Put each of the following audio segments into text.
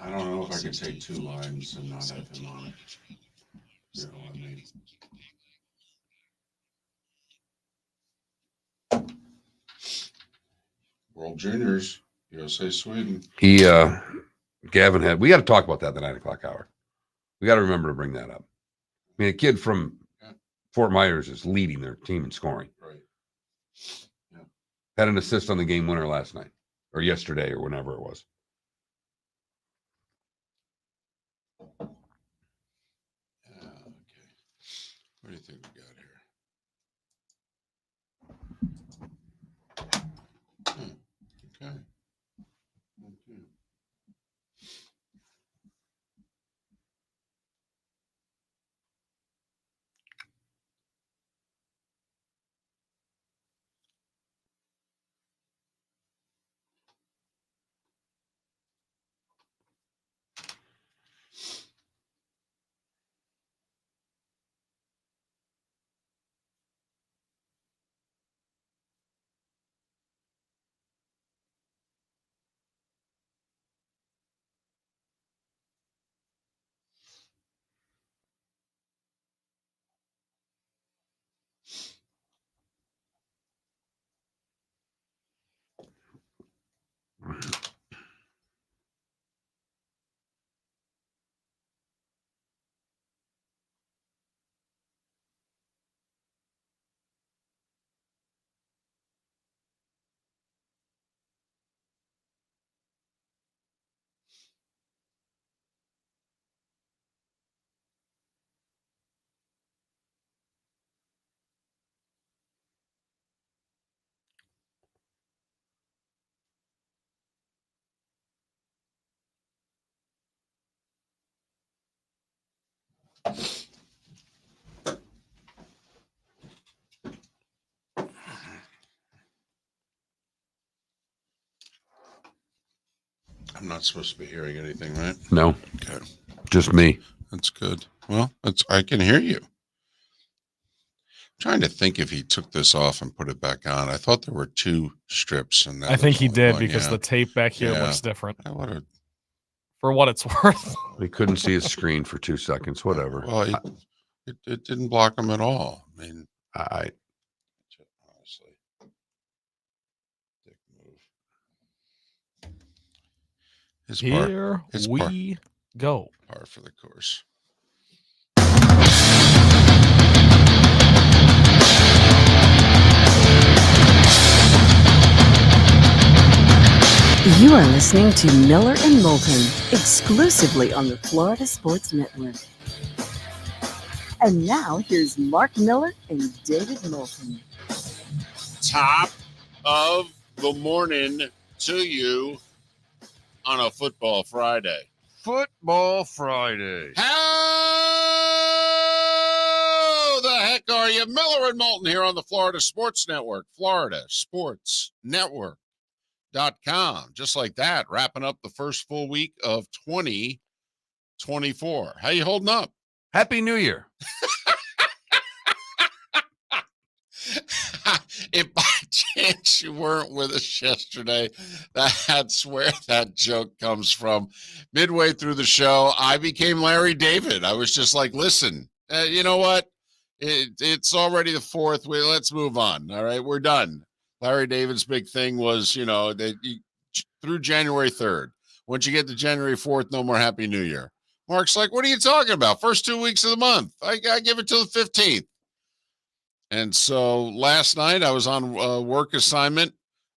I don't know if I could take two lines and not have him on it. You know what I mean? World Juniors, USA, Sweden. Gavin had. We got to talk about that at the 9 o'clock hour. We got to remember to bring that up. I mean, a kid from Fort Myers is leading their team in scoring. Right. Yeah. Had an assist on the game winner last night or yesterday or whenever it was. Okay. What do you think we got here? Okay. I'm not supposed to be hearing anything, right? No. Okay. Just me. That's good. Well, I can hear you. I'm trying to think if he took this off and put it back on. I thought there were two strips, and I think he did because the tape back here looks different. For what it's worth. We couldn't see his screen for 2 seconds. Whatever. Well, it didn't block him at all. I mean, honestly, dick move. Here we go. Par for the course. You are listening to Miller and Moulton, exclusively on the Florida Sports Network. And now, here's Mark Miller and David Moulton. Top of the morning to you on a Football Friday. Football Friday. How the heck are you? Miller and Moulton here on the Florida Sports Network. Florida Sports Network.com. Just like that, wrapping up the first full week of 2024. How you holding up? Happy New Year. If by chance you weren't with us yesterday, that's where that joke comes from. Midway through the show, I became Larry David. I was just like, listen, you know what? It's already the 4th. Let's move on. All right, we're done. Larry David's big thing was, through January 3rd. Once you get to January 4th, no more Happy New Year. Mark's like, what are you talking about? First 2 weeks of the month. I give it till the 15th. And so last night I was on a work assignment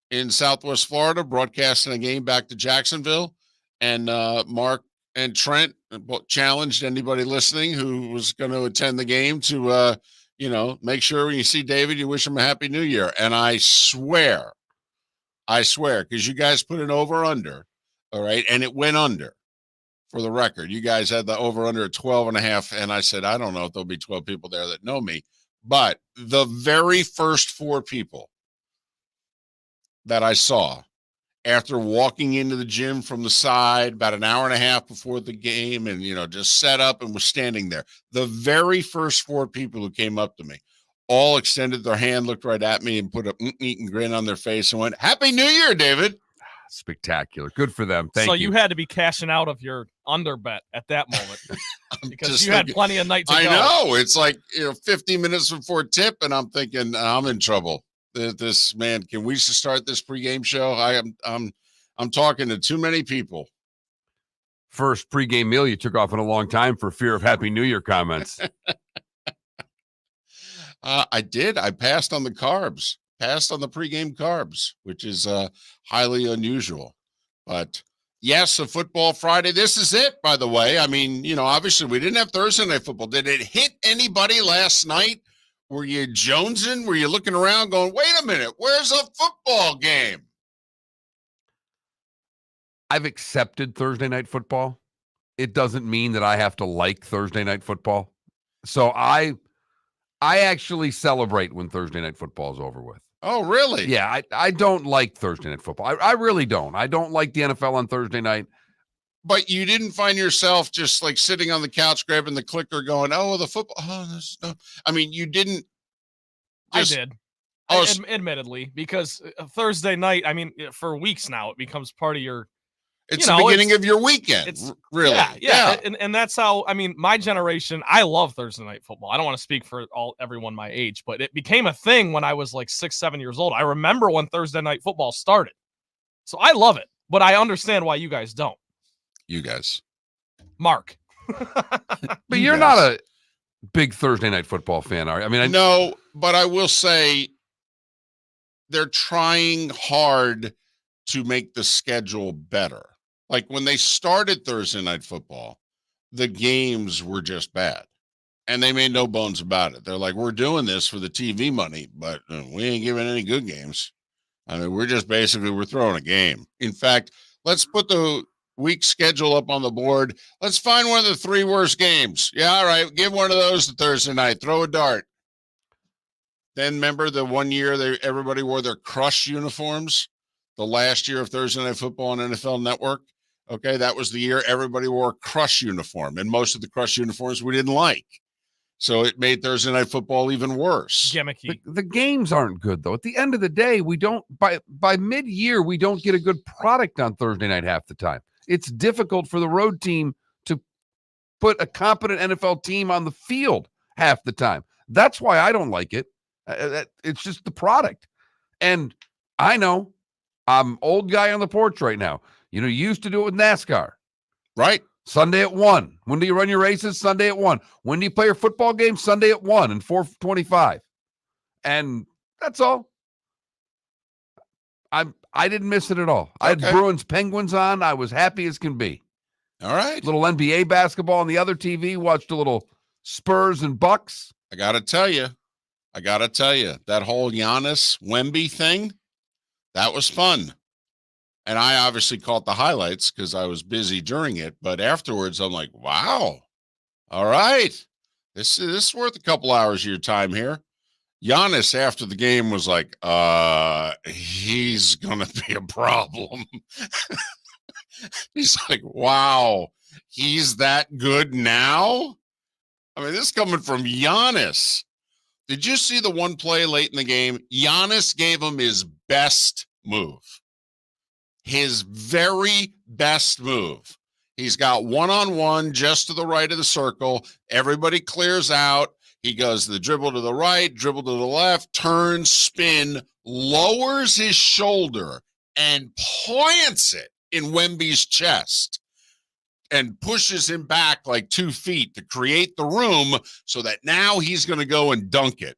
in Southwest Florida, broadcasting a game back to Jacksonville. And Mark and Trent challenged anybody listening who was going to attend the game to, make sure when you see David, you wish him a Happy New Year. And I swear, because you guys put an over-under, all right, and it went under. For the record, you guys had the over-under at 12.5, and I said, I don't know if there'll be 12 people there that know me. But the very first 4 people that I saw after walking into the gym from the side about an hour and a half before the game and, just set up and was standing there, the very first 4 people who came up to me all extended their hand, looked right at me and put a eating grin on their face and went, Happy New Year, David. spectacular. Good for them. Thank you. So you had to be cashing out of your under bet at that moment because you had plenty of night to go. I know. It's like 15 minutes before tip, and I'm thinking I'm in trouble. This man, can we start this pregame show? I'm talking to too many people. First pregame meal you took off in a long time for fear of Happy New Year comments. I did. I passed on the carbs. Passed on the pregame carbs, which is highly unusual. But yes, a football Friday. This is it, by the way. I mean, obviously we didn't have Thursday night football. Did it hit anybody last night? Were you jonesing? Were you looking around going, wait a minute, where's a football game? I've accepted Thursday night football. It doesn't mean that I have to like Thursday night football. So I actually celebrate when Thursday night football is over with. Oh, really? Yeah, I don't like Thursday night football. I really don't. I don't like the NFL on Thursday night. But you didn't find yourself just like sitting on the couch grabbing the clicker going, oh, the football. Oh, there's no. I mean, you didn't. I did. Admittedly, because Thursday night, I mean, for weeks now, it becomes part of your. It's the beginning of your weekend. Really. Yeah. And that's how, I mean, my generation, I love Thursday night football. I don't want to speak for everyone my age, but it became a thing when I was like 6, 7 years old. I remember when Thursday night football started. So I love it, but I understand why you guys don't. You guys. Mark. But you're not a big Thursday night football fan, are you? I mean, no, but I will say they're trying hard to make the schedule better. Like when they started Thursday night football, the games were just bad. And they made no bones about it. They're like, we're doing this for the TV money, but we ain't giving any good games. I mean, we're throwing a game. In fact, let's put the week schedule up on the board. Let's find one of the 3 worst games. Yeah, all right. Give one of those to Thursday night. Throw a dart. Then remember the one year everybody wore their Crush uniforms? The last year of Thursday Night Football on NFL Network. Okay, that was the year everybody wore a Crush uniform, and most of the Crush uniforms we didn't like. So it made Thursday Night Football even worse. Gimmicky. The games aren't good, though. At the end of the day, we don't by mid-year, we don't get a good product on Thursday night half the time. It's difficult for the road team to put a competent NFL team on the field half the time. That's why I don't like it. It's just the product. And I know I'm old guy on the porch right now. You used to do it with NASCAR. Right. Sunday at 1. When do you run your races? Sunday at 1. When do you play your football game? Sunday at 1 and 4:25. And that's all. I didn't miss it at all. Okay. I had Bruins Penguins on. I was happy as can be. All right. Little NBA basketball on the other TV. Watched a little Spurs and Bucks. I got to tell you, that whole Giannis Wemby thing, that was fun. And I obviously caught the highlights because I was busy during it. But afterwards, I'm like, wow. All right. This is worth a couple hours of your time here. Giannis, after the game, was like, he's going to be a problem. He's like, wow, he's that good now? I mean, this is coming from Giannis. Did you see the one play late in the game? Giannis gave him his best move. His very best move. He's got one-on-one just to the right of the circle. Everybody clears out. He goes the dribble to the right, dribble to the left, turns, spin, lowers his shoulder, and plants it in Wemby's chest and pushes him back like 2 feet to create the room so that now he's going to go and dunk it.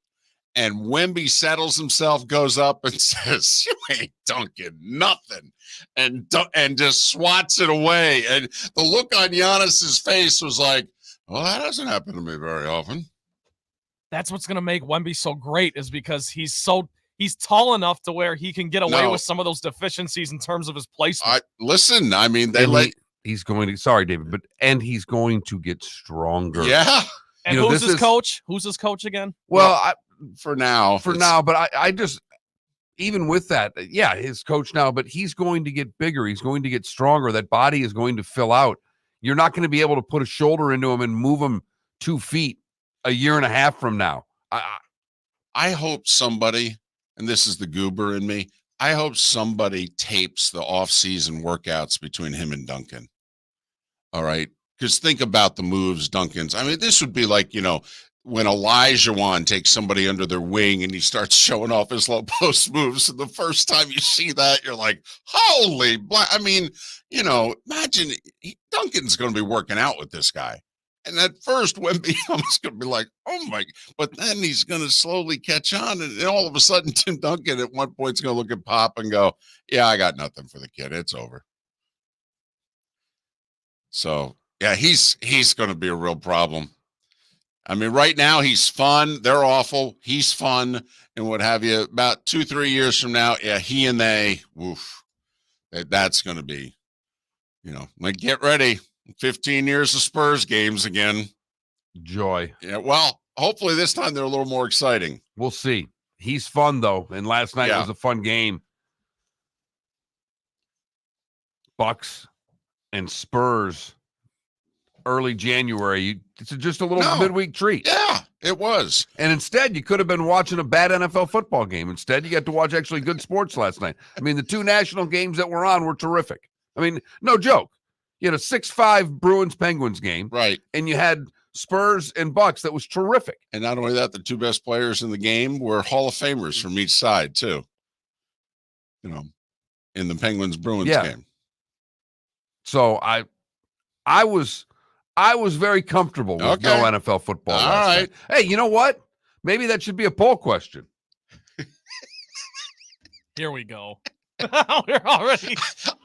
And Wemby settles himself, goes up and says, you ain't dunking nothing, and just swats it away. And the look on Giannis's face was like, well, that doesn't happen to me very often. That's what's going to make Wemby so great is because he's tall enough to where he can get away with some of those deficiencies in terms of his placement. Listen, I mean, he's going to, sorry, David, and he's going to get stronger. Yeah. And who's his coach? Who's his coach again? Well, for now, but I just, even with that, yeah, his coach now, but he's going to get bigger. He's going to get stronger. That body is going to fill out. You're not going to be able to put a shoulder into him and move him 2 feet a year and a half from now. I hope somebody, and this is the goober in me, I hope somebody tapes the off-season workouts between him and Duncan. All right. Because think about the moves Duncan's. I mean, this would be like, when Elijah takes somebody under their wing and he starts showing off his low post moves. And the first time you see that, you're like, holy, I mean, imagine Duncan's going to be working out with this guy. And at first, Wemby's going to be like, oh my, but then he's going to slowly catch on. And all of a sudden, Tim Duncan at one point is going to look at Pop and go, yeah, I got nothing for the kid. It's over. So, yeah, he's going to be a real problem. I mean, right now he's fun. They're awful. He's fun and what have you. About 2-3 years from now, yeah, he and they, woof, that's going to be, like get ready. 15 years of Spurs games again. Joy. Yeah, well, hopefully this time they're a little more exciting. We'll see. He's fun, though, and last night was a fun game. Bucks and Spurs early January. It's just a little midweek treat. Yeah, it was. And instead, you could have been watching a bad NFL football game. Instead, you got to watch actually good sports last night. I mean, the two national games that were on were terrific. I mean, no joke. You had a 6-5 Bruins-Penguins game. Right. And you had Spurs and Bucks. That was terrific. And not only that, the two best players in the game were Hall of Famers from each side, too. In the Penguins-Bruins game. So I was very comfortable with no NFL football last night. Hey, you know what? Maybe that should be a poll question. Here we go. We're already.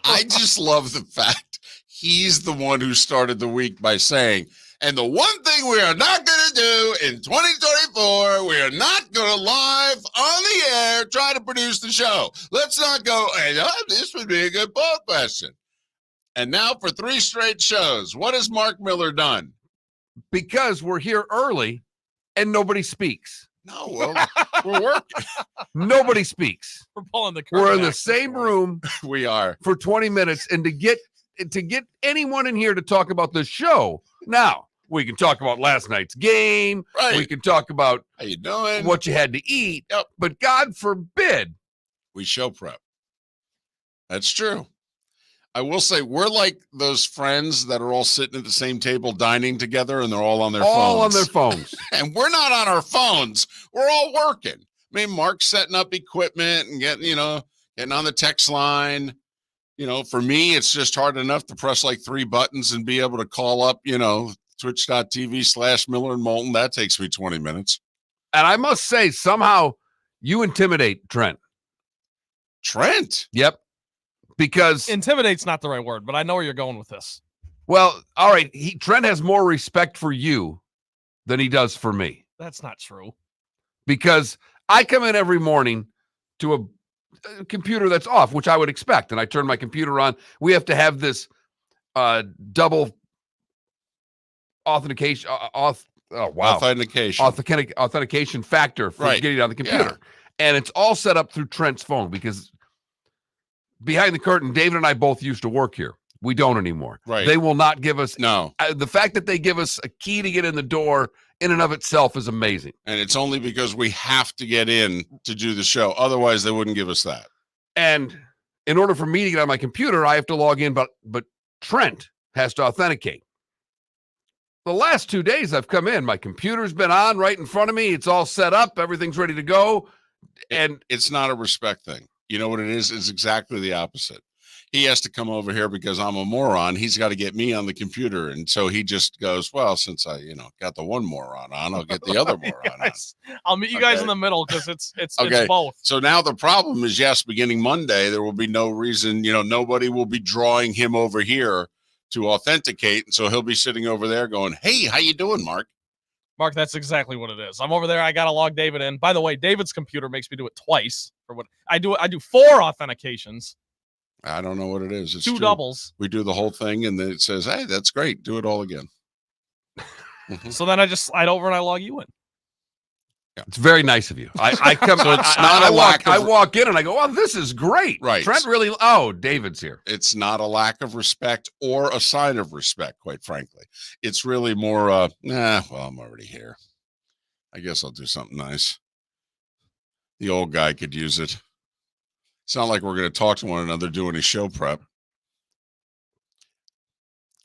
I just love the fact he's the one who started the week by saying, and the one thing we are not going to do in 2024, we are not going to live on the air try to produce the show. Let's not go, hey, this would be a good poll question. And now for 3 straight shows, what has Mark Miller done? Because we're here early and nobody speaks. No, well, we're working. Nobody speaks. We're pulling the curtain. We're in the same room. We are. For 20 minutes. And to get anyone in here to talk about the show, now we can talk about last night's game. Right. We can talk about how you doing, what you had to eat. Yep. But God forbid we show prep. That's true. I will say we're like those friends that are all sitting at the same table dining together and they're all on their phones. All on their phones. And we're not on our phones. We're all working. I mean, Mark's setting up equipment and getting on the text line. For me, it's just hard enough to press like 3 buttons and be able to call up, twitch.tv/Miller and Moulton. That takes me 20 minutes. And I must say, somehow you intimidate Trent. Trent? Yep. Because intimidate's not the right word, but I know where you're going with this. Well, all right. Trent has more respect for you than he does for me. That's not true. Because I come in every morning to a computer that's off, which I would expect. And I turn my computer on. We have to have this double authentication. Authentication factor for getting on the computer. Yeah. And it's all set up through Trent's phone because behind the curtain, David and I both used to work here. We don't anymore. Right. They will not give us. No. The fact that they give us a key to get in the door in and of itself is amazing. And it's only because we have to get in to do the show. Otherwise, they wouldn't give us that. And in order for me to get on my computer, I have to log in, but Trent has to authenticate. The last 2 days I've come in, my computer's been on right in front of me. It's all set up. Everything's ready to go. And it's not a respect thing. You know what it is? It's exactly the opposite. He has to come over here because I'm a moron. He's got to get me on the computer. And so he just goes, well, since I, got the one moron on, I'll get the other moron on. I'll meet you guys in the middle because it's both. So now the problem is, yes, beginning Monday, there will be no reason, nobody will be drawing him over here to authenticate. And so he'll be sitting over there going, hey, how you doing, Mark? Mark, that's exactly what it is. I'm over there. I got to log David in. By the way, David's computer makes me do it twice for what I do. I do 4 authentications. I don't know what it is. It's 2 doubles. We do the whole thing, and then it says, hey, that's great. Do it all again. So then I just slide over and I log you in. Yeah. It's very nice of you. I come. So it's not I walk in and I go, oh, this is great. Right. Trent really. Oh, David's here. It's not a lack of respect or a sign of respect, quite frankly. It's really more, well, I'm already here. I guess I'll do something nice. The old guy could use it. It's not like we're going to talk to one another doing a show prep.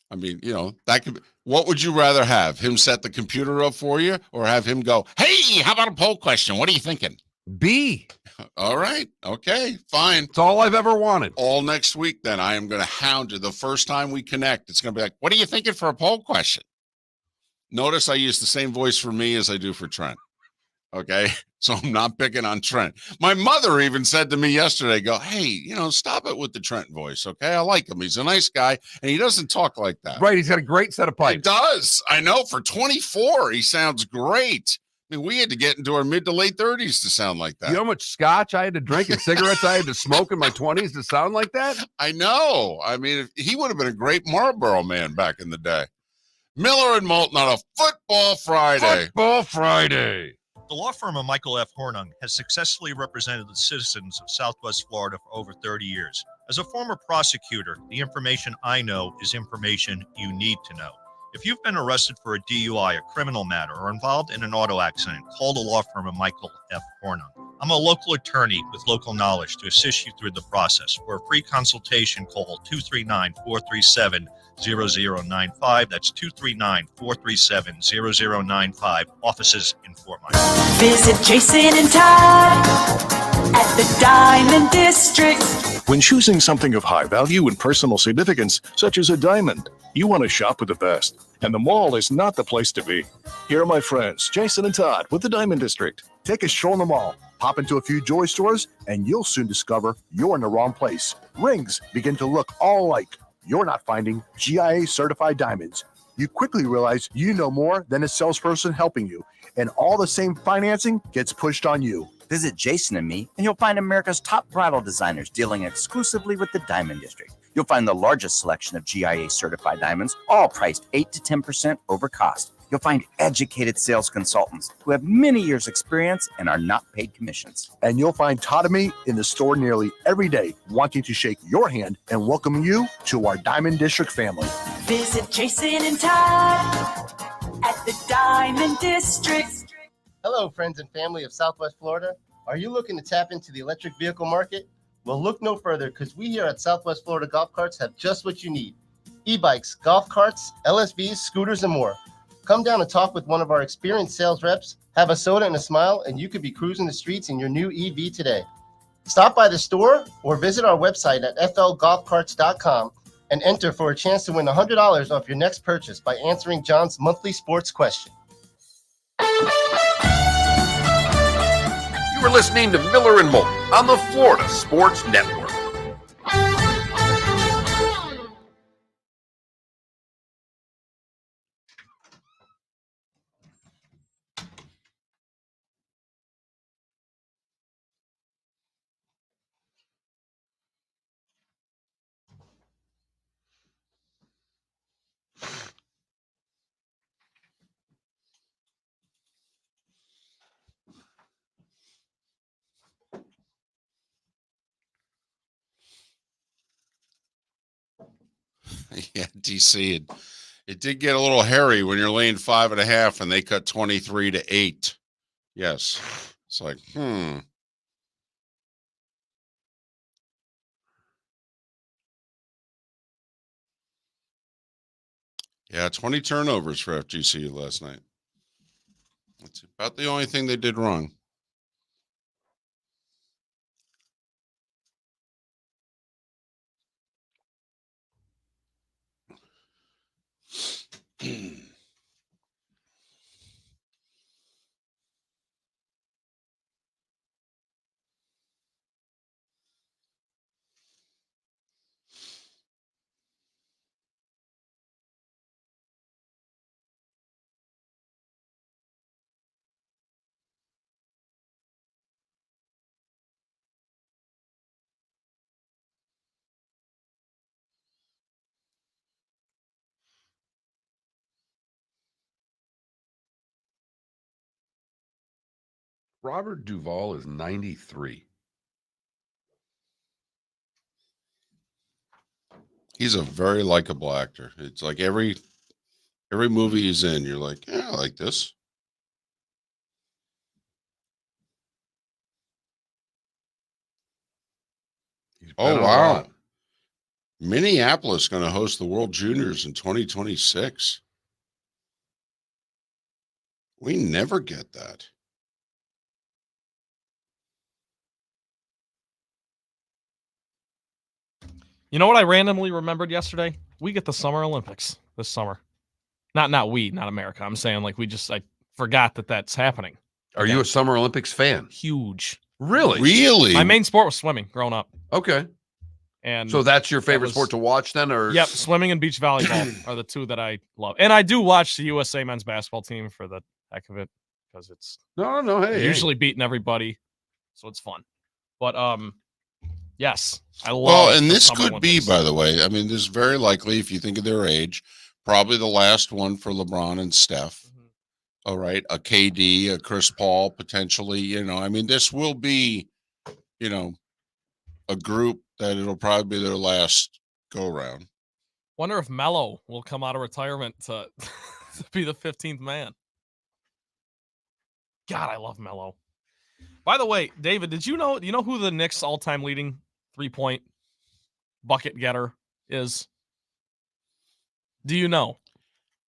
I mean, that could be, what would you rather have? Him set the computer up for you or have him go, hey, how about a poll question? What are you thinking? B. All right. Okay, fine. It's all I've ever wanted. All next week, then I am going to hound you. The first time we connect, it's going to be like, what are you thinking for a poll question? Notice I use the same voice for me as I do for Trent. Okay, so I'm not picking on Trent. My mother even said to me yesterday, go, hey, stop it with the Trent voice, okay? I like him. He's a nice guy, and he doesn't talk like that. Right, he's got a great set of pipes. He does. I know. For 24, he sounds great. I mean, we had to get into our mid to late 30s to sound like that. You know how much scotch I had to drink and cigarettes I had to smoke in my 20s to sound like that? I know. I mean, he would have been a great Marlboro man back in the day. Miller and Moulton on a Football Friday. Football Friday. The law firm of Michael F. Hornung has successfully represented the citizens of Southwest Florida for over 30 years. As a former prosecutor, the information I know is information you need to know. If you've been arrested for a DUI, a criminal matter, or involved in an auto accident, call the law firm of Michael F. Hornung. I'm a local attorney with local knowledge to assist you through the process. For a free consultation, call 239-437-0095. That's 239-437-0095. Offices in Fort Myers. Visit Jason and Todd at the Diamond District. When choosing something of high value and personal significance, such as a diamond, you want to shop with the best. And the mall is not the place to be. Here are my friends, Jason and Todd, with the Diamond District. Take a stroll in the mall, pop into a few jewelry stores, and you'll soon discover you're in the wrong place. Rings begin to look all alike. You're not finding GIA certified diamonds. You quickly realize you know more than a salesperson helping you, and all the same financing gets pushed on you. Visit Jason and me, and you'll find America's top bridal designers dealing exclusively with the Diamond District. You'll find the largest selection of GIA certified diamonds, all priced 8 to 10% over cost. You'll find educated sales consultants who have many years' experience and are not paid commissions. And you'll find Todd and me in the store nearly every day, wanting to shake your hand and welcome you to our Diamond District family. Visit Jason and Todd at the Diamond District. Hello, friends and family of Southwest Florida. Are you looking to tap into the electric vehicle market? Well, look no further, because we here at Southwest Florida Golf Carts have just what you need. E-bikes, golf carts, LSVs, scooters, and more. Come down and talk with one of our experienced sales reps, have a soda and a smile, and you could be cruising the streets in your new EV today. Stop by the store or visit our website at flgolfcarts.com and enter for a chance to win $100 off your next purchase by answering John's monthly sports question. You were listening to Miller and Moulton on the Florida Sports Network. Yeah, DC. It did get a little hairy when you're laying 5.5 and they cut 23 to 8. Yes. It's like, Yeah, 20 turnovers for FGCU last night. That's about the only thing they did wrong. Robert Duvall is 93. He's a very likable actor. It's like every movie he's in, you're like, yeah, I like this. Oh, Been a wow. lot. Minneapolis going to host the World Juniors in 2026. We never get that. You know what I randomly remembered yesterday? We get the Summer Olympics this summer. Not America. I'm saying like I forgot that that's happening. Are you a Summer Olympics fan? Huge. Really? Really? My main sport was swimming growing up. Okay. And so that's your favorite sport to watch then? Or Yep, swimming and beach volleyball are the two that I love. And I do watch the USA men's basketball team for the heck of it because it's usually beating everybody. So it's fun. But yes, I love Well, and this Summer could Olympics. be, by the way, I mean, this is very likely, if you think of their age, probably the last one for LeBron and Steph. Mm-hmm. All right. A KD, a Chris Paul, potentially, I mean, this will be, a group that it'll probably be their last go around. Wonder if Melo will come out of retirement to be the 15th man. God, I love Melo. By the way, David, do you know who the Knicks all-time leading 3-point bucket getter is? Do you know?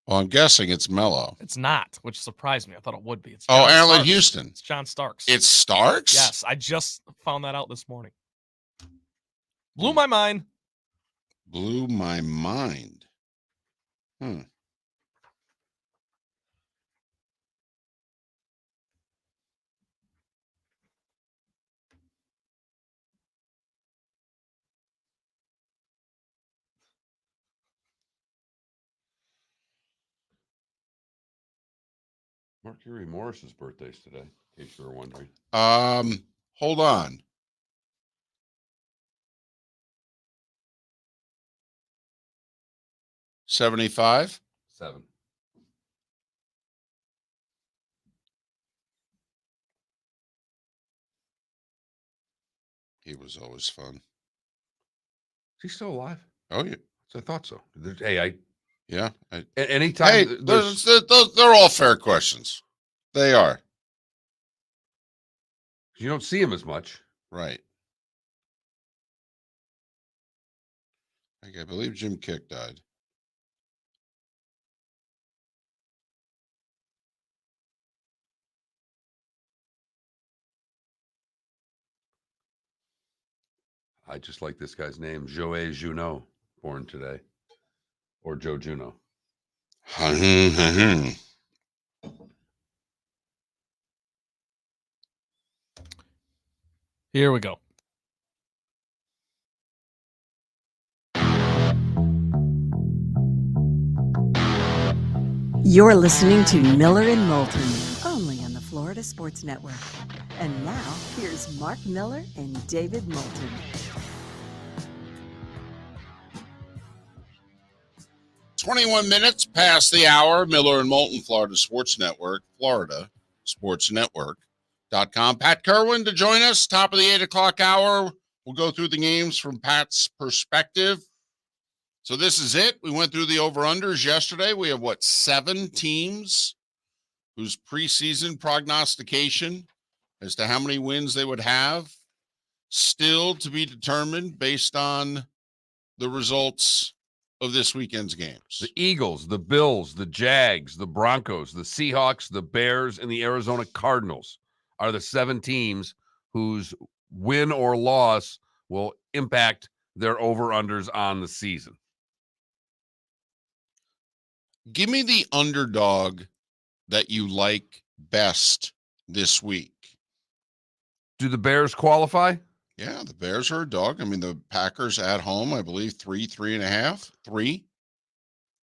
Well, I'm guessing it's Melo. It's not, which surprised me. I thought it would be. It's Allen Starks. Houston. It's John Starks. It's Starks? Yes, I just found that out this morning. Blew my mind. Blew my mind. Mercury Morris's birthday's today, in case you were wondering. Hold on. $75? 7. He was always fun. Is he still alive? Oh, yeah. I thought so. Hey, Yeah. anytime. Hey, they're all fair questions. They are. You don't see him as much. Right. I believe Jim Kick died. I just like this guy's name, Joey Juneau, born today. Or Joe Juno. Here we go. You're listening to Miller and Moulton, only on the Florida Sports Network. And now, here's Mark Miller and David Moulton. "21 minutes past the hour. Miller and Moulton, Florida Sports Network, Florida Sports Network.com. Pat Kirwan to join us, top of the 8 o'clock hour. We'll go through the games from Pat's perspective. So this is it. We went through the over-unders yesterday. We have, 7 teams whose preseason prognostication as to how many wins they would have still to be determined based on the results of this weekend's games. The Eagles, the Bills, the Jags, the Broncos, the Seahawks, the Bears, and the Arizona Cardinals are the 7 teams whose win or loss will impact their over-unders on the season. Give me the underdog that you like best this week. Do the Bears qualify? Yeah, the Bears are a dog. I mean, the Packers at home, I believe 3.5. 3.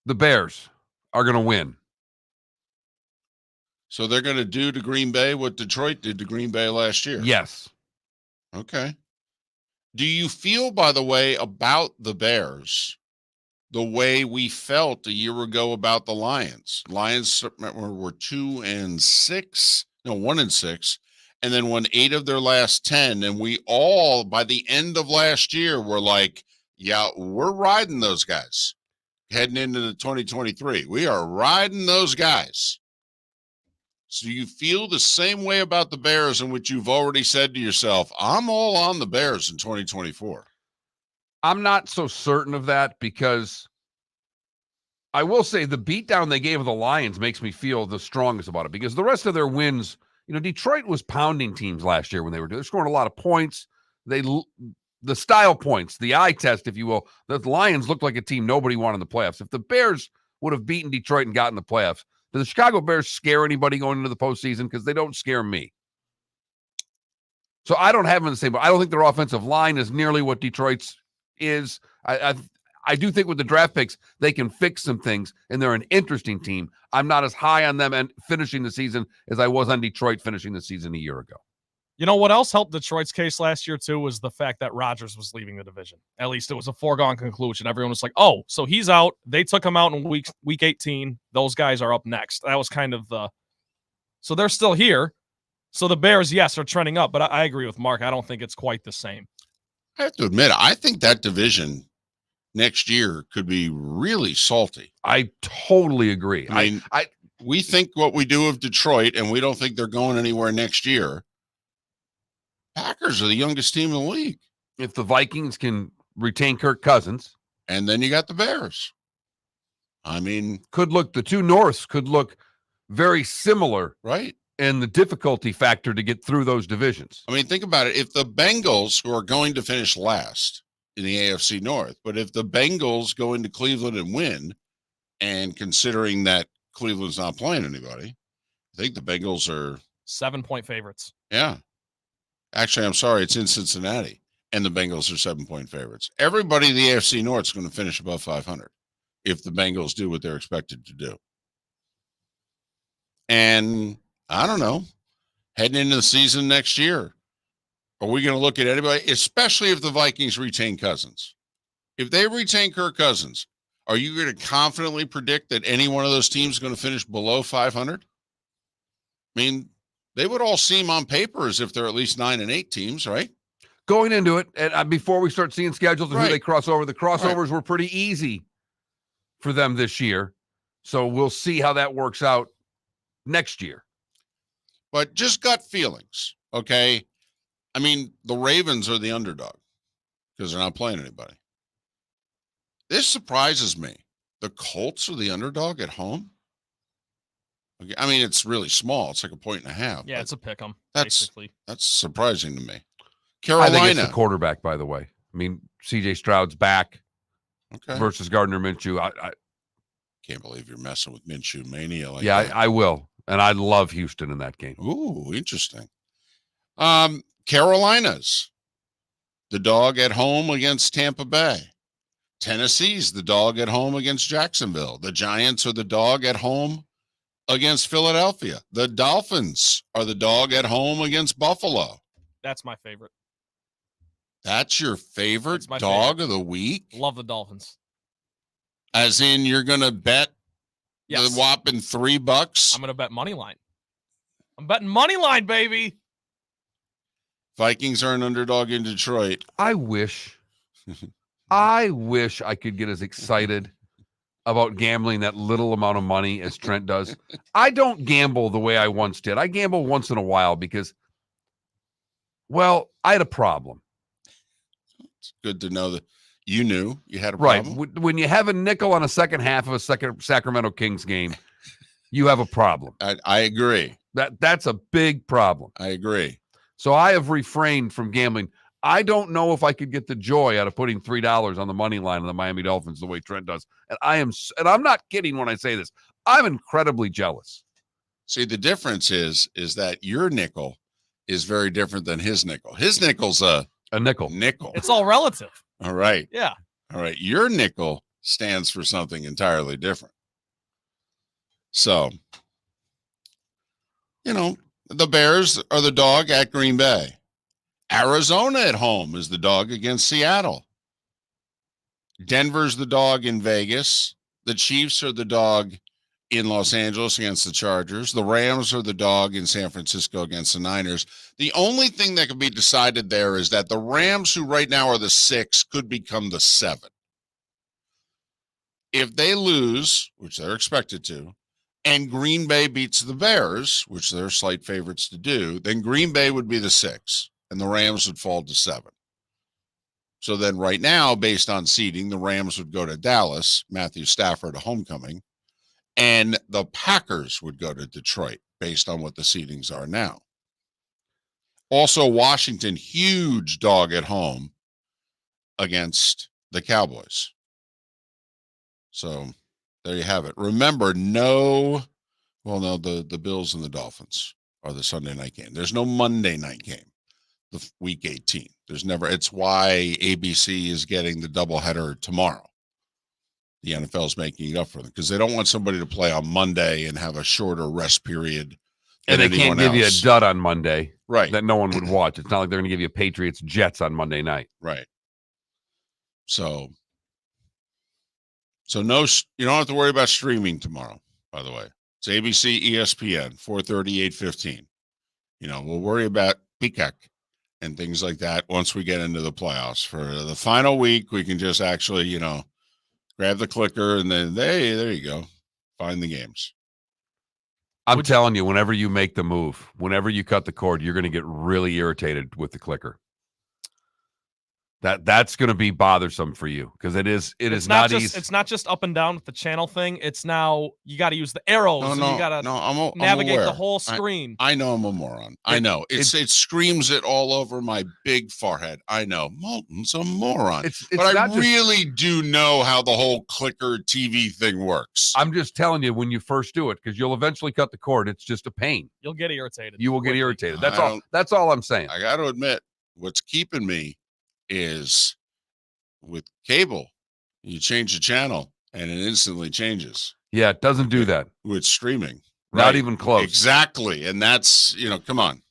The Bears are going to win. So they're going to do to Green Bay what Detroit did to Green Bay last year. Yes. Okay. Do you feel, by the way, about the Bears the way we felt a year ago about the Lions? Lions were 2-6. No, 1-6. And then won 8 of their last 10. And we all, by the end of last year, were like, yeah, we're riding those guys heading into the 2023. We are riding those guys. So you feel the same way about the Bears in which you've already said to yourself, I'm all on the Bears in 2024. I'm not so certain of that because I will say the beatdown they gave the Lions makes me feel the strongest about it because the rest of their wins, Detroit was pounding teams last year when they're scoring a lot of points. The style points, the eye test, if you will, the Lions looked like a team nobody wanted in the playoffs. If the Bears would have beaten Detroit and gotten the playoffs, do the Chicago Bears scare anybody going into the postseason? Because they don't scare me. So I don't have them in the same, but I don't think their offensive line is nearly what Detroit's is. I do think with the draft picks, they can fix some things, and they're an interesting team. I'm not as high on them and finishing the season as I was on Detroit finishing the season a year ago. You know what else helped Detroit's case last year, too, was the fact that Rodgers was leaving the division. At least it was a foregone conclusion. Everyone was like, oh, so he's out. They took him out in week 18. Those guys are up next. That was kind of the – so they're still here. So the Bears, yes, are trending up, but I agree with Mark. I don't think it's quite the same. I have to admit, I think that division next year could be really salty. I totally agree. I mean, we think what we do of Detroit, and we don't think they're going anywhere next year. Packers are the youngest team in the league. If the Vikings can retain Kirk Cousins. And then you got the Bears. I mean, the two Norths could look very similar. Right. And the difficulty factor to get through those divisions. I mean, think about it. If the Bengals, who are going to finish last in the AFC North, but if the Bengals go into Cleveland and win, and considering that Cleveland's not playing anybody, I think the Bengals are 7-point favorites. Yeah. Actually, I'm sorry. It's in Cincinnati, and the Bengals are 7-point favorites. Everybody in the AFC North is going to finish above 500 if the Bengals do what they're expected to do. And I don't know, heading into the season next year, are we going to look at anybody, especially if the Vikings retain Cousins? If they retain Kirk Cousins, are you going to confidently predict that any one of those teams is going to finish below 500? I mean, they would all seem on paper as if they're at least 9 and 8 teams, right? Going into it, and before we start seeing schedules and who they cross over, the crossovers were pretty easy for them this year. So we'll see how that works out next year. But just gut feelings, okay? I mean, the Ravens are the underdog because they're not playing anybody. This surprises me. The Colts are the underdog at home? Okay, I mean, it's really small. It's like 1.5. Yeah, it's a pick 'em, basically. That's surprising to me. I Carolina. think it's the quarterback, by the way. I mean, C.J. Stroud's back versus Gardner Minshew. I can't believe you're messing with Minshew mania like that. Yeah, I will. And I love Houston in that game. Ooh, interesting. Carolina's the dog at home against Tampa Bay. Tennessee's the dog at home against Jacksonville. The Giants are the dog at home against Philadelphia. The Dolphins are the dog at home against Buffalo. That's my favorite. That's your favorite dog of the week? Love the Dolphins. As in you're going to bet the whopping $3? I'm going to bet money line. I'm betting money line, baby. Vikings are an underdog in Detroit. I wish I could get as excited about gambling that little amount of money as Trent does. I don't gamble the way I once did. I gamble once in a while because, well, I had a problem. It's good to know that you knew you had a problem. Right. When you have a nickel on a second half of a Sacramento Kings game, you have a problem. I agree. That's a big problem. I agree. So I have refrained from gambling. I don't know if I could get the joy out of putting $3 on the money line of the Miami Dolphins the way Trent does. And I'm not kidding when I say this. I'm incredibly jealous. See, the difference is that your nickel is very different than his nickel. His nickel's a nickel. It's all relative. All right. Yeah. All right. Your nickel stands for something entirely different. So, the Bears are the dog at Green Bay. Arizona at home is the dog against Seattle. Denver's the dog in Vegas. The Chiefs are the dog in Los Angeles against the Chargers. The Rams are the dog in San Francisco against the Niners. The only thing that can be decided there is that the Rams, who right now are the 6, could become the 7. If they lose, which they're expected to, and Green Bay beats the Bears, which they're slight favorites to do, then Green Bay would be the 6. And the Rams would fall to 7. So then right now, based on seeding, the Rams would go to Dallas, Matthew Stafford, a homecoming, and the Packers would go to Detroit based on what the seedings are now. Also, Washington, huge dog at home against the Cowboys. So there you have it. Remember, the Bills and the Dolphins are the Sunday night game. There's no Monday night game, the week 18. There's never. It's why ABC is getting the doubleheader tomorrow. The NFL's making it up for them because they don't want somebody to play on Monday and have a shorter rest period. And they can't give you a dud on Monday, right? That no one would watch. It's not like they're going to give you Patriots Jets on Monday night, right? So no, you don't have to worry about streaming tomorrow. By the way, it's ABC, ESPN, 4:30, 8:15. We'll worry about Peacock and things like that once we get into the playoffs. For the final week, we can just actually, grab the clicker and then there you go, find the games. I'm telling you, whenever you make the move, whenever you cut the cord, you're going to get really irritated with the clicker. That's going to be bothersome for you because it is not easy. It's not just up and down with the channel thing. It's now you got to use the arrows. You got to navigate the whole screen. I know I'm a moron. I know it screams it all over my big forehead. I know Moulton's a moron, but I really do know how the whole clicker TV thing works. I'm just telling you when you first do it because you'll eventually cut the cord. It's just a pain. You'll get irritated. You will get irritated. That's all. That's all I'm saying. I got to admit, what's keeping me is with cable, you change the channel and it instantly changes. Yeah, it doesn't do that with streaming. Not even close. Exactly. And that's, come on.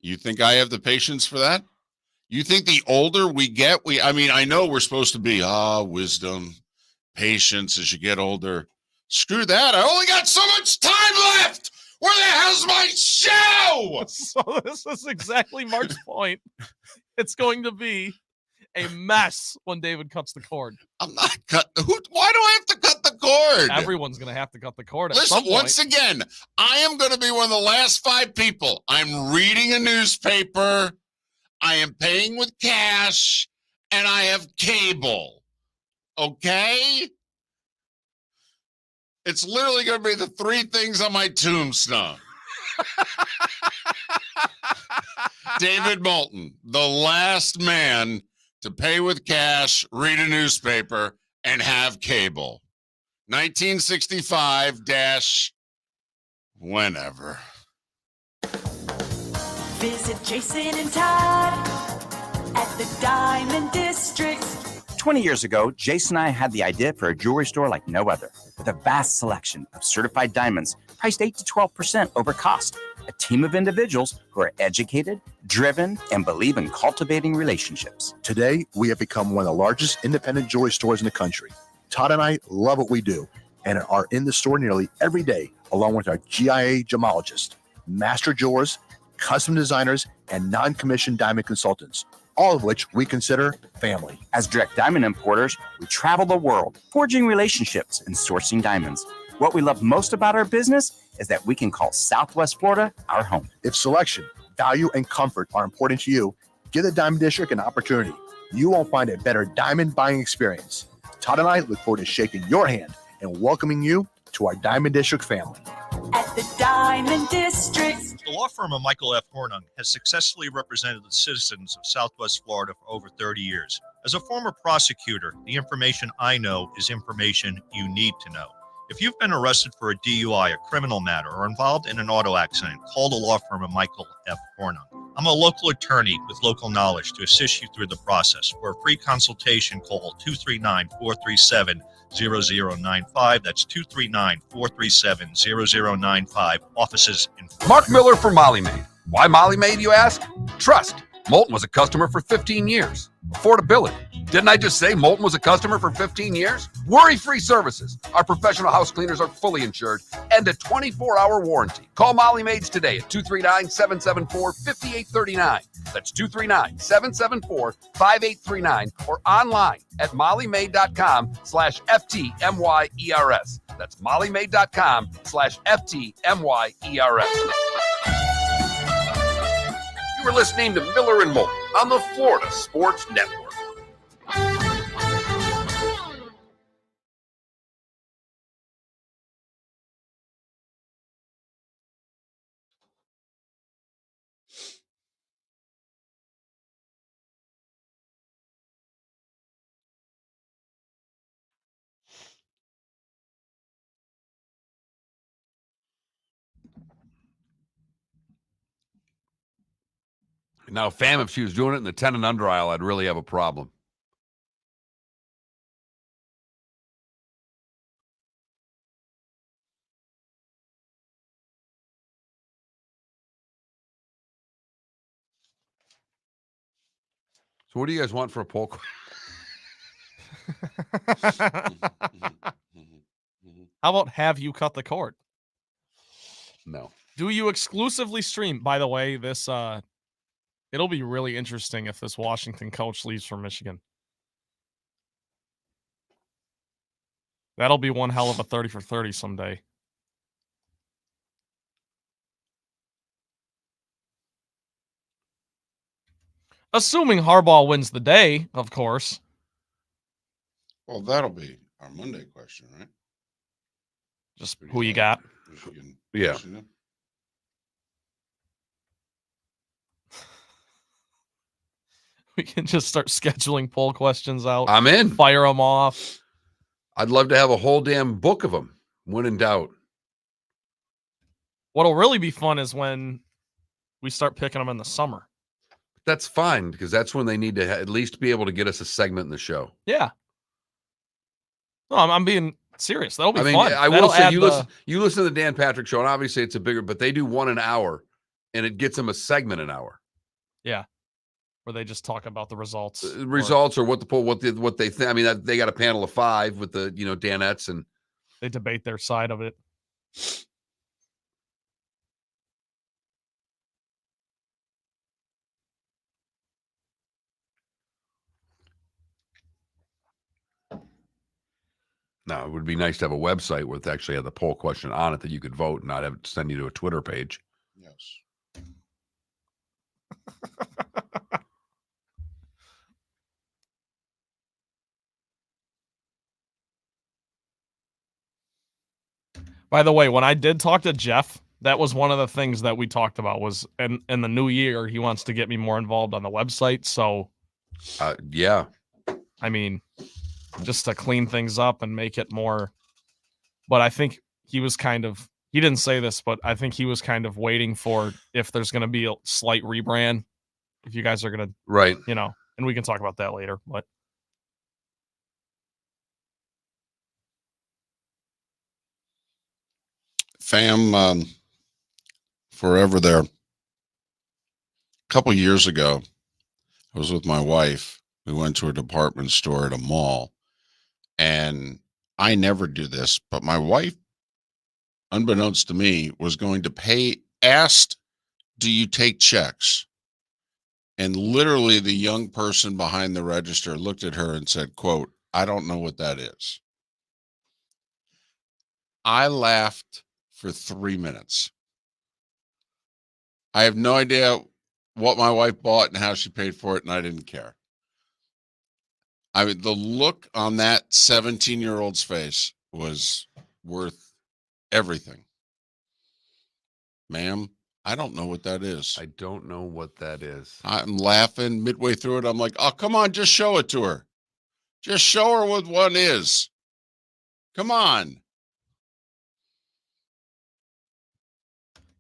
You think I have the patience for that? You think the older we get, I know we're supposed to be, wisdom, patience as you get older. Screw that. I only got so much time left. Where the hell's my show? So this is exactly Mark's point. It's going to be a mess when David cuts the cord. I'm not cutting. Why do I have to cut the cord? Everyone's going to have to cut the cord. Listen, once again, I am going to be one of the last 5 people. I'm reading a newspaper. I am paying with cash, and I have cable. Okay? It's literally going to be the 3 things on my tombstone. David Moulton, the last man to pay with cash, read a newspaper, and have cable. 1965-whenever. Visit Jason and Todd at the Diamond District. 20 years ago, Jason and I had the idea for a jewelry store like no other, with a vast selection of certified diamonds priced 8 to 12% over cost. A team of individuals who are educated, driven, and believe in cultivating relationships. Today, we have become one of the largest independent jewelry stores in the country. Todd and I love what we do and are in the store nearly every day, along with our GIA gemologists, master jewelers, custom designers, and non-commissioned diamond consultants, all of which we consider family. As direct diamond importers, we travel the world, forging relationships and sourcing diamonds. What we love most about our business is that we can call Southwest Florida our home. If selection, value, and comfort are important to you, give the Diamond District an opportunity. You won't find a better diamond buying experience. Todd and I look forward to shaking your hand and welcoming you to our Diamond District family. At the Diamond District. The law firm of Michael F. Hornung has successfully represented the citizens of Southwest Florida for over 30 years. As a former prosecutor, the information I know is information you need to know. If you've been arrested for a DUI, a criminal matter, or involved in an auto accident, call the law firm of Michael F. Hornung. I'm a local attorney with local knowledge to assist you through the process. For a free consultation, call 239-437-0095. That's 239-437-0095. Offices in Mark Miller for Molly Maid. Why Molly Maid, you ask? Trust. Moulton was a customer for 15 years. Affordability. Didn't I just say Moulton was a customer for 15 years? Worry-free services. Our professional house cleaners are fully insured and a 24-hour warranty. Call Molly Maids today at 239-774-5839. That's 239-774-5839 or online at mollymaid.com/FTMYERS. That's mollymaid.com/FTMYERS. You were listening to Miller and Moulton on the Florida Sports Network. Now, fam, if she was doing it in the 10 and under aisle, I'd really have a problem. So what do you guys want for a poll? How about have you cut the cord? No. Do you exclusively stream? By the way, this it'll be really interesting if this Washington coach leaves for Michigan. That'll be one hell of a 30 for 30 someday. Assuming Harbaugh wins the day, of course. Well, that'll be our Monday question, right? Just who you got? Michigan. Yeah. Michigan. We can just start scheduling poll questions out. I'm in. Fire them off. I'd love to have a whole damn book of them. When in doubt. What'll really be fun is when we start picking them in the summer. That's fine because that's when they need to at least be able to get us a segment in the show. Yeah. No, I'm being serious. That'll be I mean, fun. I will That'll say add you listen to the Dan Patrick Show, and obviously it's a bigger, but they do 1 an hour, and it gets them a segment an hour. Yeah, where they just talk about the results, or what the poll, what they think. I mean, they got a panel of 5 with the Danettes, and they debate their side of it. Now, it would be nice to have a website where it actually had the poll question on it that you could vote and not have it send you to a Twitter page. Yes. By the way, when I did talk to Jeff, that was one of the things that we talked about was in the new year, he wants to get me more involved on the website. So, yeah. I mean, just to clean things up and make it more. But I think he didn't say this, but I think he was kind of waiting for if there's going to be a slight rebrand, if you guys are going to, right, and we can talk about that later, but. Fam, forever there. A couple years ago, I was with my wife. We went to a department store at a mall, and I never do this, but my wife, unbeknownst to me, was going to asked, do you take checks? And literally the young person behind the register looked at her and said, quote, I don't know what that is. I laughed for 3 minutes. I have no idea what my wife bought and how she paid for it, and I didn't care. I mean, the look on that 17-year-old's face was worth everything. Ma'am, I don't know what that is. I don't know what that is. I'm laughing midway through it. I'm like, oh, come on, just show it to her. Just show her what one is. Come on.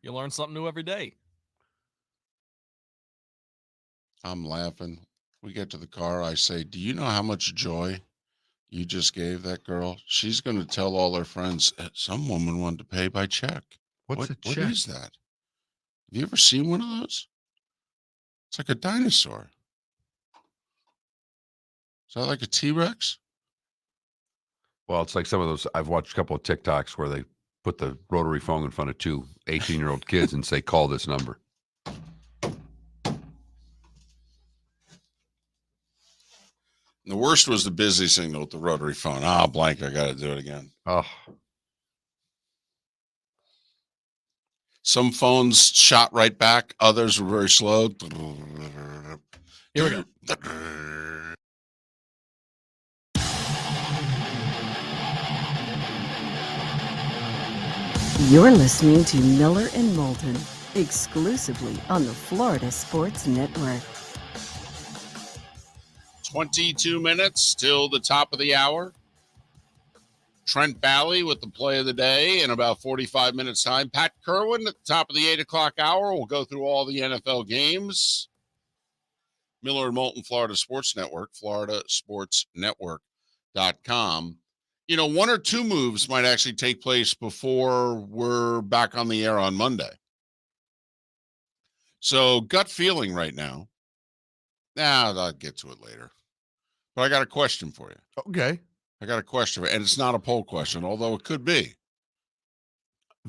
You learn something new every day. I'm laughing. We get to the car. I say, do you know how much joy you just gave that girl? She's going to tell all her friends, some woman wanted to pay by check. What's a check? What is that? Have you ever seen one of those? It's like a dinosaur. Is that like a T-Rex? Well, it's like some of those. I've watched a couple of TikToks where they put the rotary phone in front of 2 18-year-old kids and say, call this number. The worst was the busy signal with the rotary phone. Blank. I got to do it again. Oh. Some phones shot right back. Others were very slow. Here we go. You're listening to Miller and Moulton, exclusively on the Florida Sports Network. 22 minutes till the top of the hour. Trent Bally with the play of the day in about 45 minutes time. Pat Kirwan at the top of the 8 o'clock hour. We'll go through all the NFL games. Miller and Moulton, Florida Sports Network, floridasportsnetwork.com. You know, one or two moves might actually take place before we're back on the air on Monday. So gut feeling right now. I'll get to it later. But I got a question for you. Okay. I got a question, and it's not a poll question, although it could be.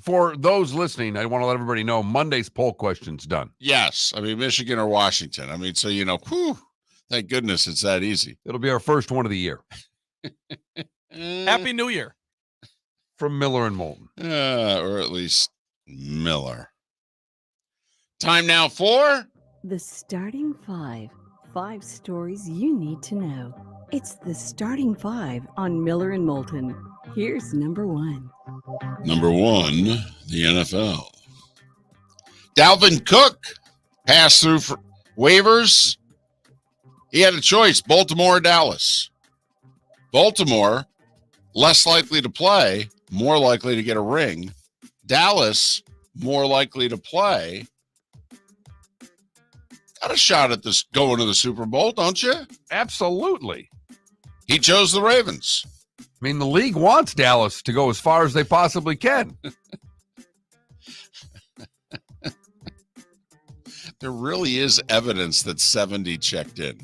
For those listening, I want to let everybody know Monday's poll question's done. Yes. I mean, Michigan or Washington. I mean, so, you know, thank goodness it's that easy. It'll be our first one of the year. Happy New Year. From Miller and Moulton. Or at least Miller. Time now for The starting five. 5 stories you need to know. It's the starting 5 on Miller and Moulton. Here's number 1. number 1, the NFL. Dalvin Cook passed through for waivers. He had a choice, Baltimore or Dallas. Baltimore, less likely to play, more likely to get a ring. Dallas, more likely to play. Got a shot at this going to the Super Bowl, don't you? Absolutely. He chose the Ravens. I mean, the league wants Dallas to go as far as they possibly can. There really is evidence that 70 checked in.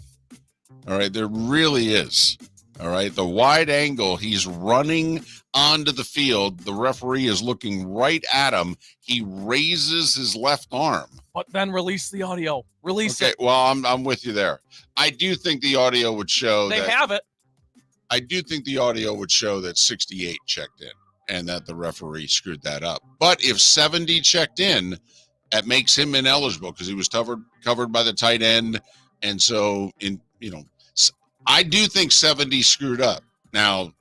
All right, there really is. All right, the wide angle, he's running onto the field. The referee is looking right at him. He raises his left arm. But then release the audio. Release Okay, it. well, I'm with you there. I do think the audio would show They that. have it. I do think the audio would show that 68 checked in and that the referee screwed that up. But if 70 checked in, that makes him ineligible because he was covered by the tight end. And so, I do think 70 screwed up. Now,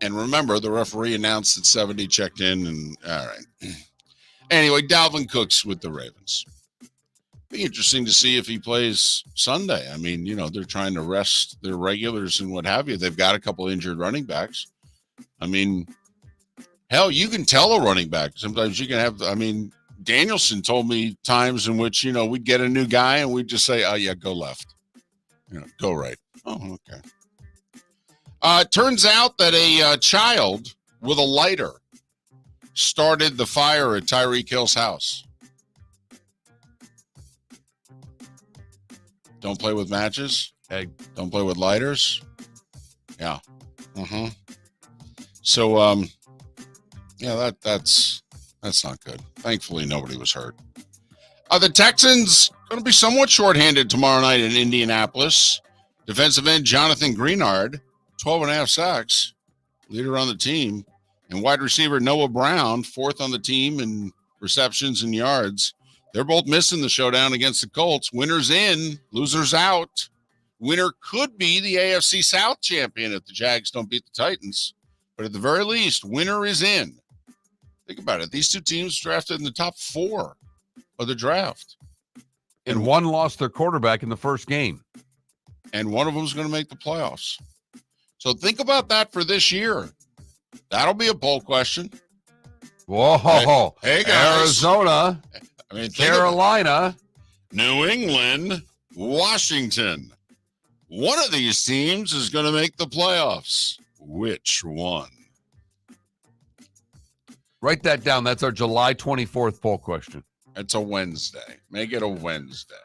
and remember, the referee announced that 70 checked in. And all right. Anyway, Dalvin Cook's with the Ravens. Be interesting to see if he plays Sunday. I mean, they're trying to rest their regulars and what have you. They've got a couple injured running backs. I mean, hell, you can tell a running back. Sometimes you can have, Danielson told me times in which, we'd get a new guy and we'd just say, oh, yeah, go left. Go right. Oh, okay. Turns out that a child with a lighter started the fire at Tyreek Hill's house. Don't play with matches. Hey, don't play with lighters. Yeah. So, that's not good. Thankfully, nobody was hurt. The Texans going to be somewhat shorthanded tomorrow night in Indianapolis. Defensive end Jonathan Greenard, 12.5 sacks, leader on the team. And wide receiver Noah Brown, 4th on the team in receptions and yards. They're both missing the showdown against the Colts. Winners in, losers out. Winner could be the AFC South champion if the Jags don't beat the Titans. But at the very least, winner is in. Think about it. These two teams drafted in the top 4 of the draft. And one lost their quarterback in the first game. And one of them is going to make the playoffs. So think about that for this year. That'll be a poll question. Whoa. Hey guys. Arizona. Carolina. New England. Washington. One of these teams is going to make the playoffs. Which one? Write that down. That's our July 24th poll question. It's a Wednesday. Make it a Wednesday.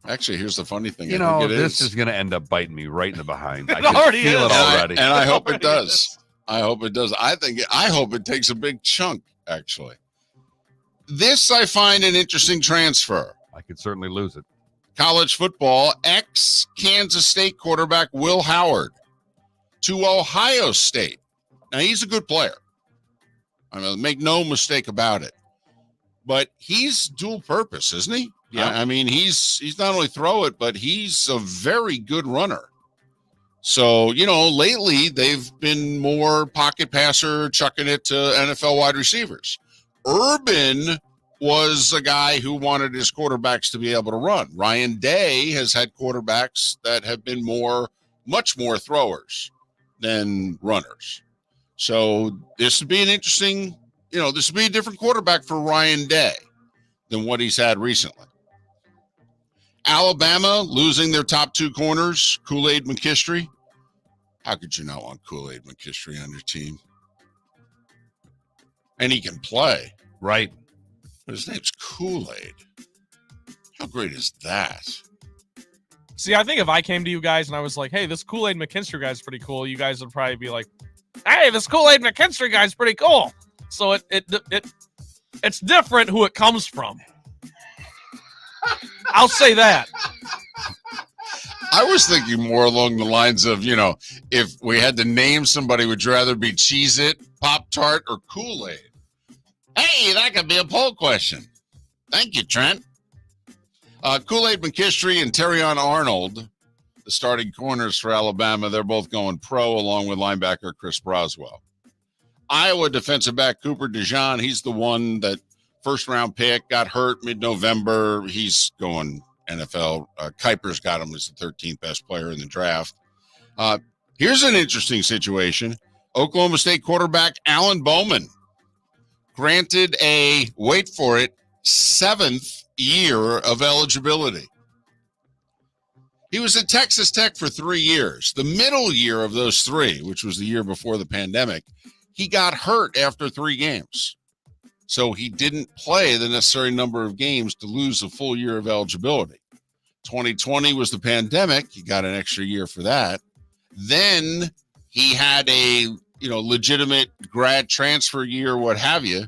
Actually, here's the funny thing. This is going to end up biting me right in the behind. I It already can feel is. it already. And I hope it does. I hope it does. I hope it takes a big chunk, actually. This I find an interesting transfer. I could certainly lose it. College football, ex-Kansas State quarterback Will Howard to Ohio State. Now, he's a good player. I mean, make no mistake about it. But he's dual purpose, isn't he? Yeah. I mean, he's not only throw it, but he's a very good runner. So, lately they've been more pocket passer, chucking it to NFL wide receivers. Urban was a guy who wanted his quarterbacks to be able to run. Ryan Day has had quarterbacks that have been much more throwers than runners. So this would be an interesting, this would be a different quarterback for Ryan Day than what he's had recently. Alabama losing their top two corners, Kool-Aid McKistry. How could you not want Kool-Aid McKistry on your team? And he can play. Right. But his name's Kool-Aid. How great is that? See, I think if I came to you guys and I was like, hey, this Kool-Aid McKinstry guy's pretty cool, you guys would probably be like, hey, this Kool-Aid McKinstry guy's pretty cool. So it's different who it comes from. I'll say that. I was thinking more along the lines of, if we had to name somebody, would you rather be Cheez-It, Pop-Tart, or Kool-Aid? Hey, that could be a poll question. Thank you, Trent. Kool-Aid McKistry and Terrion Arnold, the starting corners for Alabama, they're both going pro along with linebacker Chris Broswell. Iowa defensive back Cooper DeJean, he's the one that first-round pick, got hurt mid-November. He's going NFL. Kuiper's got him as the 13th best player in the draft. Here's an interesting situation. Oklahoma State quarterback Alan Bowman granted a, wait for it, 7th year of eligibility. He was at Texas Tech for 3 years. The middle year of those 3, which was the year before the pandemic, he got hurt after 3 games. So he didn't play the necessary number of games to lose a full year of eligibility. 2020 was the pandemic. He got an extra year for that. Then he had a, legitimate grad transfer year, what have you.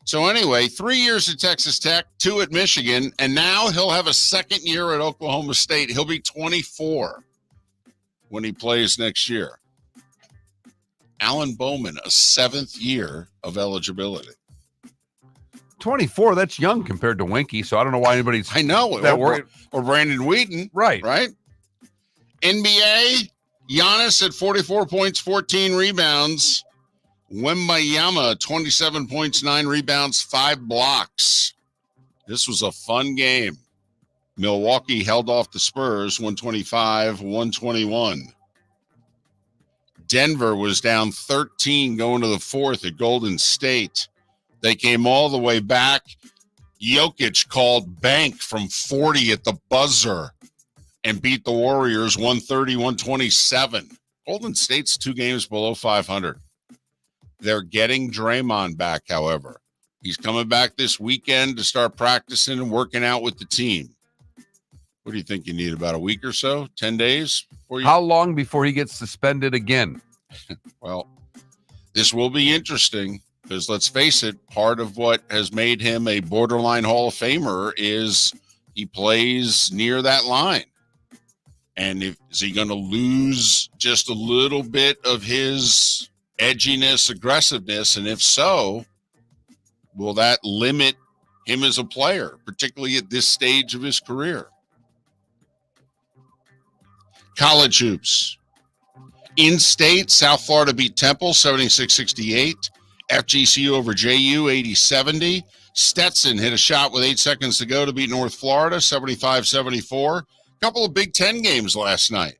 So anyway, 3 years at Texas Tech, 2 at Michigan, and now he'll have a 2nd year at Oklahoma State. He'll be 24 when he plays next year. Alan Bowman, a 7th year of eligibility. 24, that's young compared to Winky, so I don't know why anybody's that worried. Or Brandon Wheaton. Right. NBA, Giannis at 44 points, 14 rebounds. Wembayama, 27 points, 9 rebounds, 5 blocks. This was a fun game. Milwaukee held off the Spurs, 125-121. Denver was down 13 going to the 4th at Golden State. They came all the way back. Jokic called bank from 40 at the buzzer and beat the Warriors 130-127. Golden State's 2 games below 500. They're getting Draymond back, however. He's coming back this weekend to start practicing and working out with the team. What do you think you need, about a week or so? 10 days? How long before he gets suspended again? Well, this will be interesting. Because let's face it, part of what has made him a borderline Hall of Famer is he plays near that line. And is he going to lose just a little bit of his edginess, aggressiveness? And if so, will that limit him as a player, particularly at this stage of his career? College hoops. In-state, South Florida beat Temple 76-68. FGCU over JU 80-70. Stetson hit a shot with 8 seconds to go to beat North Florida 75-74. A couple of Big Ten games last night.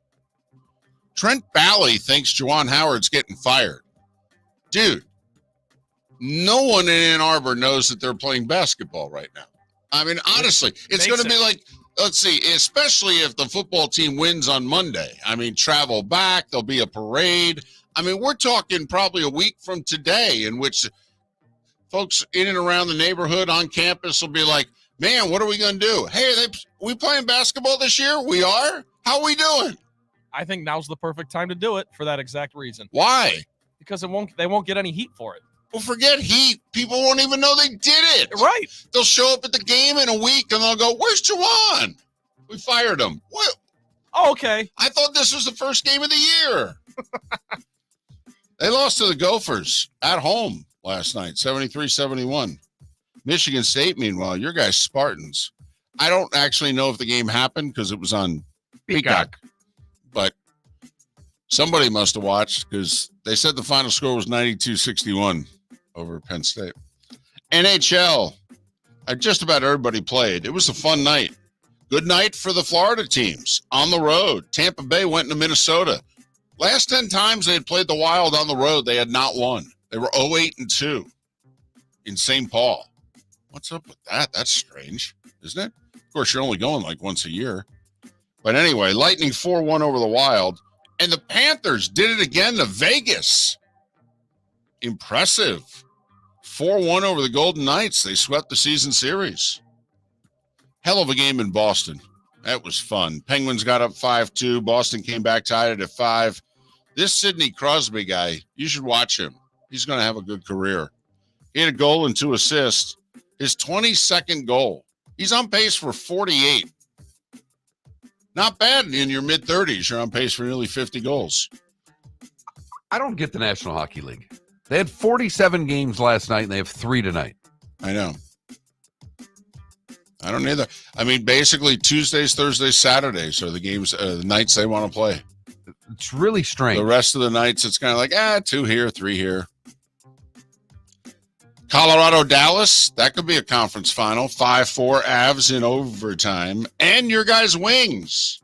Trent Bally thinks Juwan Howard's getting fired. Dude, no one in Ann Arbor knows that they're playing basketball right now. I mean, honestly, it's going to be like, let's see, especially if the football team wins on Monday. I mean, travel back, there'll be a parade. I mean, we're talking probably a week from today in which folks in and around the neighborhood on campus will be like, man, what are we going to do? Hey, we playing basketball this year? We are? How are we doing? I think now's the perfect time to do it for that exact reason. Why? Because they won't get any heat for it. Well, forget heat. People won't even know they did it. Right. They'll show up at the game in a week and they'll go, where's Juwan? We fired him. What? Oh, okay. I thought this was the first game of the year. They lost to the Gophers at home last night, 73-71. Michigan State, meanwhile, your guys Spartans. I don't actually know if the game happened because it was on Peacock. But somebody must have watched because they said the final score was 92-61 over Penn State. NHL. Just about everybody played. It was a fun night. Good night for the Florida teams on the road. Tampa Bay went into Minnesota. Last 10 times they had played the Wild on the road, they had not won. They were 0-8-2 in St. Paul. What's up with that? That's strange, isn't it? course, you're only going like once a year. But anyway, Lightning 4-1 over the Wild. And the Panthers did it again to Vegas. Impressive. 4-1 over the Golden Knights. They swept the season series. Hell of a game in Boston. That was fun. Penguins got up 5-2. Boston came back, tied it at 5. This Sidney Crosby guy, you should watch him. He's going to have a good career. He had a goal and 2 assists. His 22nd goal. He's on pace for 48. Not bad in your mid-30s. You're on pace for nearly 50 goals. I don't get the National Hockey League. They had 47 games last night, and they have 3 tonight. I know. I don't either. I mean, basically Tuesdays, Thursdays, Saturdays are the games, the nights they want to play. It's really strange. The rest of the nights, it's kind of like, 2 here, 3 here. Colorado, Dallas, that could be a conference final. 5-4 Avs in overtime. And your guys' Wings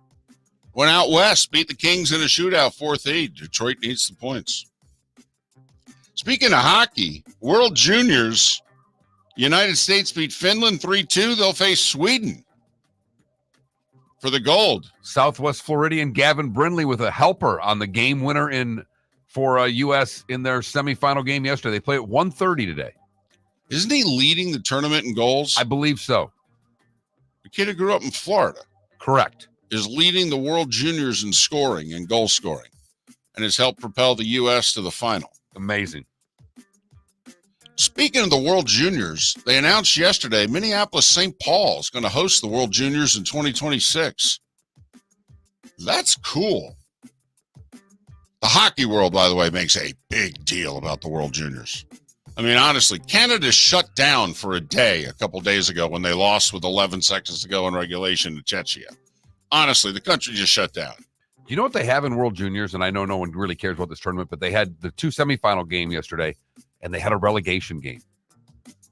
went out west, beat the Kings in a shootout 4-3. Detroit needs the points. Speaking of hockey, World Juniors, United States beat Finland 3-2. They'll face Sweden for the gold. Southwest Floridian Gavin Brindley with a helper on the game winner for U.S. in their semifinal game yesterday. They play at 1:30 today. Isn't he leading the tournament in goals? I believe so. The kid who grew up in Florida. Correct. Is leading the World Juniors in scoring and goal scoring and has helped propel the U.S. to the final. Amazing. Speaking of the World Juniors, they announced yesterday Minneapolis St. Paul is going to host the World Juniors in 2026. That's cool. The hockey world, by the way, makes a big deal about the World Juniors. I mean, honestly, Canada shut down for a day a couple days ago when they lost with 11 seconds to go in regulation to Czechia. Honestly, the country just shut down. You know what they have in World Juniors? And I know no one really cares about this tournament, but they had the 2 semifinal game yesterday, and they had a relegation game.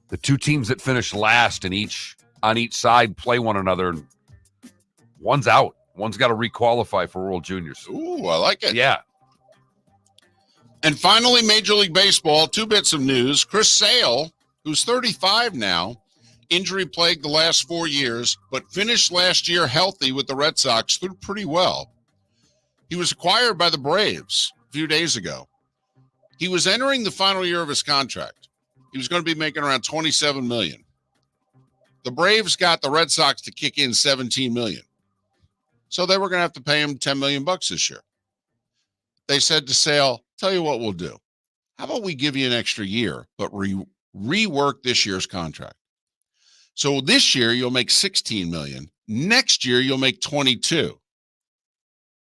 The 2 teams that finished last on each side play one another. And one's out. One's got to requalify for World Juniors. Ooh, I like it. Yeah. And finally, Major League Baseball, 2 bits of news. Chris Sale, who's 35 now, injury plagued the last 4 years, but finished last year healthy with the Red Sox, threw pretty well. He was acquired by the Braves a few days ago. He was entering the final year of his contract. He was going to be making around $27 million. The Braves got the Red Sox to kick in $17 million. So they were going to have to pay him $10 million this year. They said to Sale, tell you what we'll do. How about we give you an extra year, but rework this year's contract? So this year you'll make $16 million. Next year you'll make $22 million.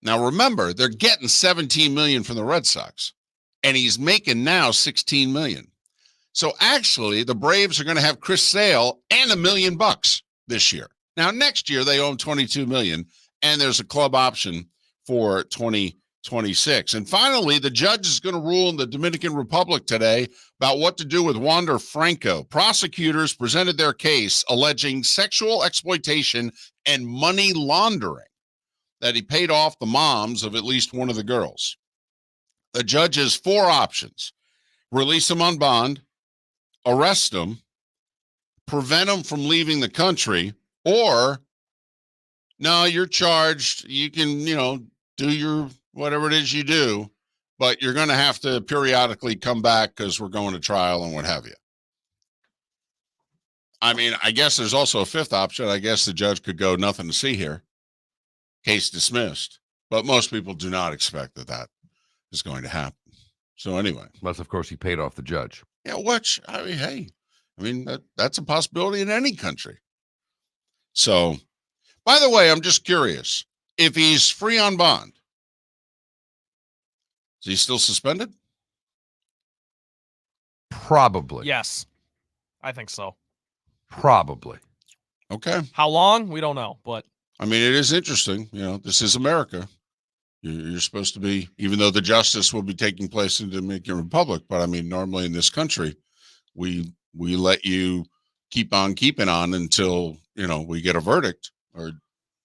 Now remember, they're getting $17 million from the Red Sox, and he's making now $16 million. So actually, the Braves are going to have Chris Sale and $1 million this year. Now next year they owe him $22 million, and there's a club option for 2026. And finally, the judge is going to rule in the Dominican Republic today about what to do with Wander Franco. Prosecutors presented their case alleging sexual exploitation and money laundering, that he paid off the moms of at least one of the girls. The judge has 4 options: release him on bond, arrest him, prevent him from leaving the country, or no, you're charged. You can, do your whatever it is you do, but you're going to have to periodically come back because we're going to trial and what have you. I mean, I guess there's also a 5th option. I guess the judge could go, nothing to see here, case dismissed. But most people do not expect that is going to happen. So anyway. Unless, of course, he paid off the judge. Yeah, that's a possibility in any country. So, by the way, I'm just curious. If he's free on bond, is he still suspended? Probably. Yes, I think so. Probably. Okay. How long? We don't know, but I mean, it is interesting. This is America. You're supposed to be, even though the justice will be taking place in the Dominican Republic, but I mean, normally in this country, we let you keep on keeping on until, we get a verdict or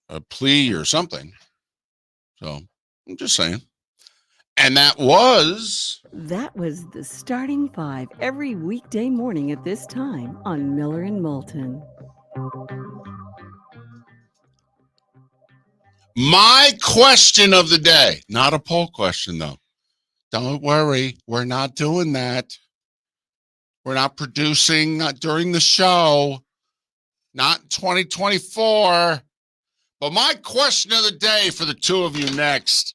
a plea or something. So I'm just saying. And that was the Starting 5 every weekday morning at this time on Miller and Moulton. My question of the day, not a poll question though. Don't worry, we're not doing that. We're not producing during the show, not in 2024. But my question of the day for the two of you next.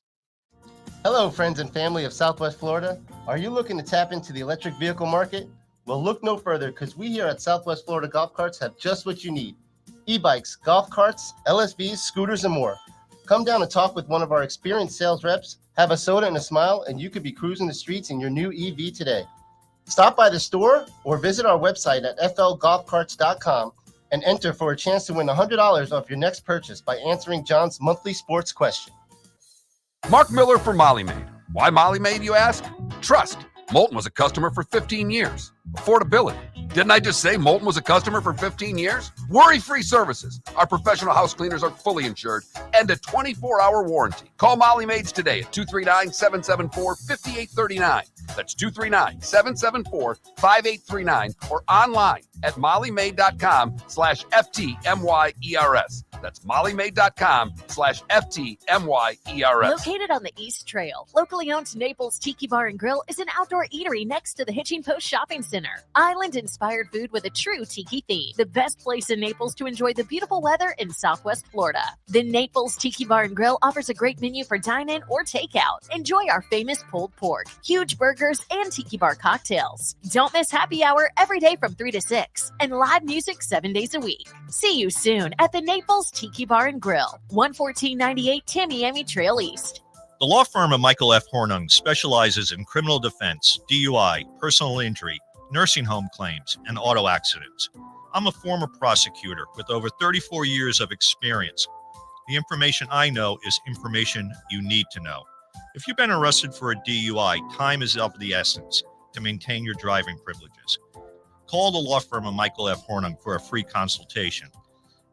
Hello, friends and family of Southwest Florida. Are you looking to tap into the electric vehicle market? Well, look no further because we here at Southwest Florida Golf Carts have just what you need. E-bikes, golf carts, LSVs, scooters, and more. Come down and talk with one of our experienced sales reps, have a soda and a smile, and you could be cruising the streets in your new EV today. Stop by the store or visit our website at flgolfcarts.com and enter for a chance to win $100 off your next purchase by answering John's monthly sports question. Mark Miller for Molly Maid. Why Molly Maid, you ask? Trust. Moulton was a customer for 15 years. Affordability. Didn't I just say Moulton was a customer for 15 years? Worry-free services. Our professional house cleaners are fully insured and a 24-hour warranty. Call Molly Maids today at 239-774-5839. That's 239-774-5839 or online at mollymaid.com/FTMYERS. That's mollymaid.com/FTMYERS. Located on the East Trail, locally owned Naples Tiki Bar and Grill is an outdoor eatery next to the Hitching Post Shopping Center. Island-inspired food with a true tiki theme. The best place in Naples to enjoy the beautiful weather in Southwest Florida. The Naples Tiki Bar and Grill offers a great menu for dine-in or takeout. Enjoy our famous pulled pork, huge burgers, and tiki bar cocktails. Don't miss happy hour every day from 3 to 6 and live music 7 days a week. See you soon at the Naples Tiki Bar and Grill, 11498 Tamiami Trail East. The law firm of Michael F. Hornung specializes in criminal defense, DUI, personal injury, nursing home claims, and auto accidents. I'm a former prosecutor with over 34 years of experience. The information I know is information you need to know. If you've been arrested for a DUI, time is of the essence to maintain your driving privileges. Call the law firm of Michael F. Hornung for a free consultation.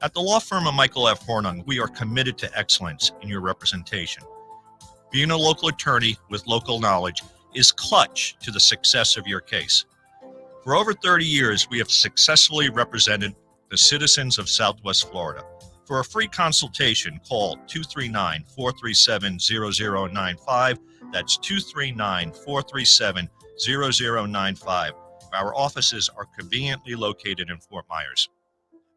At the law firm of Michael F. Hornung, we are committed to excellence in your representation. Being a local attorney with local knowledge is clutch to the success of your case. For over 30 years, we have successfully represented the citizens of Southwest Florida. For a free consultation, call 239-437-0095. That's 239-437-0095. Our offices are conveniently located in Fort Myers.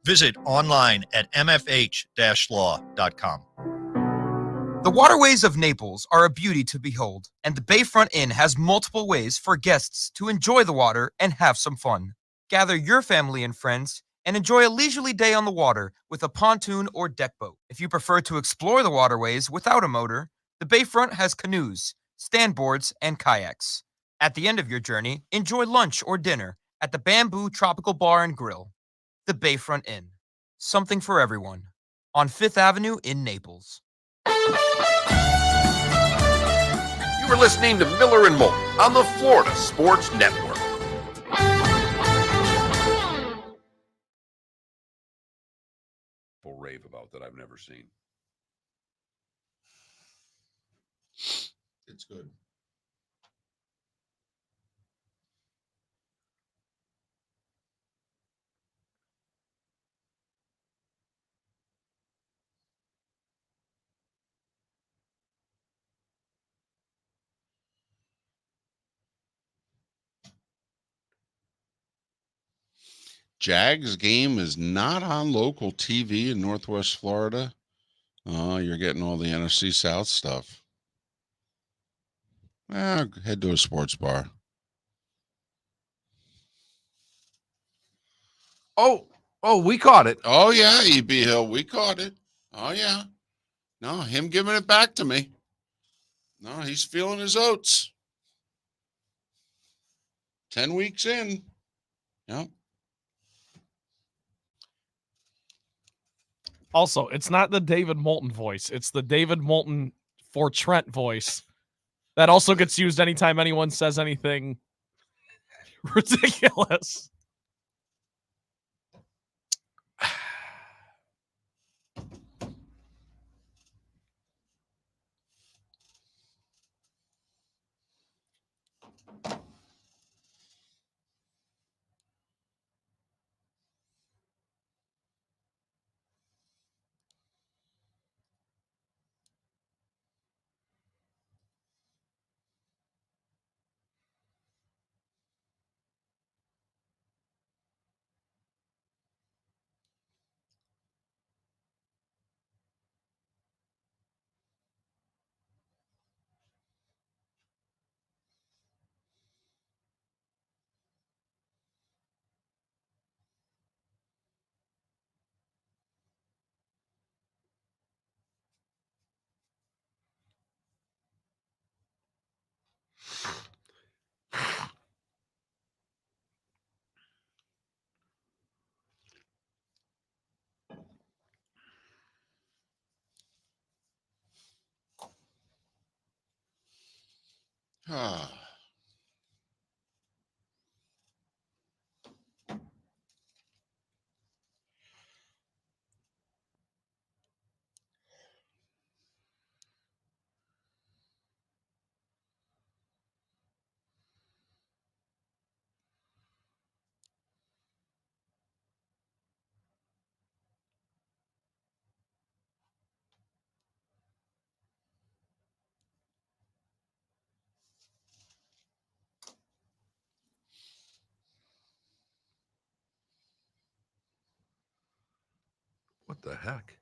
Visit online at mfh-law.com. The waterways of Naples are a beauty to behold, and the Bayfront Inn has multiple ways for guests to enjoy the water and have some fun. Gather your family and friends and enjoy a leisurely day on the water with a pontoon or deck boat. If you prefer to explore the waterways without a motor, the Bayfront has canoes, standboards, and kayaks. At the end of your journey, enjoy lunch or dinner at the Bamboo Tropical Bar and Grill. The Bayfront Inn. Something for everyone. On 5th Avenue in Naples. You were listening to Miller and Moulton on the Florida Sports Network. Full rave about that I've never seen. It's good. Jags game is not on local TV in Northwest Florida. Oh, you're getting all the NFC South stuff. Head to a sports bar. Oh, we caught it. Oh, yeah, EB Hill. We caught it. Oh, yeah. No, him giving it back to me. No, he's feeling his oats. 10 weeks in. Yep. Also, it's not the David Moulton voice. It's the David Moulton for Trent voice. That also gets used anytime anyone says anything ridiculous. What the heck?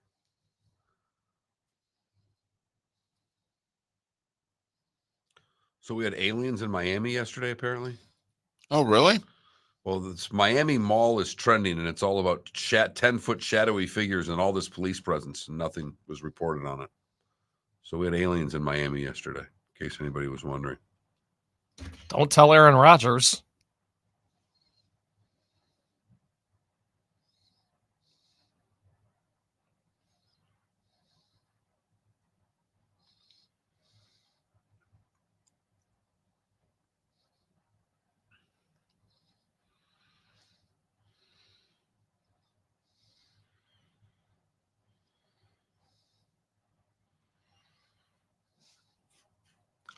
So we had aliens in Miami yesterday, apparently. Oh, really? Well, this Miami Mall is trending, and it's all about 10-foot shadowy figures and all this police presence, and nothing was reported on it. So we had aliens in Miami yesterday, in case anybody was wondering. Don't tell Aaron Rodgers.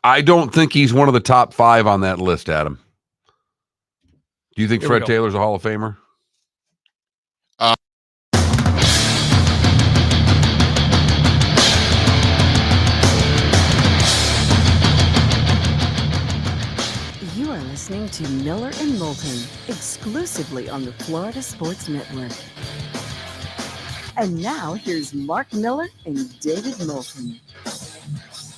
I don't think he's one of the top 5 on that list, Adam. Do you think Here we Fred go. Taylor's a Hall of Famer? You are listening to Miller and Moulton, exclusively on the Florida Sports Network. And now, here's Mark Miller and David Moulton.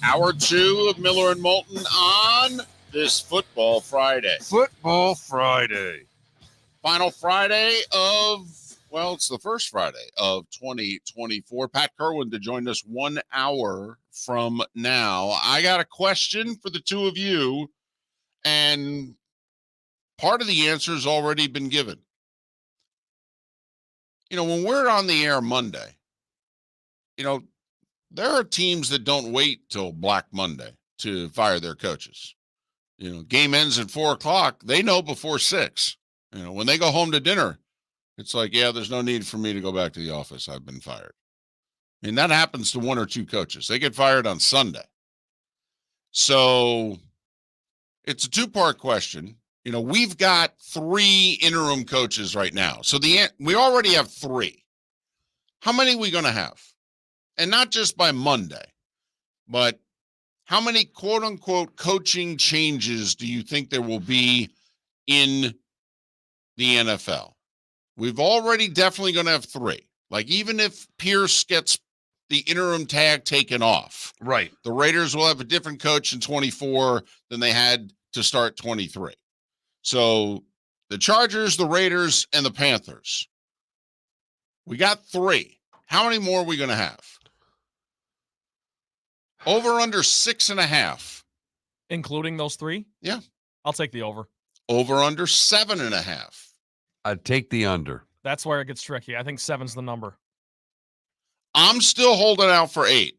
Hour 2 of Miller and Moulton on this Football Friday. Football Friday. Final Friday of, well, it's the first Friday of 2024. Pat Kirwan to join us 1 hour from now. I got a question for the two of you, and part of the answer has already been given. You know, when we're on the air Monday, you know, there are teams that don't wait till Black Monday to fire their coaches. You know, game ends at 4:00. They know before 6. You know, when they go home to dinner, it's like, yeah, there's no need for me to go back to the office. I've been fired. I mean, that happens to 1 or 2 coaches. They get fired on Sunday. So it's a 2-part question. You know, we've got 3 interim coaches right now. So we already have 3. How many are we going to have? And not just by Monday, but how many quote unquote coaching changes do you think there will be in the NFL? We've already definitely going to have 3. Like, even if Pierce gets the interim tag taken off, Right. the Raiders will have a different coach in 24 than they had to start 23. So the Chargers, the Raiders, and the Panthers. We got 3. How many more are we going to have? Over under 6.5. Including those 3? Yeah. I'll take the over. Over under 7.5. I'd take the under. That's where it gets tricky. I think 7's the number. I'm still holding out for 8.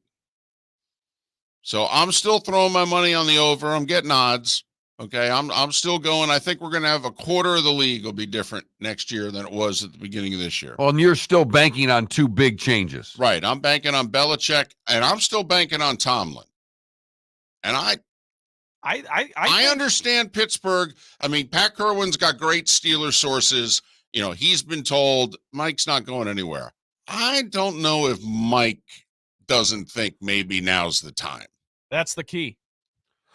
So I'm still throwing my money on the over. I'm getting odds. Okay. I'm still going. I think we're going to have a quarter of the league will be different next year than it was at the beginning of this year. Well, and you're still banking on 2 big changes. Right. I'm banking on Belichick, and I'm still banking on Tomlin. And I understand Pittsburgh. I mean, Pat Kirwan's got great Steelers sources. You know, he's been told Mike's not going anywhere. I don't know if Mike doesn't think maybe now's the time. That's the key.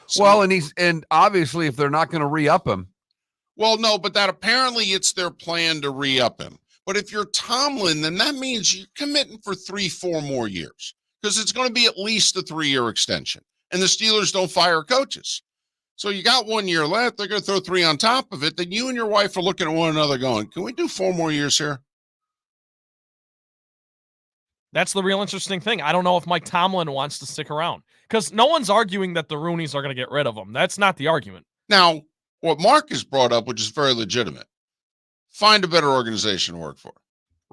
So, Well, and obviously if they're not going to re-up him. well, no, but that apparently it's their plan to re-up him. But if you're Tomlin, then that means you're committing for 3-4 more years, because it's going to be at least a 3-year extension. And the Steelers don't fire coaches. So you got 1 year left. They're going to throw 3 on top of it. Then you and your wife are looking at one another going, can we do 4 more years here? That's the real interesting thing. I don't know if Mike Tomlin wants to stick around, because no one's arguing that the Rooneys are going to get rid of him. That's not the argument. Now, what Mark has brought up, which is very legitimate, find a better organization to work for.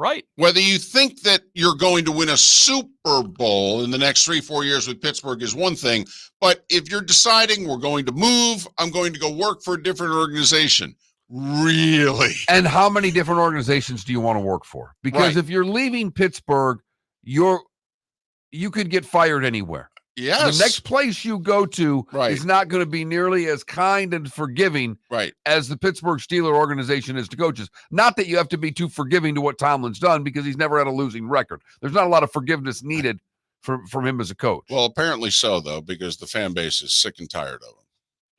Right. Whether you think that you're going to win a Super Bowl in the next 3-4 years with Pittsburgh is one thing, but if you're deciding we're going to move, I'm going to go work for a different organization. Really? And how many different organizations do you want to work for? Because Right. if you're leaving Pittsburgh, you could get fired anywhere. Yes. The next place you go to Right. is not going to be nearly as kind and forgiving Right. as the Pittsburgh Steelers organization is to coaches. Not that you have to be too forgiving to what Tomlin's done, because he's never had a losing record. There's not a lot of forgiveness needed from him as a coach. Well, apparently so, though, because the fan base is sick and tired of him.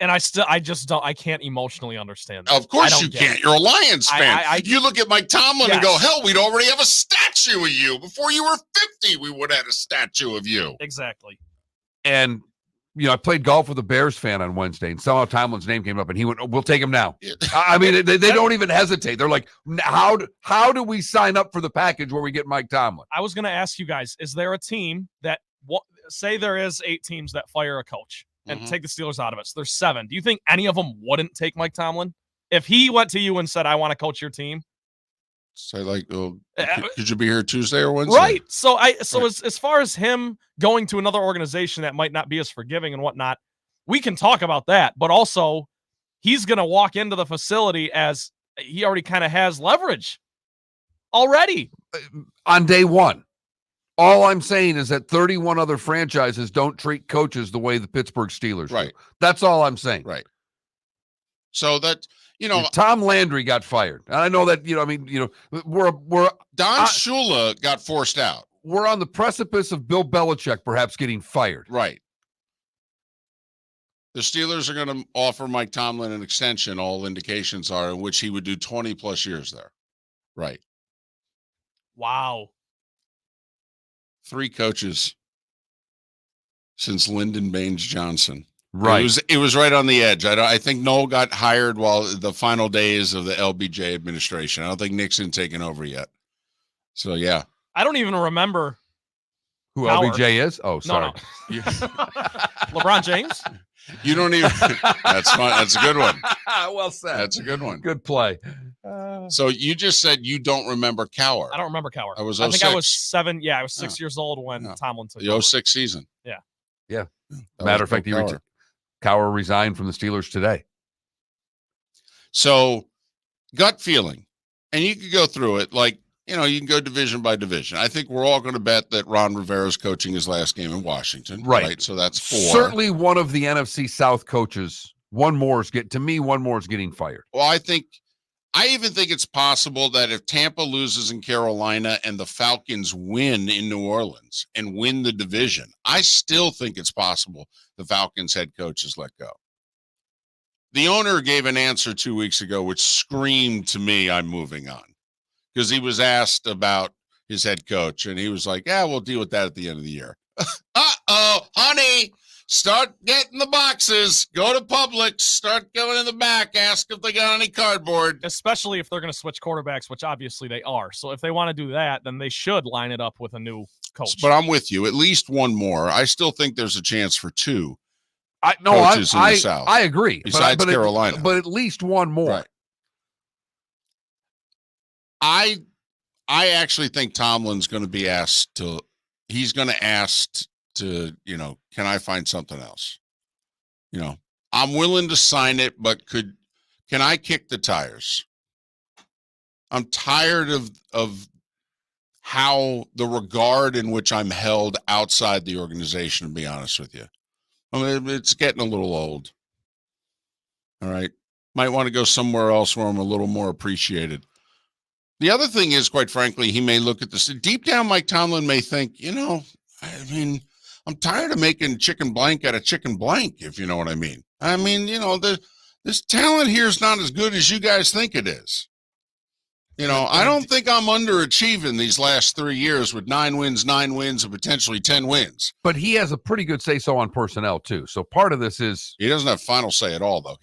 And I can't emotionally understand that. Of course you can't. You're a Lions fan. You look at Mike Tomlin and go, hell, we'd already have a statue of you. Before you were 50, we would have had a statue of you. Exactly. And, I played golf with a Bears fan on Wednesday, and somehow Tomlin's name came up, and he went, we'll take him now. I mean, they don't even hesitate. They're like, how do we sign up for the package where we get Mike Tomlin? I was going to ask you guys, is there a team that, say there is 8 teams that fire a coach and take the Steelers out of it? So there's 7. Do you think any of them wouldn't take Mike Tomlin? If he went to you and said, I want to coach your team? So could you be here Tuesday or Wednesday? Right. So as far as him going to another organization that might not be as forgiving and whatnot, we can talk about that. But also, he's going to walk into the facility as he already kind of has leverage already on day one. All I'm saying is that 31 other franchises don't treat coaches the way the Pittsburgh Steelers do. Right. That's all I'm saying. Right. So that, Tom Landry got fired. And I know that, we're Don Shula got forced out. We're on the precipice of Bill Belichick perhaps getting fired. Right. The Steelers are going to offer Mike Tomlin an extension, all indications are, in which he would do 20 plus years there. Right. Wow. 3 coaches since Lyndon Baines Johnson. Right. It was right on the edge. I think Noel got hired while the final days of the LBJ administration. I don't think Nixon taken over yet. So yeah. I don't even remember who Howard. LBJ is. Oh, sorry. No. LeBron James. You don't even. That's fine. That's a good one. Well said. That's a good one. Good play. So you just said you don't remember Cowher. I don't remember Cowher. I think I was 7. Yeah, I was 6 years old when Tomlin took the 06 season. Yeah. Yeah. Matter of fact, Cowher resigned from the Steelers today. So, gut feeling, and you could go through it like, you can go division by division. I think we're all going to bet that Ron Rivera's coaching his last game in Washington. Right. So that's 4. Certainly one of the NFC South coaches. One more is getting fired. Well, I even think it's possible that if Tampa loses in Carolina and the Falcons win in New Orleans and win the division, I still think it's possible the Falcons head coach is let go. The owner gave an answer 2 weeks ago, which screamed to me, I'm moving on, because he was asked about his head coach and he was like, yeah, we'll deal with that at the end of the year. Uh-oh, honey. Start getting the boxes. Go to Publix. Start going in the back. Ask if they got any cardboard. Especially if they're going to switch quarterbacks, which obviously they are. So if they want to do that, then they should line it up with a new coach. But I'm with you. At least one more. I still think there's a chance for 2 coaches in the South. I agree. Besides Carolina. But at least one more. Right. I actually think Tomlin's going to be asked to – he's going to ask to, can I find something else? I'm willing to sign it, but can I kick the tires? I'm tired of how the regard in which I'm held outside the organization, to be honest with you. I mean, it's getting a little old. All right. Might want to go somewhere else where I'm a little more appreciated. The other thing is, quite frankly, he may look at this. Deep down, Mike Tomlin may think, I'm tired of making chicken blank out of chicken blank, if you know what I mean. This talent here is not as good as you guys think it is. I don't think I'm underachieving these last 3 years with 9 wins, and potentially 10 wins. But he has a pretty good say-so on personnel, too. So part of this is... He doesn't have final say at all, though.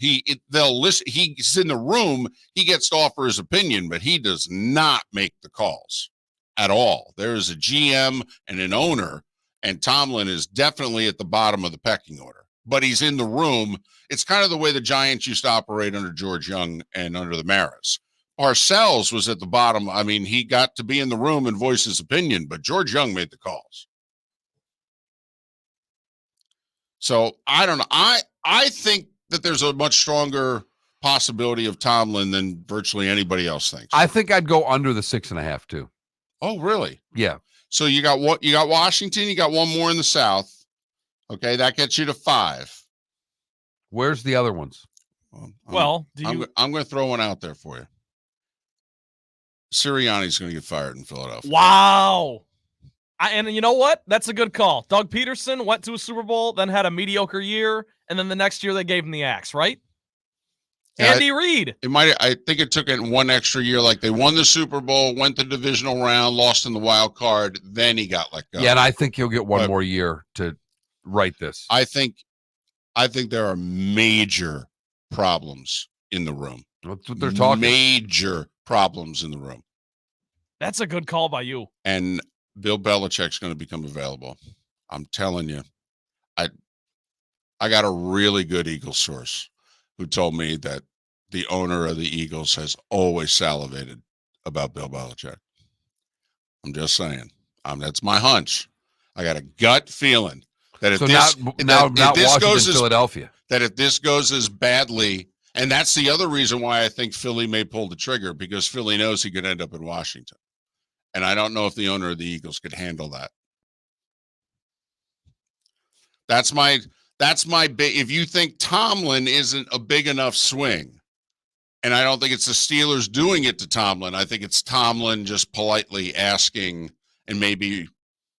They'll listen. He's in the room. He gets to offer his opinion, but he does not make the calls at all. There is a GM and an owner, and Tomlin is definitely at the bottom of the pecking order. But he's in the room. It's kind of the way the Giants used to operate under George Young and under the Maras. Parcells was at the bottom. I mean, he got to be in the room and voice his opinion, but George Young made the calls. So I don't know. I think that there's a much stronger possibility of Tomlin than virtually anybody else thinks. I think I'd go under the 6.5 too. Oh, really? Yeah. So you got what? You got Washington. You got one more in the South. Okay, that gets you to 5. Where's the other ones? Well, I'm going to throw one out there for you. Sirianni's going to get fired in Philadelphia. Wow. And you know what? That's a good call. Doug Peterson went to a Super Bowl, then had a mediocre year, and then the next year they gave him the axe, right? Yeah, Andy Reid. I think it took it 1 extra year. Like they won the Super Bowl, went the divisional round, lost in the wild card, then he got let go. Yeah, and I think he'll get one more year to write this. I think there are major problems in the room. That's what they're talking. Major problems in the room. That's a good call by you. And Bill Belichick's going to become available. I'm telling you. I got a really good Eagles source who told me that the owner of the Eagles has always salivated about Bill Belichick. I'm just saying. That's my hunch. I got a gut feeling that if this goes as Philadelphia, that if this goes as badly, and that's the other reason why I think Philly may pull the trigger, because Philly knows he could end up in Washington. And I don't know if the owner of the Eagles could handle that. That's my if you think Tomlin isn't a big enough swing, and I don't think it's the Steelers doing it to Tomlin, I think it's Tomlin just politely asking, and maybe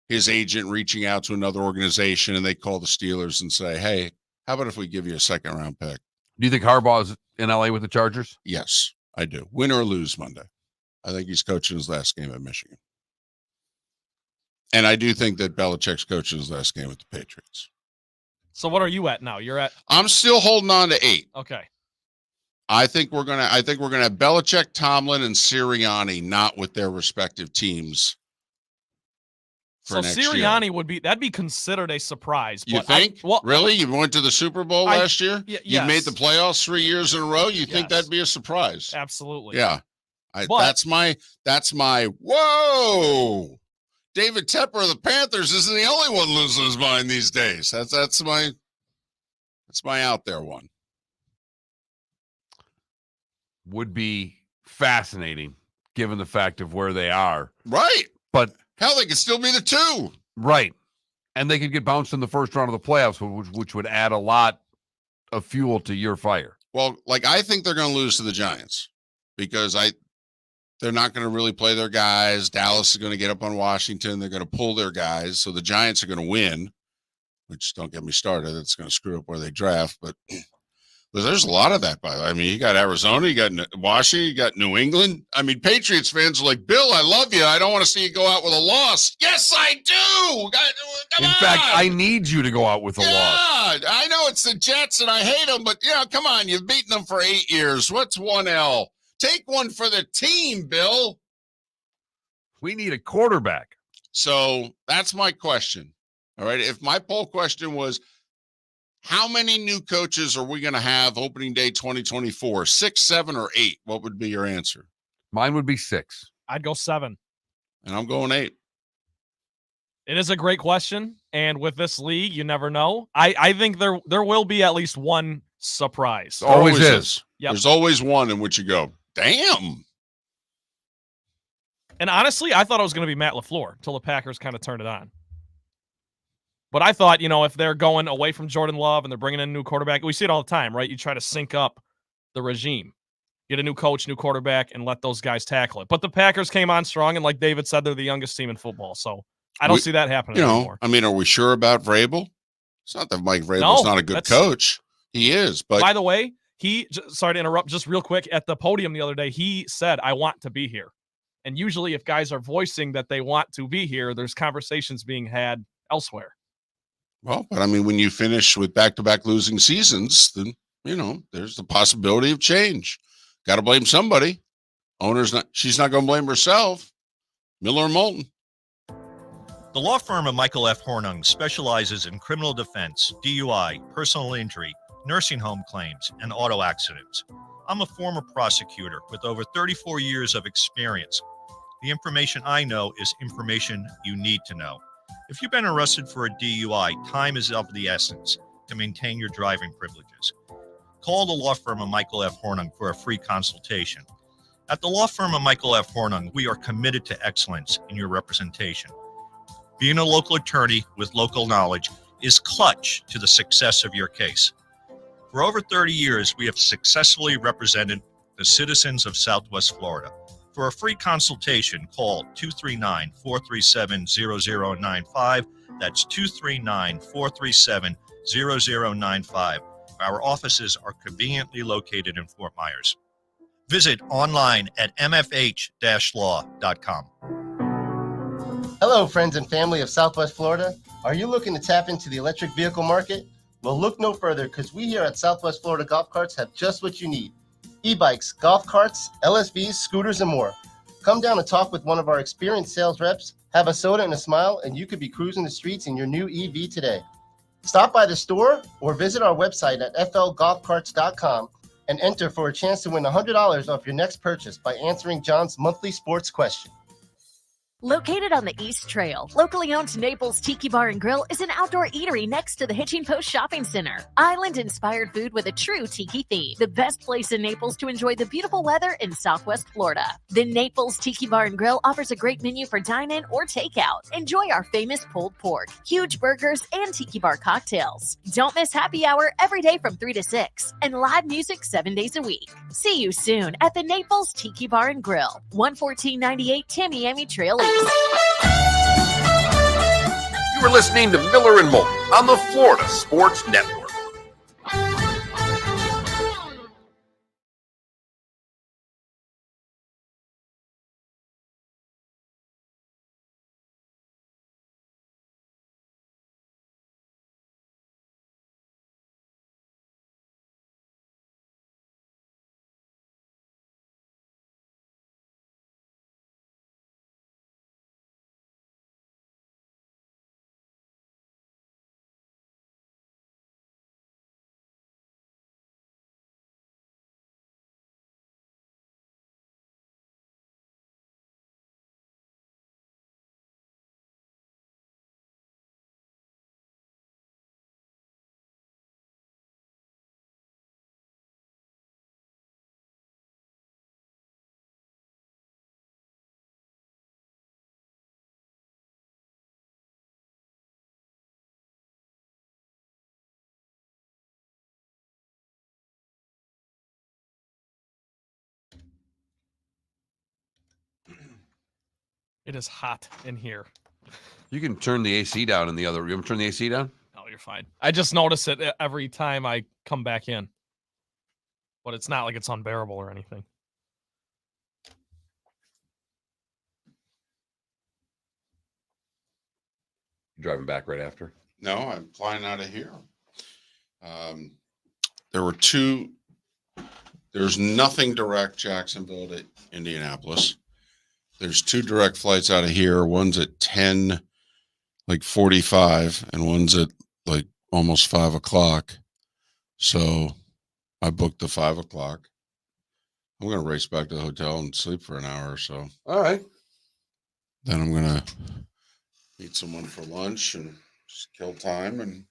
his agent reaching out to another organization, and they call the Steelers and say, hey, how about if we give you a second-round pick? Do you think Harbaugh's in LA with the Chargers? Yes, I do. Win or lose Monday. I think he's coaching his last game at Michigan. And I do think that Belichick's coaching his last game with the Patriots. So what are you at now? You're at. I'm still holding on to 8. Okay. I think we're gonna have Belichick, Tomlin, and Sirianni not with their respective teams. So Sirianni that'd be considered a surprise. You think? Really? You went to the Super Bowl last year? You made the playoffs 3 years in a row. You think that'd be a surprise? Absolutely. Yeah. That's my whoa. David Tepper of the Panthers isn't the only one losing his mind these days. That's my out there one. Would be fascinating given the fact of where they are. Right. But hell, they could still be the 2. Right. And they could get bounced in the first round of the playoffs, which would add a lot of fuel to your fire. Well, I think they're going to lose to the Giants because they're not going to really play their guys. Dallas is going to get up on Washington. They're going to pull their guys. So the Giants are going to win, which don't get me started. It's going to screw up where they draft. But there's a lot of that, by the way. I mean, you got Arizona, you got Washington, you got New England. I mean, Patriots fans are like, Bill, I love you. I don't want to see you go out with a loss. Yes, I do. In fact, I need you to go out with a loss. I know it's the Jets and I hate them, but come on. You've beaten them for 8 years. What's 1 L? Take one for the team, Bill. We need a quarterback. So that's my question. All right. If my poll question was, how many new coaches are we going to have opening day 2024? 6, 7, or 8? What would be your answer? Mine would be 6. I'd go 7. And I'm going 8. It is a great question. And with this league, you never know. I think there will be at least one surprise. Always is. Yep. There's always one in which you go, damn. And honestly, I thought it was going to be Matt LaFleur until the Packers kind of turned it on. But I thought, if they're going away from Jordan Love and they're bringing in a new quarterback, we see it all the time, right? You try to sync up the regime, get a new coach, new quarterback, and let those guys tackle it. But the Packers came on strong, and like David said, they're the youngest team in football. So I don't see that happening anymore. I mean, are we sure about Vrabel? It's not that Mike Vrabel's not a good coach. He is. But by the way, sorry to interrupt, just real quick, at the podium the other day, he said, I want to be here. And usually if guys are voicing that they want to be here, there's conversations being had elsewhere. Well, but I mean, when you finish with back-to-back losing seasons, then, there's the possibility of change. Got to blame somebody. She's not going to blame herself. Miller and Moulton. The law firm of Michael F. Hornung specializes in criminal defense, DUI, personal injury, nursing home claims, and auto accidents. I'm a former prosecutor with over 34 years of experience. The information I know is information you need to know. If you've been arrested for a DUI, time is of the essence to maintain your driving privileges. Call the law firm of Michael F. Hornung for a free consultation. At the law firm of Michael F. Hornung, we are committed to excellence in your representation. Being a local attorney with local knowledge is clutch to the success of your case. For over 30 years, we have successfully represented the citizens of Southwest Florida. For a free consultation, call 239-437-0095. That's 239-437-0095. Our offices are conveniently located in Fort Myers. Visit online at mfh-law.com. Hello, friends and family of Southwest Florida. Are you looking to tap into the electric vehicle market? Well, look no further, because we here at Southwest Florida Golf Carts have just what you need. E-bikes, golf carts, LSVs, scooters, and more. Come down and talk with one of our experienced sales reps, have a soda and a smile, and you could be cruising the streets in your new EV today. Stop by the store or visit our website at flgolfcarts.com and enter for a chance to win $100 off your next purchase by answering John's monthly sports question. Located on the East Trail, locally owned Naples Tiki Bar and Grill is an outdoor eatery next to the Hitching Post Shopping Center. Island-inspired food with a true tiki theme. The best place in Naples to enjoy the beautiful weather in Southwest Florida. The Naples Tiki Bar and Grill offers a great menu for dine-in or takeout. Enjoy our famous pulled pork, huge burgers, and tiki bar cocktails. Don't miss happy hour every day from 3 to 6 and live music 7 days a week. See you soon at the Naples Tiki Bar and Grill, 11498 Tamiami Trail East. You were listening to Miller and Moulton on the Florida Sports Network. It is hot in here. You can turn the AC down in the other room. Turn the AC down? No, you're fine. I just notice it every time I come back in. But it's not like it's unbearable or anything. You driving back right after? No, I'm flying out of here. There were two. There's nothing direct Jacksonville to Indianapolis. There's two direct flights out of here. One's at 10:45, and one's at like almost 5 o'clock. So I booked the 5 o'clock. I'm going to race back to the hotel and sleep for an hour or so. All right. Then I'm going to meet someone for lunch and just kill time and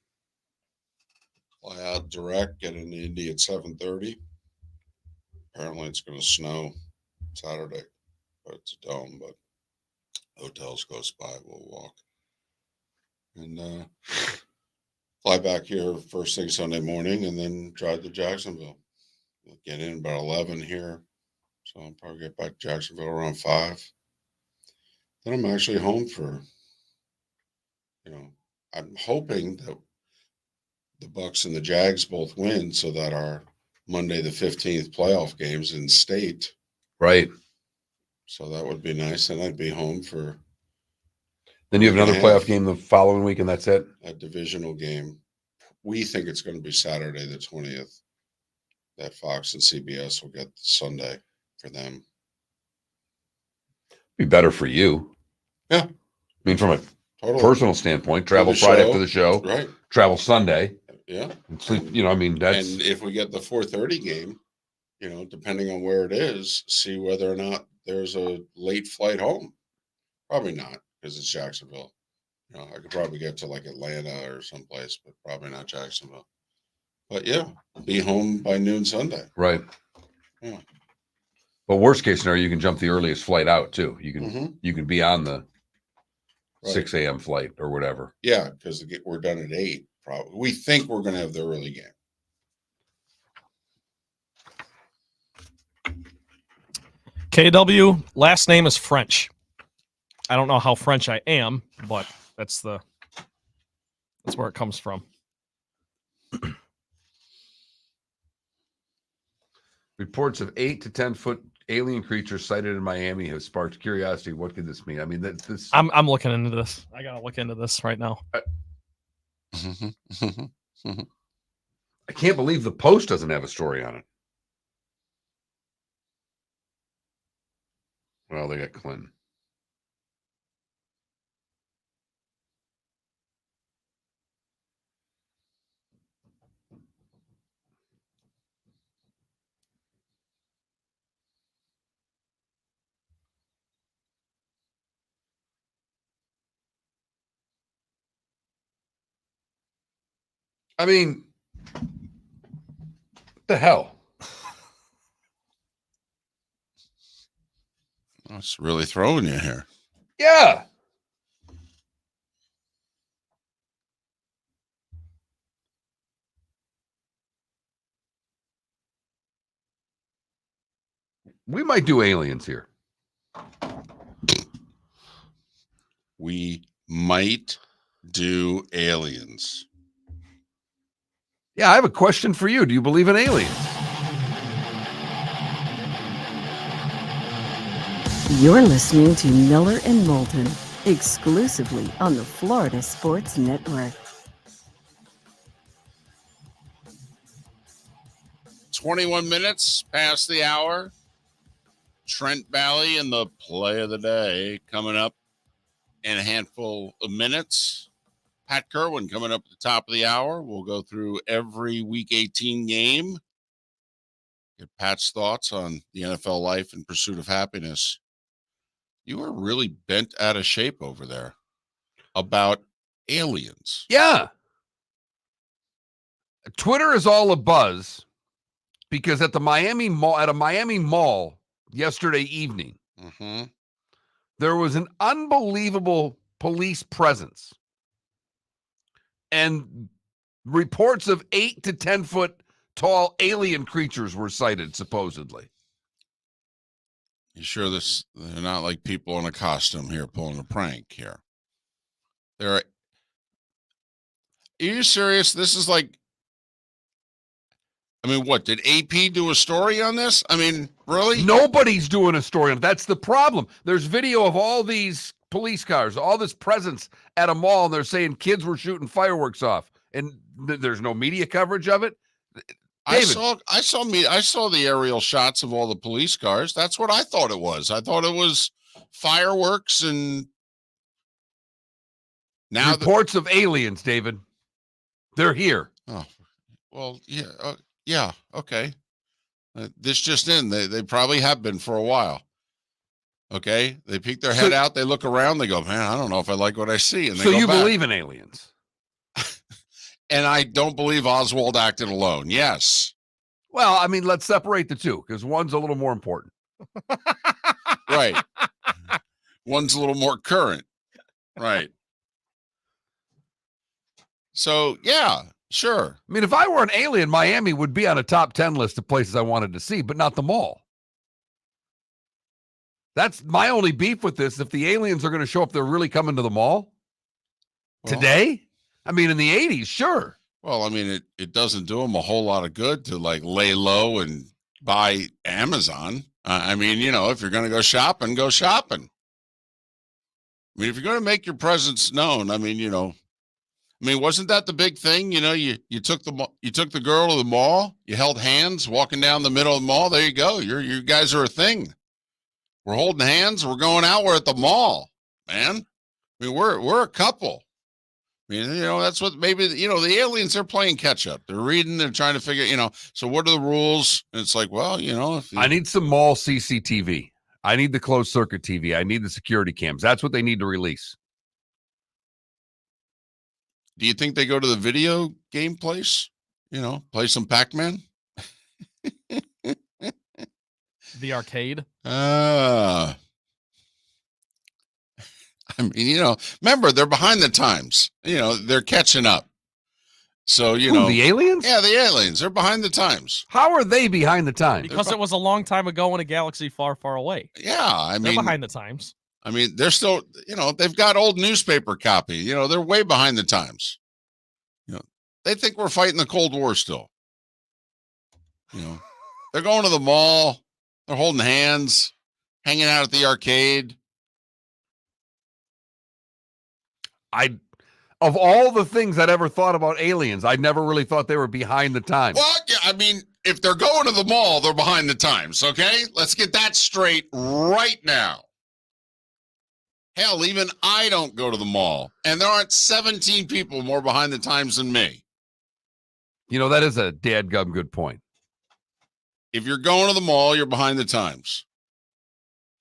fly out direct, get into Indy at 7:30. Apparently it's going to snow Saturday, but it's a dome, but hotels close by, we'll walk. And fly back here first thing Sunday morning and then drive to Jacksonville. We'll get in about 11 here, so I'll probably get back to Jacksonville around 5. Then I'm actually home for, I'm hoping that the Bucks and the Jags both win so that our Monday the 15th playoff games in state. Right. So that would be nice. And I'd be home for. Then you have another playoff game the following week, and that's it? A divisional game. We think it's going to be Saturday the 20th. That Fox and CBS will get Sunday for them. Be better for you. Yeah. I mean, from a Totally. personal standpoint, travel Friday after the show. Right. Travel Sunday. Yeah. And sleep, that's. And if we get the 4:30 game, depending on where it is, see whether or not there's a late flight home. Probably not, because it's Jacksonville. I could probably get to like Atlanta or someplace, but probably not Jacksonville. But yeah, be home by noon Sunday. Right. Yeah. But worst case scenario, you can jump the earliest flight out too. You can Mhm. you can be on the Right. 6 a.m. flight or whatever. Yeah, because we're done at 8. Probably we think we're going to have the early game. KW, last name is French. I don't know how French I am, but that's where it comes from. Reports of 8 to 10 foot alien creatures sighted in Miami have sparked curiosity. What could this mean? I mean, this. I'm looking into this. I gotta look into this right now. I can't believe the Post doesn't have a story on it. Well, they got Clinton. I mean, what the hell? That's really throwing you here. Yeah. We might do aliens here. We might do aliens. Yeah, I have a question for you. Do you believe in aliens? You're listening to Miller and Moulton, exclusively on the Florida Sports Network. 21 minutes past the hour. Trent Valley and the play of the day coming up in a handful of minutes. Pat Kirwan coming up at the top of the hour. We'll go through every Week 18 game. Get Pat's thoughts on the NFL life and pursuit of happiness. You are really bent out of shape over there about aliens. Yeah. Twitter is all abuzz because at a Miami mall yesterday evening, there was an unbelievable police presence. And reports of 8 to 10 foot tall alien creatures were sighted, supposedly. You sure they're not like people in a costume here pulling a prank here? Are you serious? This is like, I mean, what, did AP do a story on this? I mean, really? Nobody's doing a story on it. That's the problem. There's video of all these police cars, all this presence at a mall, and they're saying kids were shooting fireworks off, and there's no media coverage of it. David. I saw the aerial shots of all the police cars. That's what I thought it was. I thought it was fireworks, and now reports of aliens, David. They're here. Oh, well, yeah, okay. This just in. They probably have been for a while. Okay, they peek their head out, they look around, they go, man, I don't know if I like what I see. And they so go you back. believe in aliens? And I don't believe Oswald acted alone. Yes. Well, I mean, let's separate the two because one's a little more important. Right. One's a little more current. Right. So, yeah, sure. I mean, if I were an alien, Miami would be on a top 10 list of places I wanted to see, but not the mall. That's my only beef with this. If the aliens are going to show up, they're really coming to the mall today. I mean, in the 80s, sure. Well, I mean, it doesn't do them a whole lot of good to like lay low and buy Amazon. I mean, if you're going to go shopping, go shopping. I mean, if you're going to make your presence known, I mean, wasn't that the big thing? You took the girl to the mall, you held hands walking down the middle of the mall. There you go. You guys are a thing. We're holding hands. We're going out. We're at the mall, man. I mean, we're a couple. I mean, that's what maybe, the aliens are playing catch up. They're reading, they're trying to figure, so what are the rules? And it's like, well, I need some mall CCTV. I need the closed circuit TV. I need the security cams. That's what they need to release. Do you think they go to the video game place? Play some Pac-Man? The arcade. I mean, remember, they're behind the times. They're catching up. So, the aliens? Yeah, the aliens. They're behind the times. How are they behind the times? Because it was a long time ago in a galaxy far, far away. Yeah, They're behind the times. I mean, they're still, they've got old newspaper copy. They're way behind the times. They think we're fighting the Cold War still. They're going to the mall. They're holding hands, hanging out at the arcade. Of all the things I'd ever thought about aliens, I never really thought they were behind the times. Well, yeah, I mean, if they're going to the mall, they're behind the times, okay? Let's get that straight right now. Hell, even I don't go to the mall, and there aren't 17 people more behind the times than me. That is a dadgum good point. If you're going to the mall, you're behind the times.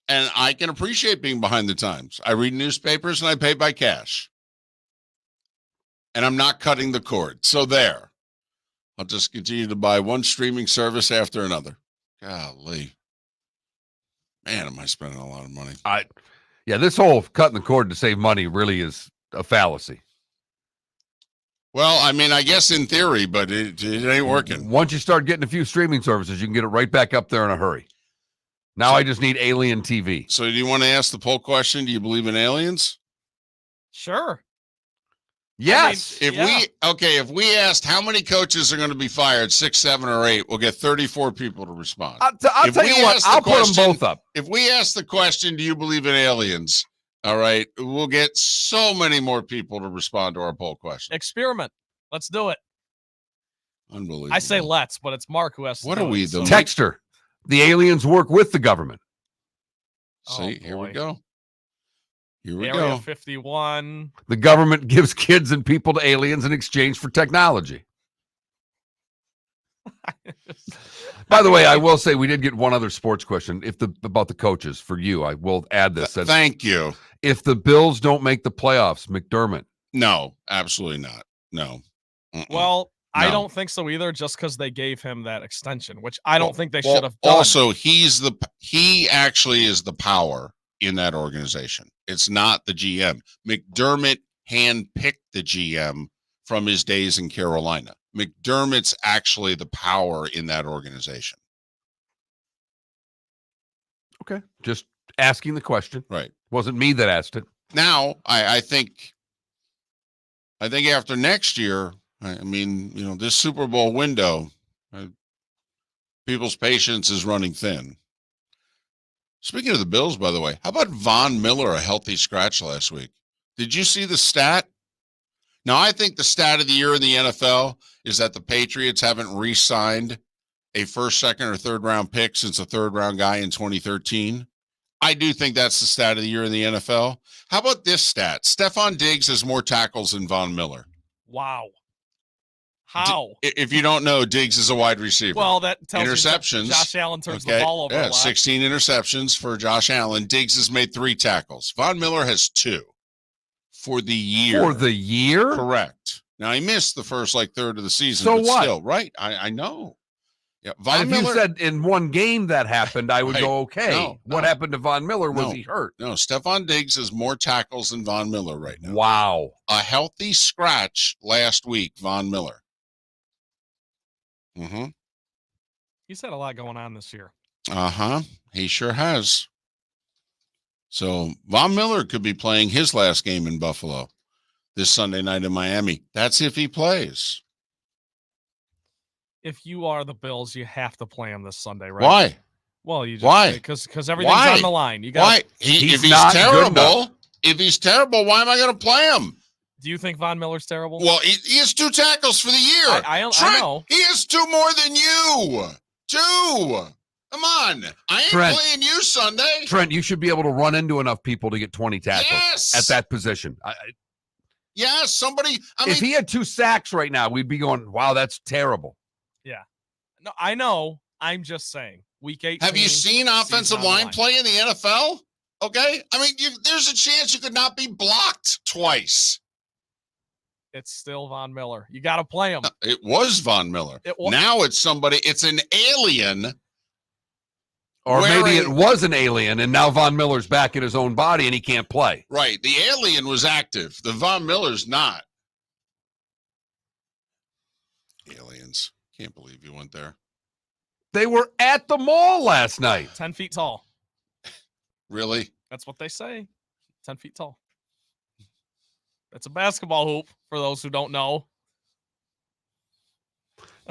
And I can appreciate being behind the times. I read newspapers and I pay by cash. And I'm not cutting the cord. So there. I'll just continue to buy one streaming service after another. Golly. Man, am I spending a lot of money. This whole cutting the cord to save money really is a fallacy. Well, I mean, I guess in theory, but it ain't working. Once you start getting a few streaming services, you can get it right back up there in a hurry. Now I just need alien TV. So do you want to ask the poll question? Do you believe in aliens? Sure. Yes. If we asked how many coaches are going to be fired, 6, 7, or 8, we'll get 34 people to respond. I'll tell you what, I'll put them both up. If we ask the question, do you believe in aliens? All right, we'll get so many more people to respond to our poll question. Experiment. Let's do it. Unbelievable. I say let's, but it's Mark who has to. What are we, the Texter? The aliens work with the government. See, here we go. Area 51. The government gives kids and people to aliens in exchange for technology. By the way, I will say we did get one other sports question. About the coaches for you, I will add this. Thank you. If the Bills don't make the playoffs, McDermott. No, absolutely not. No. Well, No. I don't think so either, just because they gave him that extension, which I don't think they should have done. Also, he actually is the power in that organization. It's not the GM. McDermott handpicked the GM from his days in Carolina. McDermott's actually the power in that organization. Okay. Just asking the question. Right. Wasn't me that asked it. Now, I think after next year, I mean, this Super Bowl window, people's patience is running thin. Speaking of the Bills, by the way, how about Von Miller, a healthy scratch last week? Did you see the stat? Now, I think the stat of the year in the NFL is that the Patriots haven't re-signed a first, second, or third round pick since a third round guy in 2013. I do think that's the stat of the year in the NFL. How about this stat? Stephon Diggs has more tackles than Von Miller. Wow. How? If you don't know, Diggs is a wide receiver. Well, that tells interceptions. You Josh Allen turns the ball over a lot. 16 interceptions for Josh Allen. Diggs has made 3 tackles. Von Miller has 2 for the year. For the year? Correct. Now, he missed the first third of the season. So but what? Still, right? I know. Yeah, If you said in one game that happened, I would Right. go, okay. No, what no. happened to Von Miller? Was No. he hurt? No, Stephon Diggs has more tackles than Von Miller right now. Wow. A healthy scratch last week, Von Miller. Mm-hmm. He's had a lot going on this year. Uh-huh. He sure has. So Von Miller could be playing his last game in Buffalo this Sunday night in Miami. That's if he plays. If you are the Bills, you have to play him this Sunday, right? Why? Well, you just Why? Because everything's Why? on the line. You got. Why? If he's terrible, why am I going to play him? Do you think Von Miller's terrible? Well, he has 2 tackles for the year. I Trent, know. He has 2 more than you. 2. Come on. I ain't Trent. playing you Sunday. Trent, you should be able to run into enough people to get 20 tackles Yes. at that position. Yeah, somebody. I mean, If he had 2 sacks right now, we'd be going, wow, that's terrible. Yeah. No, I know. I'm just saying. Week 18. have you seen offensive line play in the NFL? Okay. I mean, there's a chance you could not be blocked twice. It's still Von Miller. You got to play him. It was Von Miller. Now it's somebody. It's an alien. Or maybe it was an alien, and now Von Miller's back in his own body, and he can't play. Right. The alien was active. The Von Miller's not. Aliens. Can't believe you went there. They were at the mall last night. 10 feet tall. Really? That's what they say. 10 feet tall. That's a basketball hoop, for those who don't know.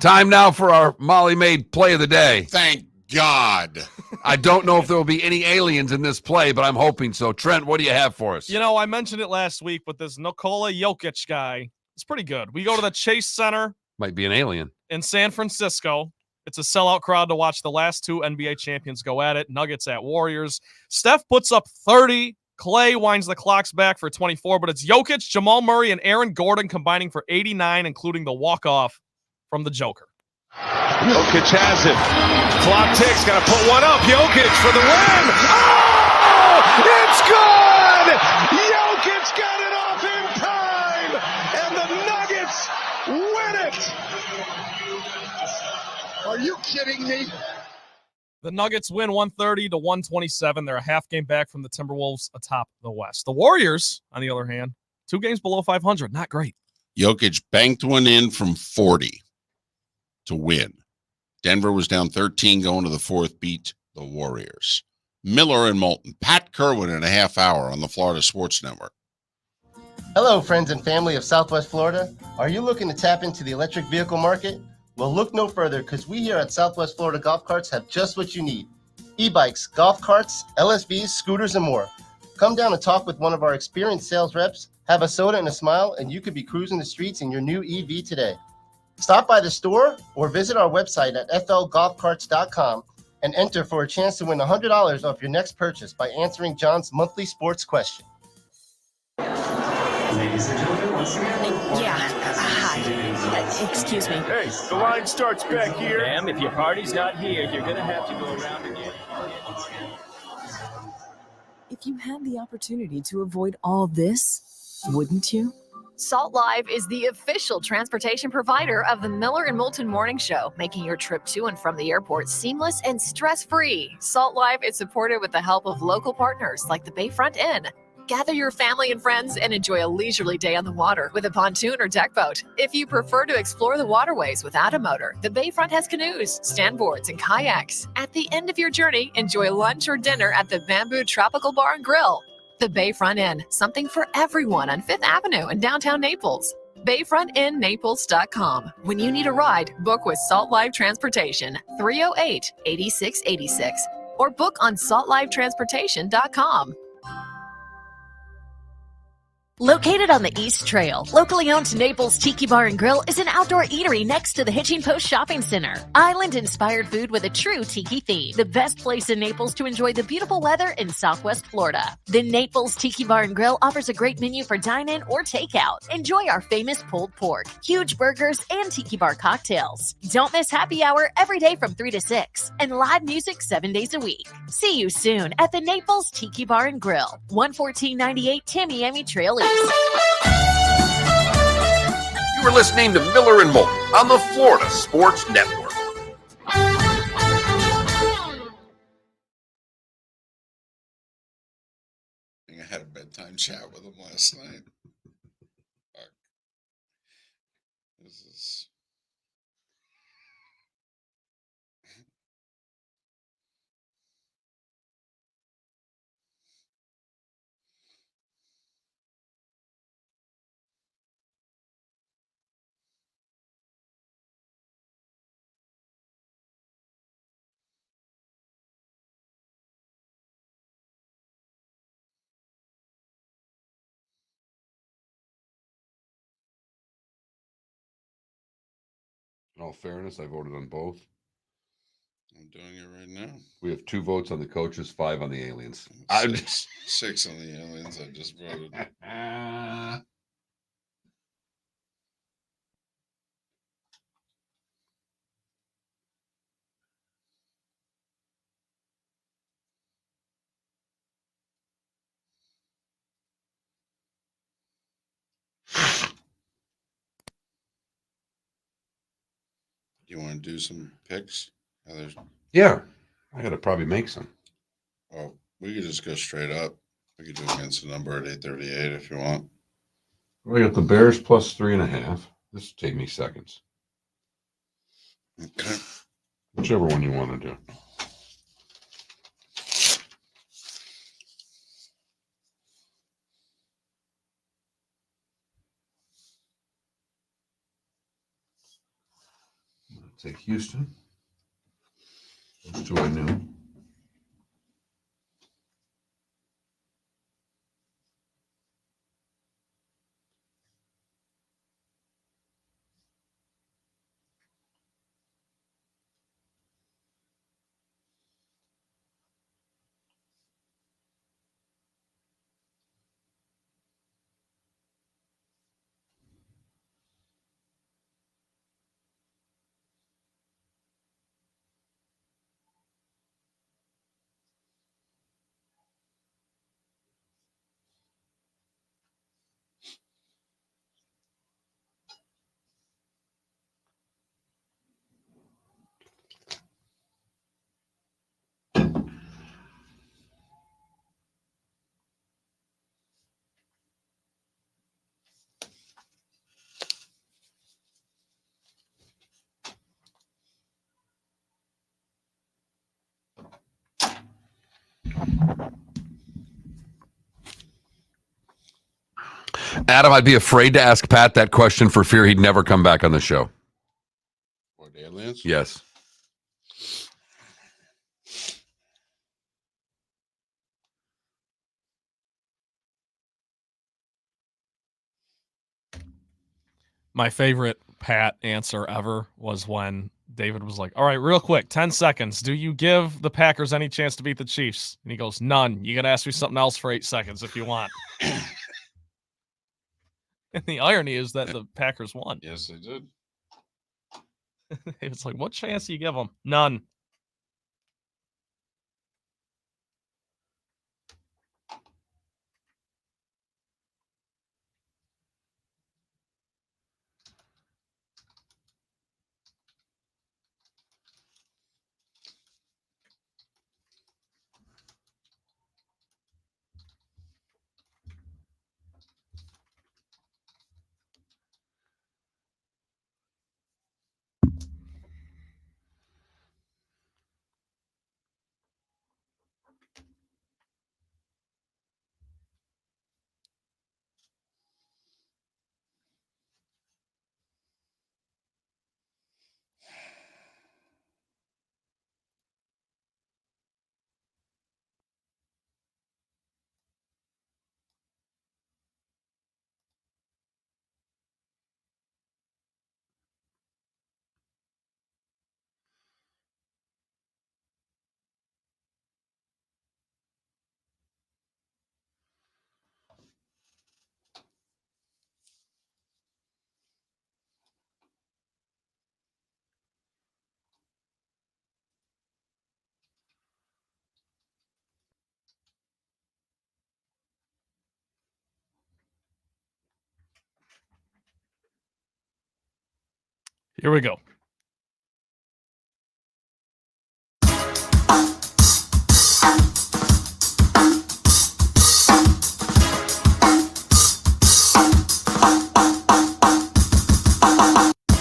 Time now for our Molly Maid play of the day. Thank God. I don't know if there will be any aliens in this play, but I'm hoping so. Trent, what do you have for us? You know, I mentioned it last week, but this Nikola Jokic guy, it's pretty good. We go to the Chase Center. Might be an alien. In San Francisco. It's a sellout crowd to watch the last 2 NBA champions go at it. Nuggets at Warriors. Steph puts up 30. Clay winds the clocks back for 24, but it's Jokic, Jamal Murray, and Aaron Gordon combining for 89, including the walk-off from the Joker. Jokic has it. Clock ticks. Got to put one up. Jokic for the win. Oh, it's good! Jokic got it off in time, and the Nuggets win it. Are you kidding me? The Nuggets win 130-127. They're a half game back from the Timberwolves atop the West. The Warriors, on the other hand, 2 games below 500. Not great. Jokic banked one in from 40 to win. Denver was down 13 going to the 4th, beat the Warriors. Miller and Moulton. Pat Kirwan in a half hour on the Florida Sports Network. Hello, friends and family of Southwest Florida. Are you looking to tap into the electric vehicle market? Well, look no further, because we here at Southwest Florida Golf Carts have just what you need. E-bikes, golf carts, LSVs, scooters, and more. Come down and talk with one of our experienced sales reps, have a soda and a smile, and you could be cruising the streets in your new EV today. Stop by the store or visit our website at flgolfcarts.com and enter for a chance to win $100 off your next purchase by answering John's monthly sports question. Ladies and gentlemen, once again. Hi. Excuse me. Hey, the line starts back here. Ma'am, if your party's not here, you're going to have to go around again. If you had the opportunity to avoid all this, wouldn't you? Salt Live is the official transportation provider of the Miller and Moulton Morning Show, making your trip to and from the airport seamless and stress-free. Salt Live is supported with the help of local partners like the Bayfront Inn. Gather your family and friends and enjoy a leisurely day on the water with a pontoon or deck boat. If you prefer to explore the waterways without a motor, the Bayfront has canoes, standboards, and kayaks. At the end of your journey, enjoy lunch or dinner at the Bamboo Tropical Bar and Grill. The Bayfront Inn, something for everyone on 5th Avenue in downtown Naples. BayfrontInNaples.com. When you need a ride, book with Salt Live Transportation, 308-8686, or book on saltlivetransportation.com. Located on the East Trail, locally owned Naples Tiki Bar and Grill is an outdoor eatery next to the Hitching Post Shopping Center. Island-inspired food with a true tiki theme. The best place in Naples to enjoy the beautiful weather in Southwest Florida. The Naples Tiki Bar and Grill offers a great menu for dine-in or takeout. Enjoy our famous pulled pork, huge burgers, and tiki bar cocktails. Don't miss happy hour every day from 3 to 6, and live music 7 days a week. See you soon at the Naples Tiki Bar and Grill, 11498 Tamiami Trail East. You were listening to Miller and Moulton on the Florida Sports Network. I had a bedtime chat with him last night. Fuck. This is... In all fairness, I voted on both. I'm doing it right now. We have 2 votes on the coaches, 5 on the aliens. Six on the aliens. I just voted. You want to do some picks? Yeah, I got to probably make some. Well, we could just go straight up. We could do against the number at 838 if you want. We got the Bears plus 3.5. This will take me seconds. Okay. Whichever one you want to do. Take Houston. Those two I knew. Adam, I'd be afraid to ask Pat that question for fear he'd never come back on the show. What, the aliens? Yes. My favorite Pat answer ever was when David was like, all right, real quick, 10 seconds. Do you give the Packers any chance to beat the Chiefs? And he goes, none. You got to ask me something else for 8 seconds if you want. And the irony is that the Packers won. Yes, they did. It's like, what chance do you give them? None. Here we go.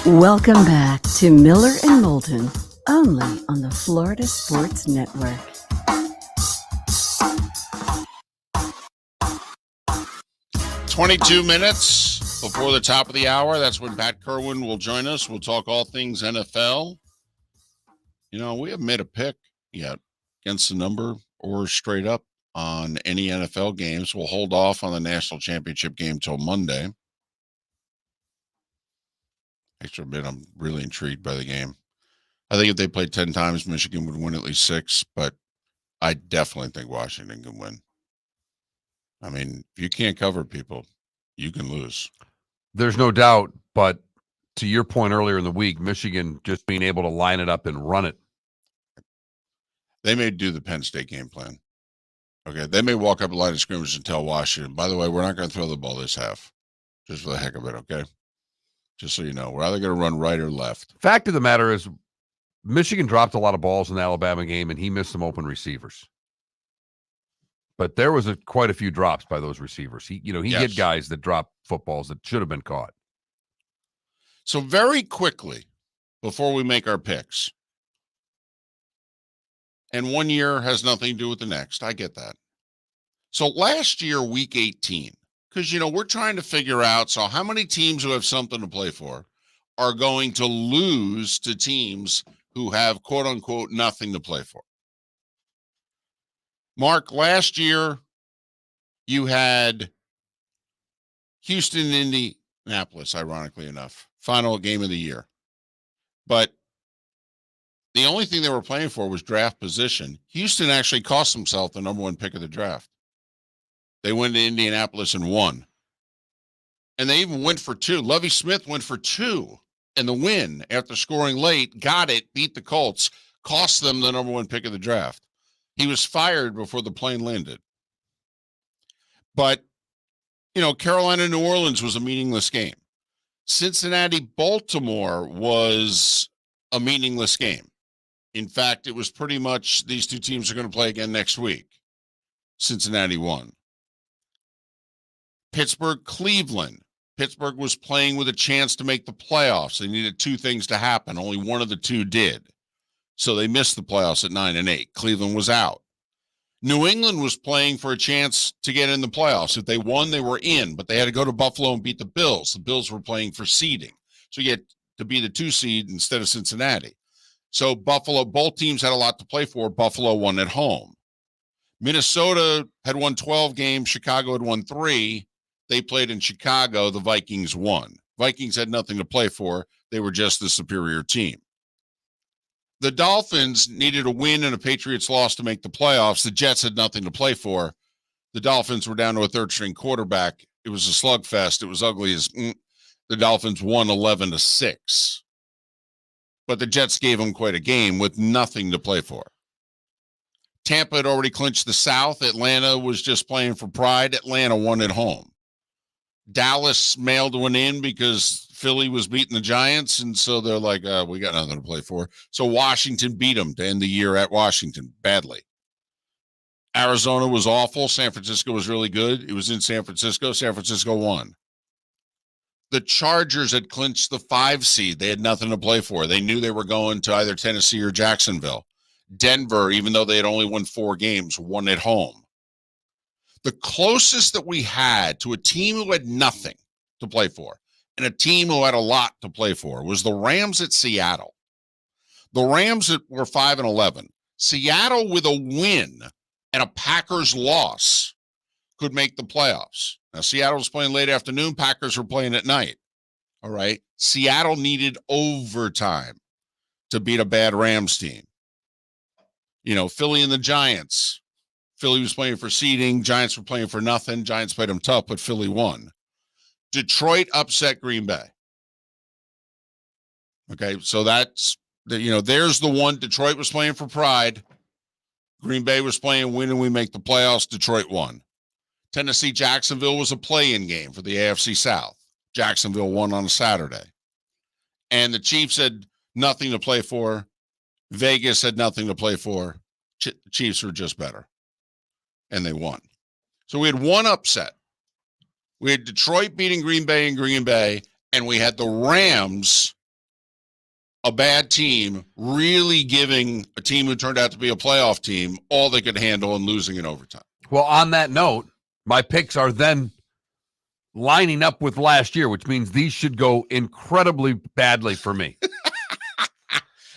Welcome back to Miller and Moulton, only on the Florida Sports Network. $22 before the top of the hour. That's when Pat Kirwan will join us. We'll talk all things NFL. You know, we haven't made a pick yet against the number or straight up on any NFL games. We'll hold off on the national championship game till Monday. Extra bit, I'm really intrigued by the game. I think if they played 10 times, Michigan would win at least 6, but I definitely think Washington can win. I mean, if you can't cover people, you can lose. There's no doubt, but to your point earlier in the week, Michigan just being able to line it up and run it. They may do the Penn State game plan. Okay, they may walk up a line of scrimmage and tell Washington, by the way, we're not going to throw the ball this half, just for the heck of it, okay? Just so you know, we're either going to run right or left. Fact of the matter is, Michigan dropped a lot of balls in the Alabama game, and he missed some open receivers. But there was quite a few drops by those receivers. He hit guys that dropped footballs that should have been caught. So very quickly, before we make our picks, and one year has nothing to do with the next. I get that. So last year, week 18, because, we're trying to figure out, so how many teams who have something to play for are going to lose to teams who have, quote unquote, nothing to play for. Mark, last year, you had Houston, Indianapolis, ironically enough, final game of the year. But the only thing they were playing for was draft position. Houston actually cost themselves the number 1 pick of the draft. They went to Indianapolis and won. And they even went for 2. Lovie Smith went for 2 in the win after scoring late, got it, beat the Colts, cost them the number 1 pick of the draft. He was fired before the plane landed. But, Carolina, New Orleans was a meaningless game. Cincinnati, Baltimore was a meaningless game. In fact, it was pretty much these two teams are going to play again next week. Cincinnati won. Pittsburgh, Cleveland. Pittsburgh was playing with a chance to make the playoffs. They needed 2 things to happen. Only one of the 2 did. So they missed the playoffs at 9-8. Cleveland was out. New England was playing for a chance to get in the playoffs. If they won, they were in, but they had to go to Buffalo and beat the Bills. The Bills were playing for seeding. So you get to be the 2 seed instead of Cincinnati. So Buffalo, both teams had a lot to play for. Buffalo won at home. Minnesota had won 12 games. Chicago had won 3. They played in Chicago. The Vikings won. Vikings had nothing to play for. They were just the superior team. The Dolphins needed a win and a Patriots loss to make the playoffs. The Jets had nothing to play for. The Dolphins were down to a 3rd-string quarterback. It was a slugfest. It was ugly as the Dolphins won 11-6. But the Jets gave them quite a game with nothing to play for. Tampa had already clinched the South. Atlanta was just playing for pride. Atlanta won at home. Dallas mailed one in because Philly was beating the Giants, and so they're like, we got nothing to play for. So Washington beat them to end the year at Washington badly. Arizona was awful. San Francisco was really good. It was in San Francisco. San Francisco won. The Chargers had clinched the 5 seed. They had nothing to play for. They knew they were going to either Tennessee or Jacksonville. Denver, even though they had only won 4 games, won at home. The closest that we had to a team who had nothing to play for and a team who had a lot to play for was the Rams at Seattle. The Rams were 5-11. Seattle with a win and a Packers loss could make the playoffs. Now, Seattle was playing late afternoon. Packers were playing at night. All right. Seattle needed overtime to beat a bad Rams team. Philly and the Giants. Philly was playing for seeding. Giants were playing for nothing. Giants played them tough, but Philly won. Detroit upset Green Bay. Okay, so that's, there's the one. Detroit was playing for pride. Green Bay was playing win and we make the playoffs. Detroit won. Tennessee, Jacksonville was a play-in game for the AFC South. Jacksonville won on a Saturday. And the Chiefs had nothing to play for. Vegas had nothing to play for. Chiefs were just better. And they won. So we had one upset. We had Detroit beating Green Bay in Green Bay, and we had the Rams, a bad team, really giving a team who turned out to be a playoff team all they could handle and losing in overtime. Well, on that note, my picks are then lining up with last year, which means these should go incredibly badly for me.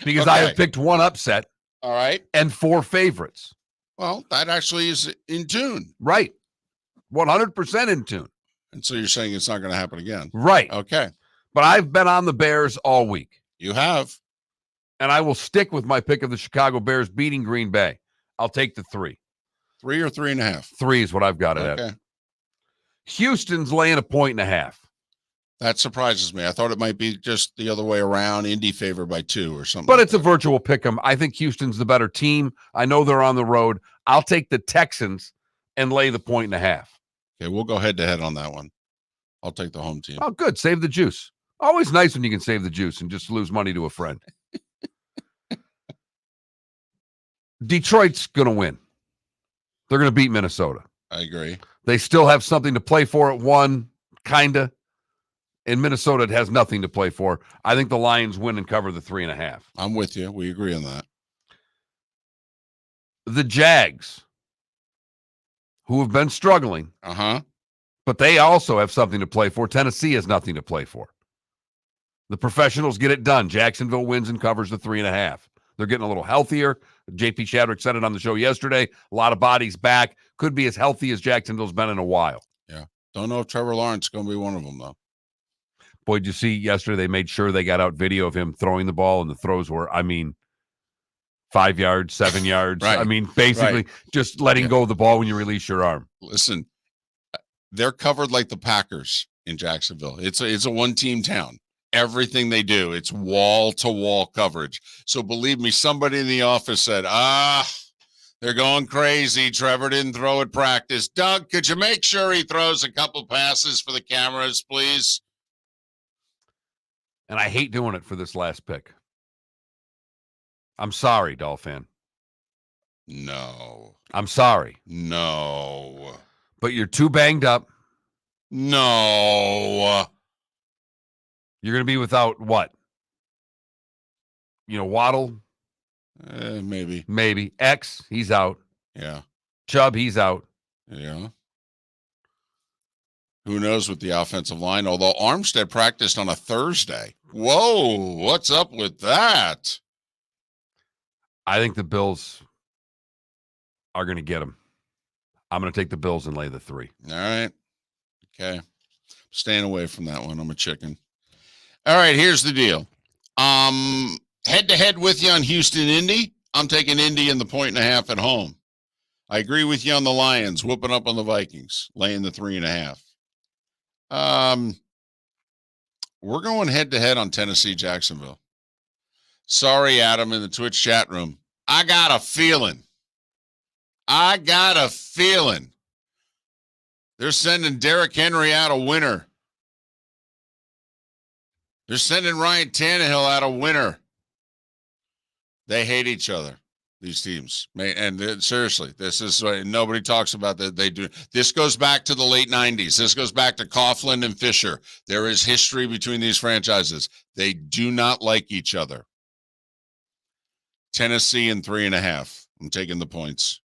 Because I have picked one upset. All right. And 4 favorites. Well, that actually is in tune. Right. 100% in tune. And so you're saying it's not going to happen again. Right. Okay. But I've been on the Bears all week. You have. And I will stick with my pick of the Chicago Bears beating Green Bay. I'll take the 3. 3 or 3.5? 3 is what I've got it at. Houston's laying 1.5. That surprises me. I thought it might be just the other way around, Indy favored by 2 or something. But it's a virtual pick 'em. I think Houston's the better team. I know they're on the road. I'll take the Texans and lay the 1.5. Okay, we'll go head-to-head on that one. I'll take the home team. Oh, good. Save the juice. Always nice when you can save the juice and just lose money to a friend. Detroit's going to win. They're going to beat Minnesota. I agree. They still have something to play for at one, kind of. In Minnesota, it has nothing to play for. I think the Lions win and cover the 3.5. I'm with you. We agree on that. The Jags, who have been struggling, but they also have something to play for. Tennessee has nothing to play for. The professionals get it done. Jacksonville wins and covers the 3.5. They're getting a little healthier. JP Shadrick said it on the show yesterday. A lot of bodies back. Could be as healthy as Jacksonville's been in a while. Yeah. Don't know if Trevor Lawrence is going to be one of them, though. Boy, did you see yesterday they made sure they got out video of him throwing the ball, and the throws were, 5 yards, 7 yards. Right. Basically just letting go of the ball when you release your arm. Listen, they're covered like the Packers in Jacksonville. It's a one-team town. Everything they do, it's wall-to-wall coverage. So believe me, somebody in the office said, they're going crazy. Trevor didn't throw at practice. Doug, could you make sure he throws a couple passes for the cameras, please? And I hate doing it for this last pick. I'm sorry, Dolphin. No. I'm sorry. No. But you're too banged up. No. You're going to be without what? Waddle? Maybe. Maybe. X, he's out. Yeah. Chubb, he's out. Yeah. Who knows with the offensive line, although Armstead practiced on a Thursday. Whoa, what's up with that? I think the Bills are going to get him. I'm going to take the Bills and lay the 3. All right. Okay. Staying away from that one. I'm a chicken. All right, here's the deal. Head-to-head with you on Houston-Indy. I'm taking Indy in the 1.5 at home. I agree with you on the Lions, whooping up on the Vikings, laying the 3.5. We're going head-to-head on Tennessee-Jacksonville. Sorry, Adam, in the Twitch chat room. I got a feeling. They're sending Derrick Henry out a winner. They're sending Ryan Tannehill out a winner. They hate each other, these teams. And seriously, this is nobody talks about that. They do. This goes back to the late 90s. This goes back to Coughlin and Fisher. There is history between these franchises. They do not like each other. Tennessee in 3.5. I'm taking the points.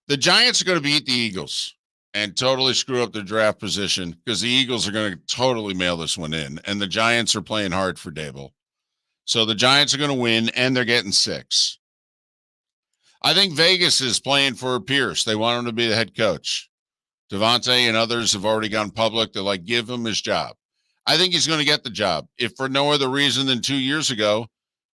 The Giants are going to beat the Eagles and totally screw up their draft position because the Eagles are going to totally mail this one in, and the Giants are playing hard for Dable. So the Giants are going to win, and they're getting 6. I think Vegas is playing for Pierce. They want him to be the head coach. Devontae and others have already gone public. They're like, give him his job. I think he's going to get the job, if for no other reason than 2 years ago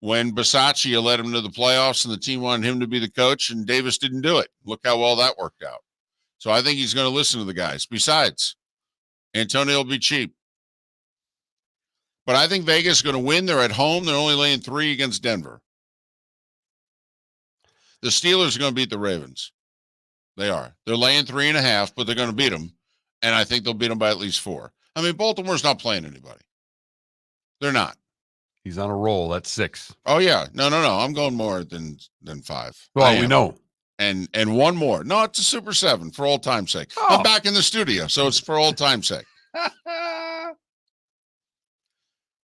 when Bisaccia led him to the playoffs and the team wanted him to be the coach, and Davis didn't do it. Look how well that worked out. So I think he's going to listen to the guys. Besides, Antonio will be cheap. But I think Vegas is going to win. They're at home. They're only laying 3 against Denver. The Steelers are going to beat the Ravens. They are. They're laying 3.5, but they're going to beat them. And I think they'll beat them by at least 4. Baltimore's not playing anybody. They're not. He's on a roll. That's 6. Oh, yeah. No. I'm going more than 5. Well, we know. And one more. No, it's a Super 7 for old time's sake. Oh. I'm back in the studio, so it's for old time's sake.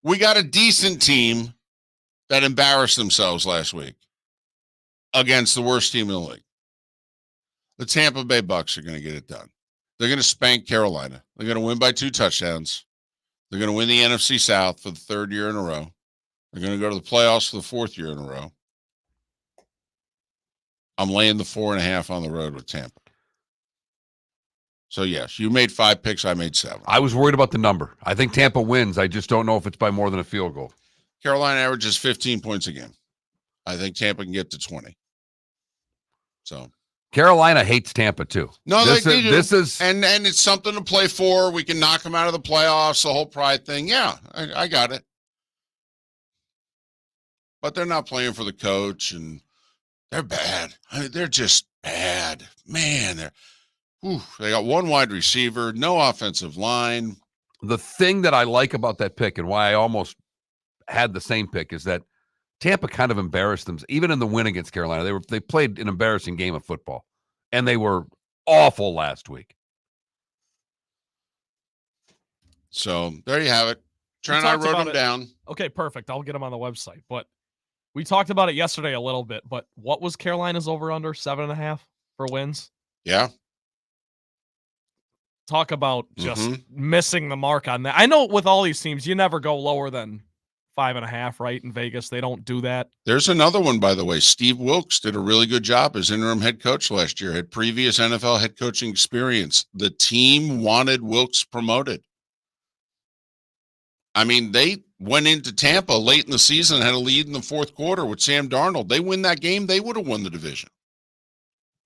We got a decent team that embarrassed themselves last week against the worst team in the league. The Tampa Bay Bucks are going to get it done. They're going to spank Carolina. They're going to win by 2 touchdowns. They're going to win the NFC South for the 3rd year in a row. They're going to go to the playoffs for the 4th year in a row. I'm laying the 4.5 on the road with Tampa. So, yes, you made 5 picks. I made 7. I was worried about the number. I think Tampa wins. I just don't know if it's by more than a field goal. Carolina averages 15 points a game. I think Tampa can get to 20. So Carolina hates Tampa too. No, they do. This is and it's something to play for. We can knock them out of the playoffs, the whole pride thing. Yeah, I got it. But they're not playing for the coach, and they're bad. They're just bad. Man, they got 1 wide receiver, no offensive line. The thing that I like about that pick and why I almost had the same pick is that Tampa kind of embarrassed them. Even in the win against Carolina, they played an embarrassing game of football, and they were awful last week. So there you have it. Trent and I wrote them down. Okay, perfect. I'll get them on the website. But we talked about it yesterday a little bit. But what was Carolina's over-under? 7.5 for wins? Yeah. Talk about just missing the mark on that. I know with all these teams, you never go lower than 5.5, right? In Vegas, they don't do that. There's another one, by the way. Steve Wilkes did a really good job as interim head coach last year, had previous NFL head coaching experience. The team wanted Wilkes promoted. I mean, they went into Tampa late in the season and had a lead in the fourth quarter with Sam Darnold. They win that game, they would have won the division.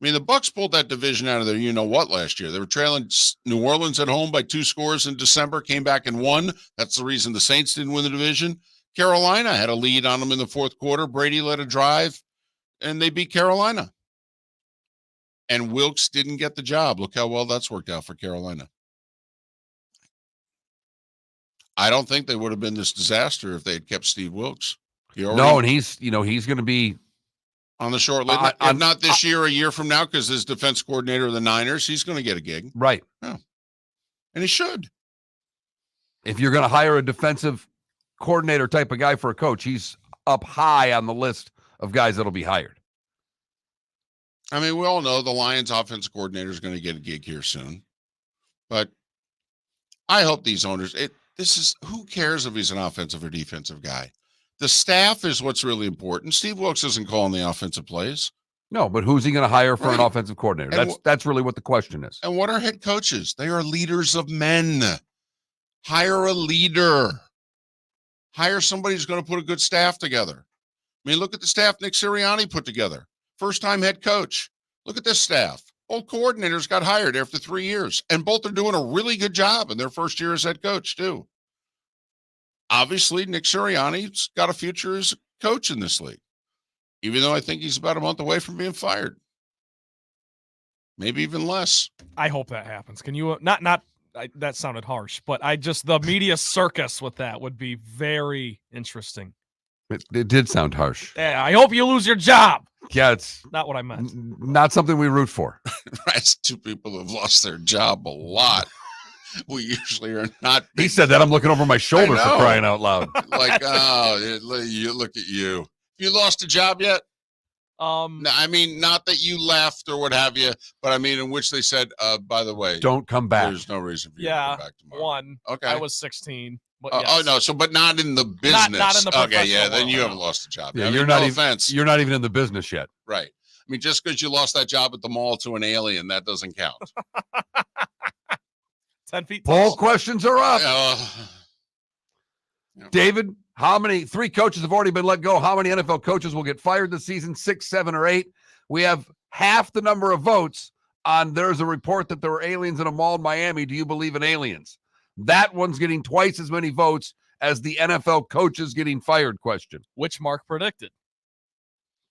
I mean, the Bucs pulled that division out of there, you-know-what, last year. They were trailing New Orleans at home by 2 scores in December, came back and won. That's the reason the Saints didn't win the division. Carolina had a lead on them in the fourth quarter. Brady led a drive, and they beat Carolina. And Wilkes didn't get the job. Look how well that's worked out for Carolina. I don't think they would have been this disaster if they had kept Steve Wilkes. No, and he's going to be on the short list. If not this year, a year from now, because as defense coordinator of the Niners, he's going to get a gig. Right. Yeah. And he should. If you're going to hire a defensive coordinator type of guy for a coach, he's up high on the list of guys that'll be hired. I mean, we all know the Lions offensive coordinator is going to get a gig here soon. But I hope these owners, who cares if he's an offensive or defensive guy? The staff is what's really important. Steve Wilkes isn't calling the offensive plays. No, but who's he going to hire for an offensive coordinator? That's really what the question is. And what are head coaches? They are leaders of men. Hire a leader. Hire somebody who's going to put a good staff together. I mean, look at the staff Nick Sirianni put together. First-time head coach. Look at this staff. Both coordinators got hired after 3 years, and both are doing a really good job in their first year as head coach, too. Obviously, Nick Sirianni's got a future as a coach in this league, even though I think he's about a month away from being fired. Maybe even less. I hope that happens. Can you that sounded harsh, but the media circus with that would be very interesting. It did sound harsh. Yeah, I hope you lose your job. Yeah, it's not what I meant. Not something we root for. That's 2 people who have lost their job a lot. We usually are not. He said that. I'm looking over my shoulder for crying out loud. Like, you look at you. You lost a job yet? I mean, not that you left or what have you, but I mean, in which they said, by the way, don't come back. There's no reason for you to come back tomorrow. One. Okay. I was 16. But yes. Oh no, but not in the business. Not in the okay, yeah, then you haven't lost a job. Yeah, you're not offense. You're not even in the business yet. Right. I mean, just because you lost that job at the mall to an alien, that doesn't count. 10 feet. Poll questions are up. David, how many? 3 coaches have already been let go. How many NFL coaches will get fired this season? 6, 7, or 8? We have half the number of votes on there's a report that there were aliens in a mall in Miami. Do you believe in aliens? That one's getting twice as many votes as the NFL coaches getting fired question. Which Mark predicted.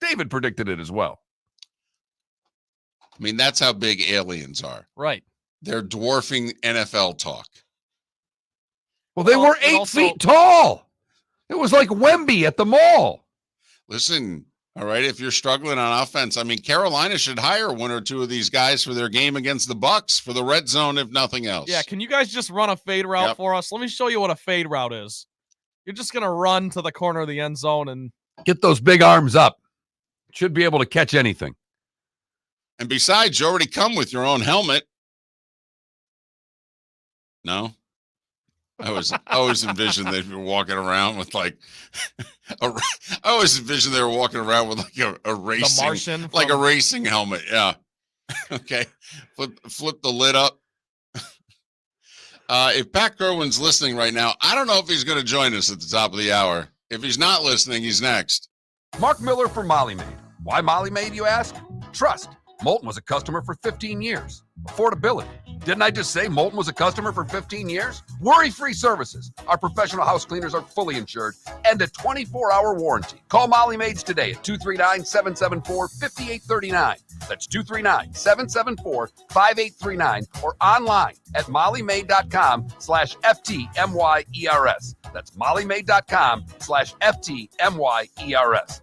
David predicted it as well. I mean, that's how big aliens are. Right. They're dwarfing NFL talk. Well, they were 8 feet tall. It was like Wemby at the mall. Listen, all right, if you're struggling on offense, I mean, Carolina should hire 1 or 2 of these guys for their game against the Bucs for the red zone, if nothing else. Yeah, can you guys just run a fade route for us? Let me show you what a fade route is. You're just going to run to the corner of the end zone and get those big arms up. Should be able to catch anything. And besides, you already come with your own helmet. No? I always envisioned they'd be walking around with like I always envisioned they were walking around with like a racing a racing helmet. Yeah. Okay. Flip the lid up. If Pat Kirwan's listening right now, I don't know if he's going to join us at the top of the hour. If he's not listening, he's next. Mark Miller for Molly Maid. Why Molly Maid, you ask? Trust. Moulton was a customer for 15 years. Affordability. Didn't I just say Moulton was a customer for 15 years? Worry-free services. Our professional house cleaners are fully insured and a 24-hour warranty. Call Molly Maids today at 239-774-5839. That's 239-774-5839 or online at mollymaid.com/FTMYERS. That's mollymaid.com/FTMYERS.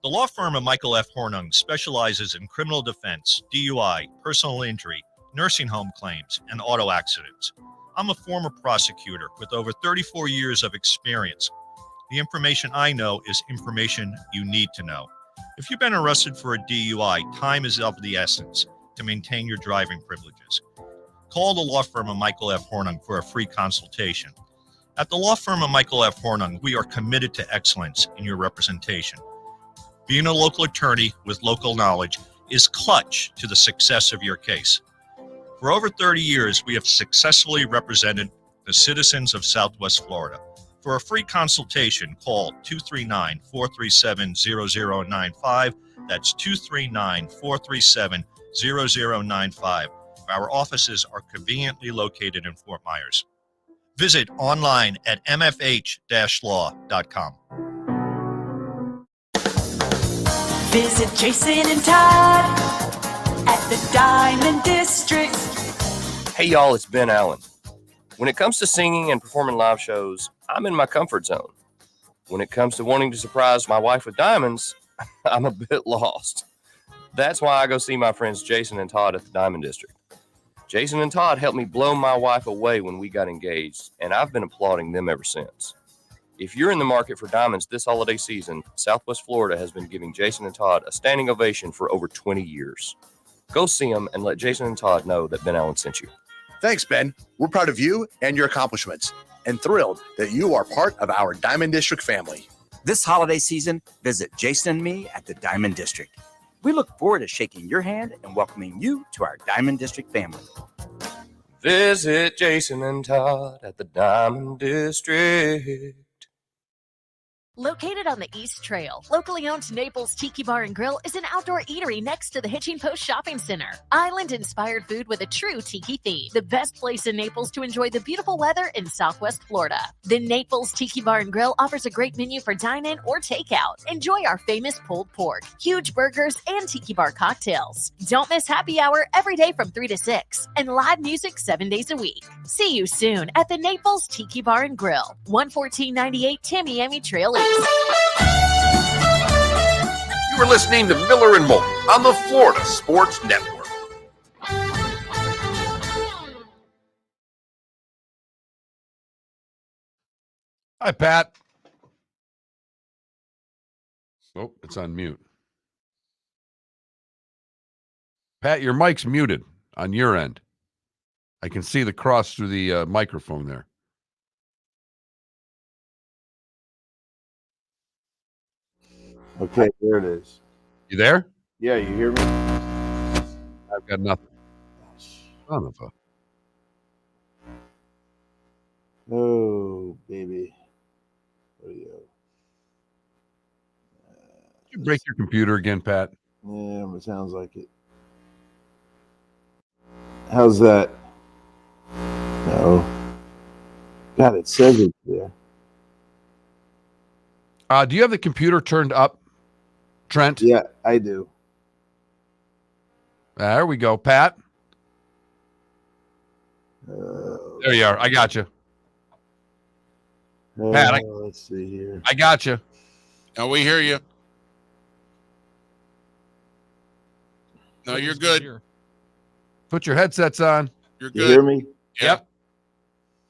The law firm of Michael F. Hornung specializes in criminal defense, DUI, personal injury, nursing home claims, and auto accidents. I'm a former prosecutor with over 34 years of experience. The information I know is information you need to know. If you've been arrested for a DUI, time is of the essence to maintain your driving privileges. Call the law firm of Michael F. Hornung for a free consultation. At the law firm of Michael F. Hornung, we are committed to excellence in your representation. Being a local attorney with local knowledge is clutch to the success of your case. For over 30 years, we have successfully represented the citizens of Southwest Florida. For a free consultation, call 239-437-0095. That's 239-437-0095. Our offices are conveniently located in Fort Myers. Visit online at mfh-law.com. Visit Jason and Todd at the Diamond District. Hey y'all, it's Ben Allen. When it comes to singing and performing live shows, I'm in my comfort zone. When it comes to wanting to surprise my wife with diamonds, I'm a bit lost. That's why I go see my friends Jason and Todd at the Diamond District. Jason and Todd helped me blow my wife away when we got engaged, and I've been applauding them ever since. If you're in the market for diamonds this holiday season, Southwest Florida has been giving Jason and Todd a standing ovation for over 20 years. Go see them and let Jason and Todd know that Ben Allen sent you. Thanks, Ben. We're proud of you and your accomplishments and thrilled that you are part of our Diamond District family. This holiday season, visit Jason and me at the Diamond District. We look forward to shaking your hand and welcoming you to our Diamond District family. Visit Jason and Todd at the Diamond District. Located on the East Trail, locally owned Naples Tiki Bar and Grill is an outdoor eatery next to the Hitching Post Shopping Center. Island-inspired food with a true tiki theme. The best place in Naples to enjoy the beautiful weather in Southwest Florida. The Naples Tiki Bar and Grill offers a great menu for dine-in or takeout. Enjoy our famous pulled pork, huge burgers, and tiki bar cocktails. Don't miss happy hour every day from 3 to 6 and live music 7 days a week. See you soon at the Naples Tiki Bar and Grill, 11498 Tamiami Trail East. You were listening to Miller and Moulton on the Florida Sports Network. Hi, Pat. Oh, it's on mute. Pat, your mic's muted on your end. I can see the cross through the microphone there. Okay, there it is. You there? Yeah, you hear me? I've got nothing. Son of a... Oh, baby. Did you break your computer again, Pat? Yeah, it sounds like it. How's that? No. God, it says it there. Do you have the computer turned up, Trent? Yeah, I do. There we go, Pat. There you are. I got you. Pat, let's see here. I got you. No, we hear you. No, you're good. Put your headsets on. You're You good. hear me? Yep.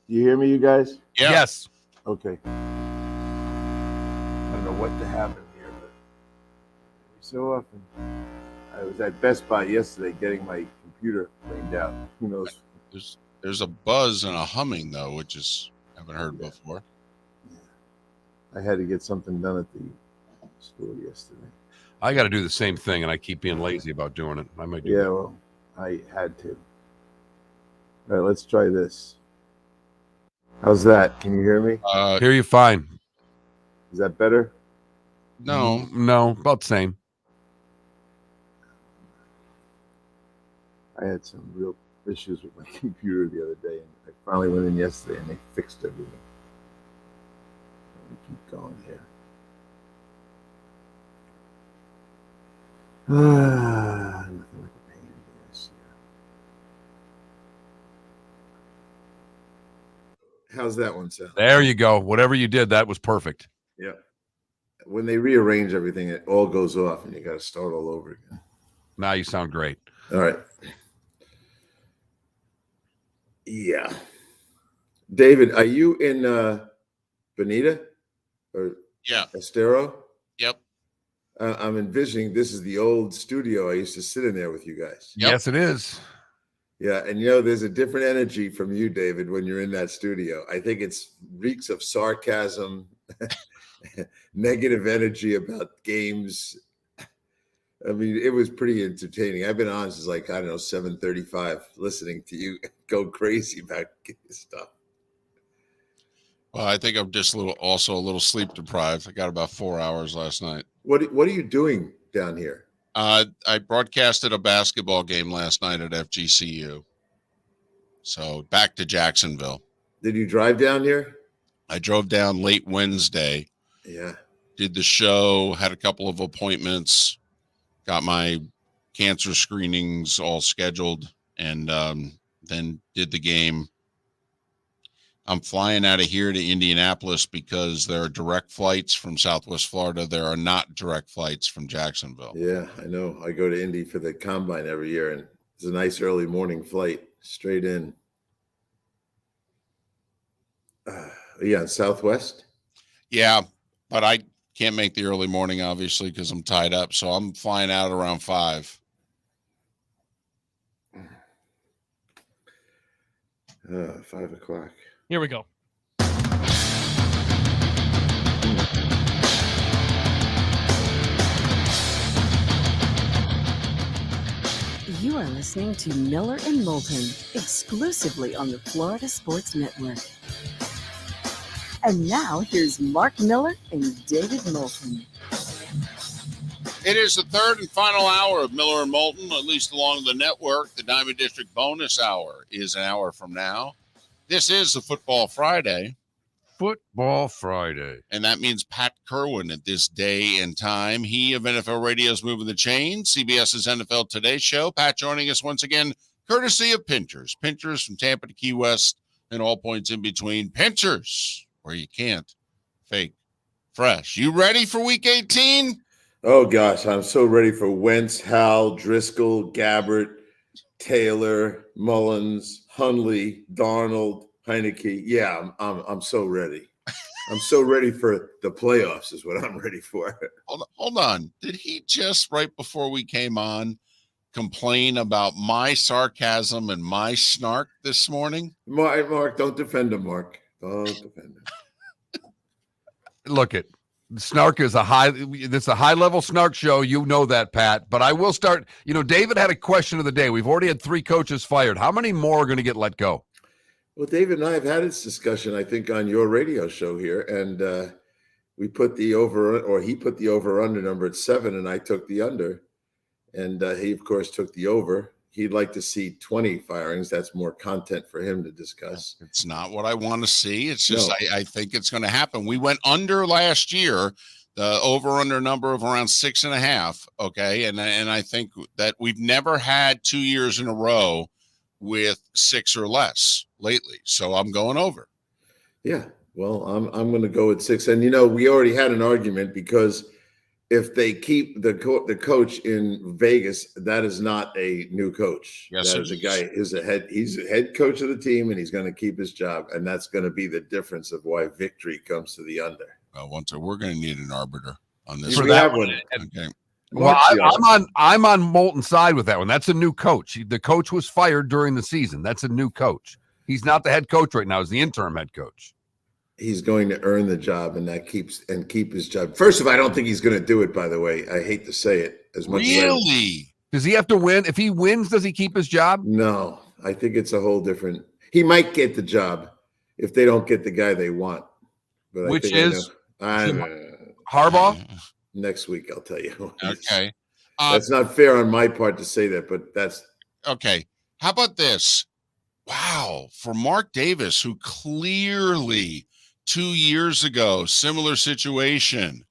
You hear me, you guys? Yeah. Yes. Okay. I don't know what to happen here, but so often. I was at Best Buy yesterday getting my computer cleaned out. Who knows? There's a buzz and a humming though, which is haven't heard before. I had to get something done at the store yesterday. I got to do the same thing, and I keep being lazy about doing it. I might do Yeah, that. well, I had to. All right, let's try this. How's that? Can you hear me? Hear you fine. Is that better? No. No, about the same. I had some real issues with my computer the other day, and I finally went in yesterday and they fixed everything. Let me keep going here. Nothing like a pain in the ass. How's that one sound? There you go. Whatever you did, that was perfect. Yeah. When they rearrange everything, it all goes off and you got to start all over again. Now you sound great. All right. Yeah. David, are you in Bonita or Estero? Yep. I'm envisioning this is the old studio I used to sit in there with you guys. Yes, it is. Yeah, and there's a different energy from you, David, when you're in that studio. I think it's reeks of sarcasm, negative energy about games. I mean, it was pretty entertaining. I've been on since 7:35, listening to you go crazy about stuff. Well, I think I'm just a little sleep deprived. I got about 4 hours last night. What are you doing down here? I broadcasted a basketball game last night at FGCU. So back to Jacksonville. Did you drive down here? I drove down late Wednesday. Yeah. Did the show, had a couple of appointments, got my cancer screenings all scheduled, and then did the game. I'm flying out of here to Indianapolis because there are direct flights from Southwest Florida. There are not direct flights from Jacksonville. Yeah, I know. I go to Indy for the combine every year, and it's a nice early morning flight straight in. Yeah, Southwest? Yeah, but I can't make the early morning, obviously, because I'm tied up. So I'm flying out around 5. 5 o'clock. Here we go. You are listening to Miller and Moulton, exclusively on the Florida Sports Network. And now here's Mark Miller and David Moulton. It is the third and final hour of Miller and Moulton, at least along the network. The Diamond District bonus hour is an hour from now. This is the Football Friday. Football Friday. And that means Pat Kirwan at this day and time. He of NFL Radio's Moving the Chain, CBS's NFL Today show. Pat joining us once again, courtesy of Pinchers. Pinchers from Tampa to Key West and all points in between. Pinchers, where you can't fake fresh. You ready for Week 18? Oh, gosh, I'm so ready for Wentz, Howell, Driscoll, Gabbert, Taylor, Mullins, Hundley, Darnold, Heineke. Yeah, I'm so ready. I'm so ready for the playoffs is what I'm ready for. Hold on. Did he just, right before we came on, complain about my sarcasm and my snark this morning? Mark, don't defend him, Mark. Don't defend him. Look it. Snark is it's a high level snark show. You know that, Pat. But I will start. David had a question of the day. We've already had 3 coaches fired. How many more are going to get let go? Well, David and I have had this discussion, I think, on your radio show here. And we put the over, or he put the over under number at 7, and I took the under. And he, of course, took the over. He'd like to see 20 firings. That's more content for him to discuss. It's not what I want to see. It's just I think it's going to happen. We went under last year, the over-under number of around 6.5. Okay, and I think that we've never had 2 years in a row with 6 or less lately. So I'm going over. Yeah, well, I'm going to go at 6. And we already had an argument because if they keep the coach in Vegas, that is not a new coach. Yes, that is a guy. He's a head coach of the team, and he's going to keep his job. And that's going to be the difference of why victory comes to the under. Well, we're going to need an arbiter on this. We have one. Okay. Well, I'm on Moulton's side with that one. That's a new coach. The coach was fired during the season. That's a new coach. He's not the head coach right now. He's the interim head coach. He's going to earn the job and keep his job. First of all, I don't think he's going to do it, by the way. I hate to say it as much. Really? Does he have to win? If he wins, does he keep his job? No, I think it's a whole different. He might get the job if they don't get the guy they want. But Which is Harbaugh? Next week, I'll tell you. Okay. That's not fair on my part to say that, but that's okay, how about this? Wow, for Mark Davis, who clearly 2 years ago, similar situation,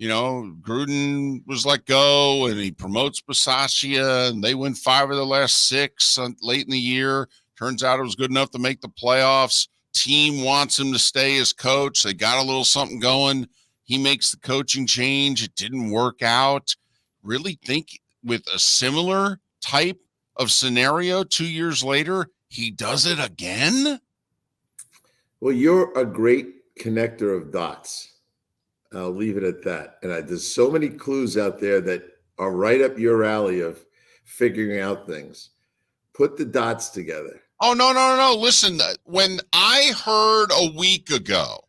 Gruden was let go and he promotes Bisaccia and they win 5 of the last 6 late in the year. Turns out it was good enough to make the playoffs. Team wants him to stay as coach. They got a little something going. He makes the coaching change. It didn't work out. Really think with a similar type of scenario 2 years later, he does it again? Well, you're a great connector of dots. I'll leave it at that. And there's so many clues out there that are right up your alley of figuring out things. Put the dots together. Oh, no. Listen, when I heard a week ago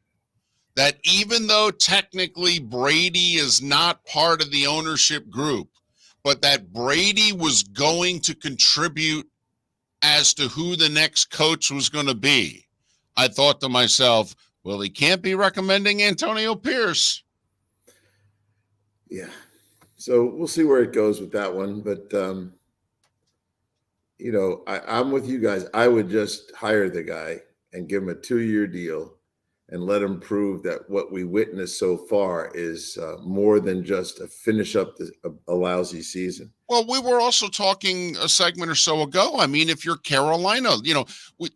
that even though technically Brady is not part of the ownership group, but that Brady was going to contribute as to who the next coach was going to be, I thought to myself, well, he can't be recommending Antonio Pierce. Yeah. So we'll see where it goes with that one. But, I'm with you guys. I would just hire the guy and give him a 2-year deal and let him prove that what we witnessed so far is more than just a finish up a lousy season. Well, we were also talking a segment or so ago. I mean, if you're Carolina,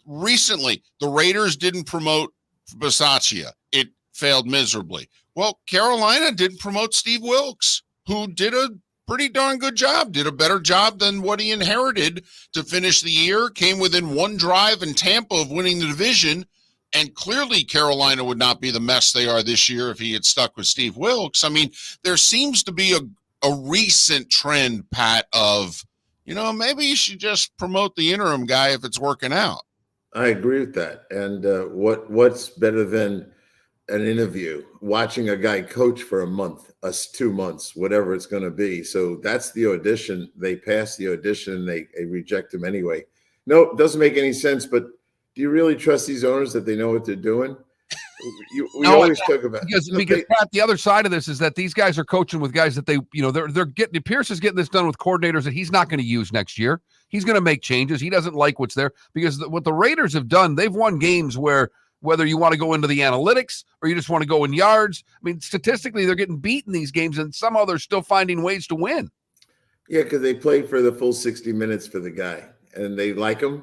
recently the Raiders didn't promote Bisaccia. It failed miserably. Well, Carolina didn't promote Steve Wilkes, who did a pretty darn good job, did a better job than what he inherited to finish the year, came within 1 drive in Tampa of winning the division. And clearly Carolina would not be the mess they are this year if he had stuck with Steve Wilkes. I mean, there seems to be a recent trend, Pat, of, maybe you should just promote the interim guy if it's working out. I agree with that. And what's better than an interview, watching a guy coach for a month, 2 months, whatever it's going to be. So that's the audition. They pass the audition. They reject him anyway. No, it doesn't make any sense. But do you really trust these owners that they know what they're doing? We always talk about because Pat, the other side of this is that these guys are coaching with guys that they're getting. Pierce is getting this done with coordinators that he's not going to use next year. He's going to make changes. He doesn't like what's there because what the Raiders have done, they've won games where whether you want to go into the analytics or you just want to go in yards. I mean, statistically, they're getting beat in these games, and somehow they're still finding ways to win. Yeah, because they played for the full 60 minutes for the guy, and they like him.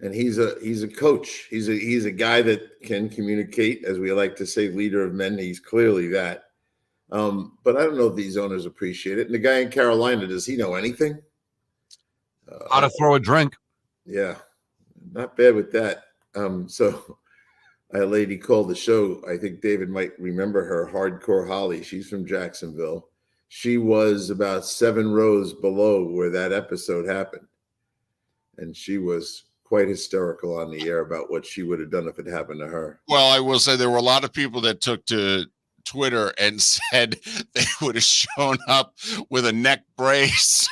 And he's a coach. He's a guy that can communicate, as we like to say, leader of men. He's clearly that. But I don't know if these owners appreciate it. And the guy in Carolina, does he know anything? How to throw a drink. Yeah, not bad with that. So a lady called the show. I think David might remember her, Hardcore Holly. She's from Jacksonville. She was about 7 rows below where that episode happened. And she was quite hysterical on the air about what she would have done if it happened to her. Well, I will say there were a lot of people that took to Twitter and said they would have shown up with a neck brace,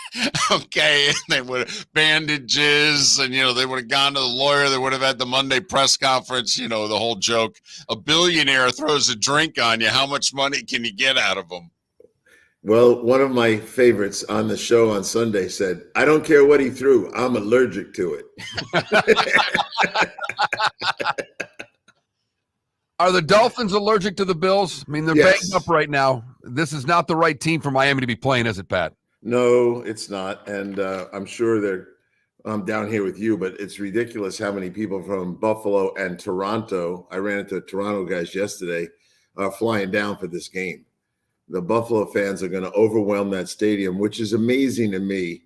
okay, and they would have bandages, and they would have gone to the lawyer. They would have had the Monday press conference. The whole joke: a billionaire throws a drink on you. How much money can you get out of them? Well, one of my favorites on the show on Sunday said, "I don't care what he threw. I'm allergic to it." Are the Dolphins allergic to the Bills? I mean, they're banged up right now. This is not the right team for Miami to be playing, is it, Pat? No, it's not. And I'm sure I'm down here with you, but it's ridiculous how many people from Buffalo and Toronto, I ran into Toronto guys yesterday, are flying down for this game. The Buffalo fans are going to overwhelm that stadium, which is amazing to me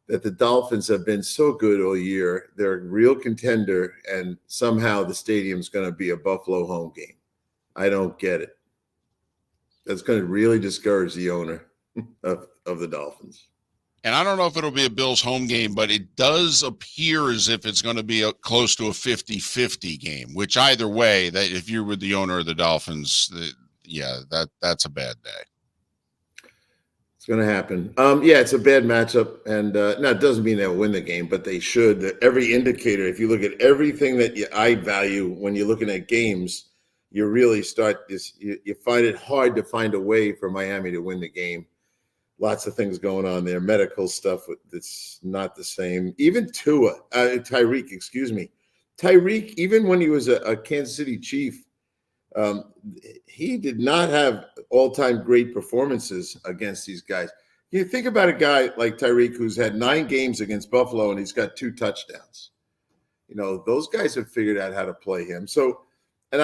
that the Dolphins have been so good all year. They're a real contender, and somehow the stadium's going to be a Buffalo home game. I don't get it. That's going to really discourage the owner of the Dolphins. And I don't know if it'll be a Bills home game, but it does appear as if it's going to be close to a 50-50 game, which either way, that if you're with the owner of the Dolphins, that's a bad day. It's going to happen. It's a bad matchup, and no, it doesn't mean they'll win the game, but they should. Every indicator, if you look at everything that I value when you're looking at games, you really start this. You find it hard to find a way for Miami to win the game. lots of things going on there, medical stuff that's not the same. Even Tyreek, excuse me. Tyreek, even when he was a Kansas City Chief, he did not have all-time great performances against these guys. You think about a guy like Tyreek who's had 9 games against Buffalo and he's got 2 touchdowns. Those guys have figured out how to play him. So, and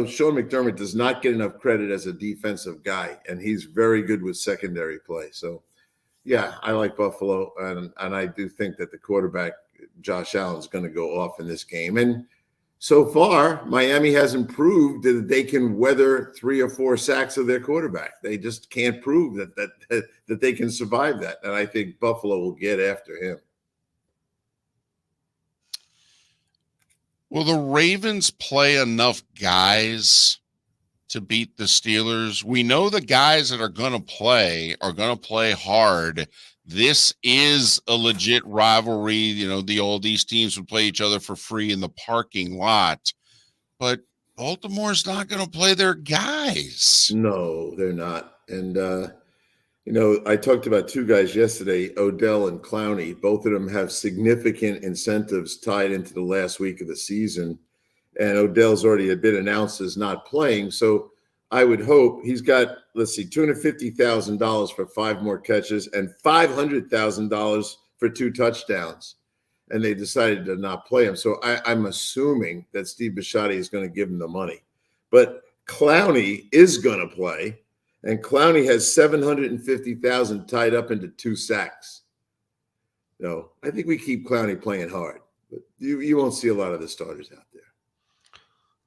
Sean McDermott does not get enough credit as a defensive guy, and he's very good with secondary play. So, yeah, I like Buffalo, and I do think that the quarterback, Josh Allen, is going to go off in this game. And so far, Miami hasn't proved that they can weather 3 or 4 sacks of their quarterback. They just can't prove that they can survive that. And I think Buffalo will get after him. Will the Ravens play enough guys to beat the Steelers? We know the guys that are going to play hard. This is a legit rivalry. These teams would play each other for free in the parking lot, but Baltimore's not going to play their guys. No, they're not. And, I talked about 2 guys yesterday, Odell and Clowney. Both of them have significant incentives tied into the last week of the season. And Odell's already been announced as not playing. So I would hope he's got, $250,000 for 5 more catches and $500,000 for 2 touchdowns. And they decided to not play him. So I'm assuming that Steve Bisciotti is going to give him the money. But Clowney is going to play, and Clowney has $750,000 tied up into 2 sacks. I think we keep Clowney playing hard, but you won't see a lot of the starters out there.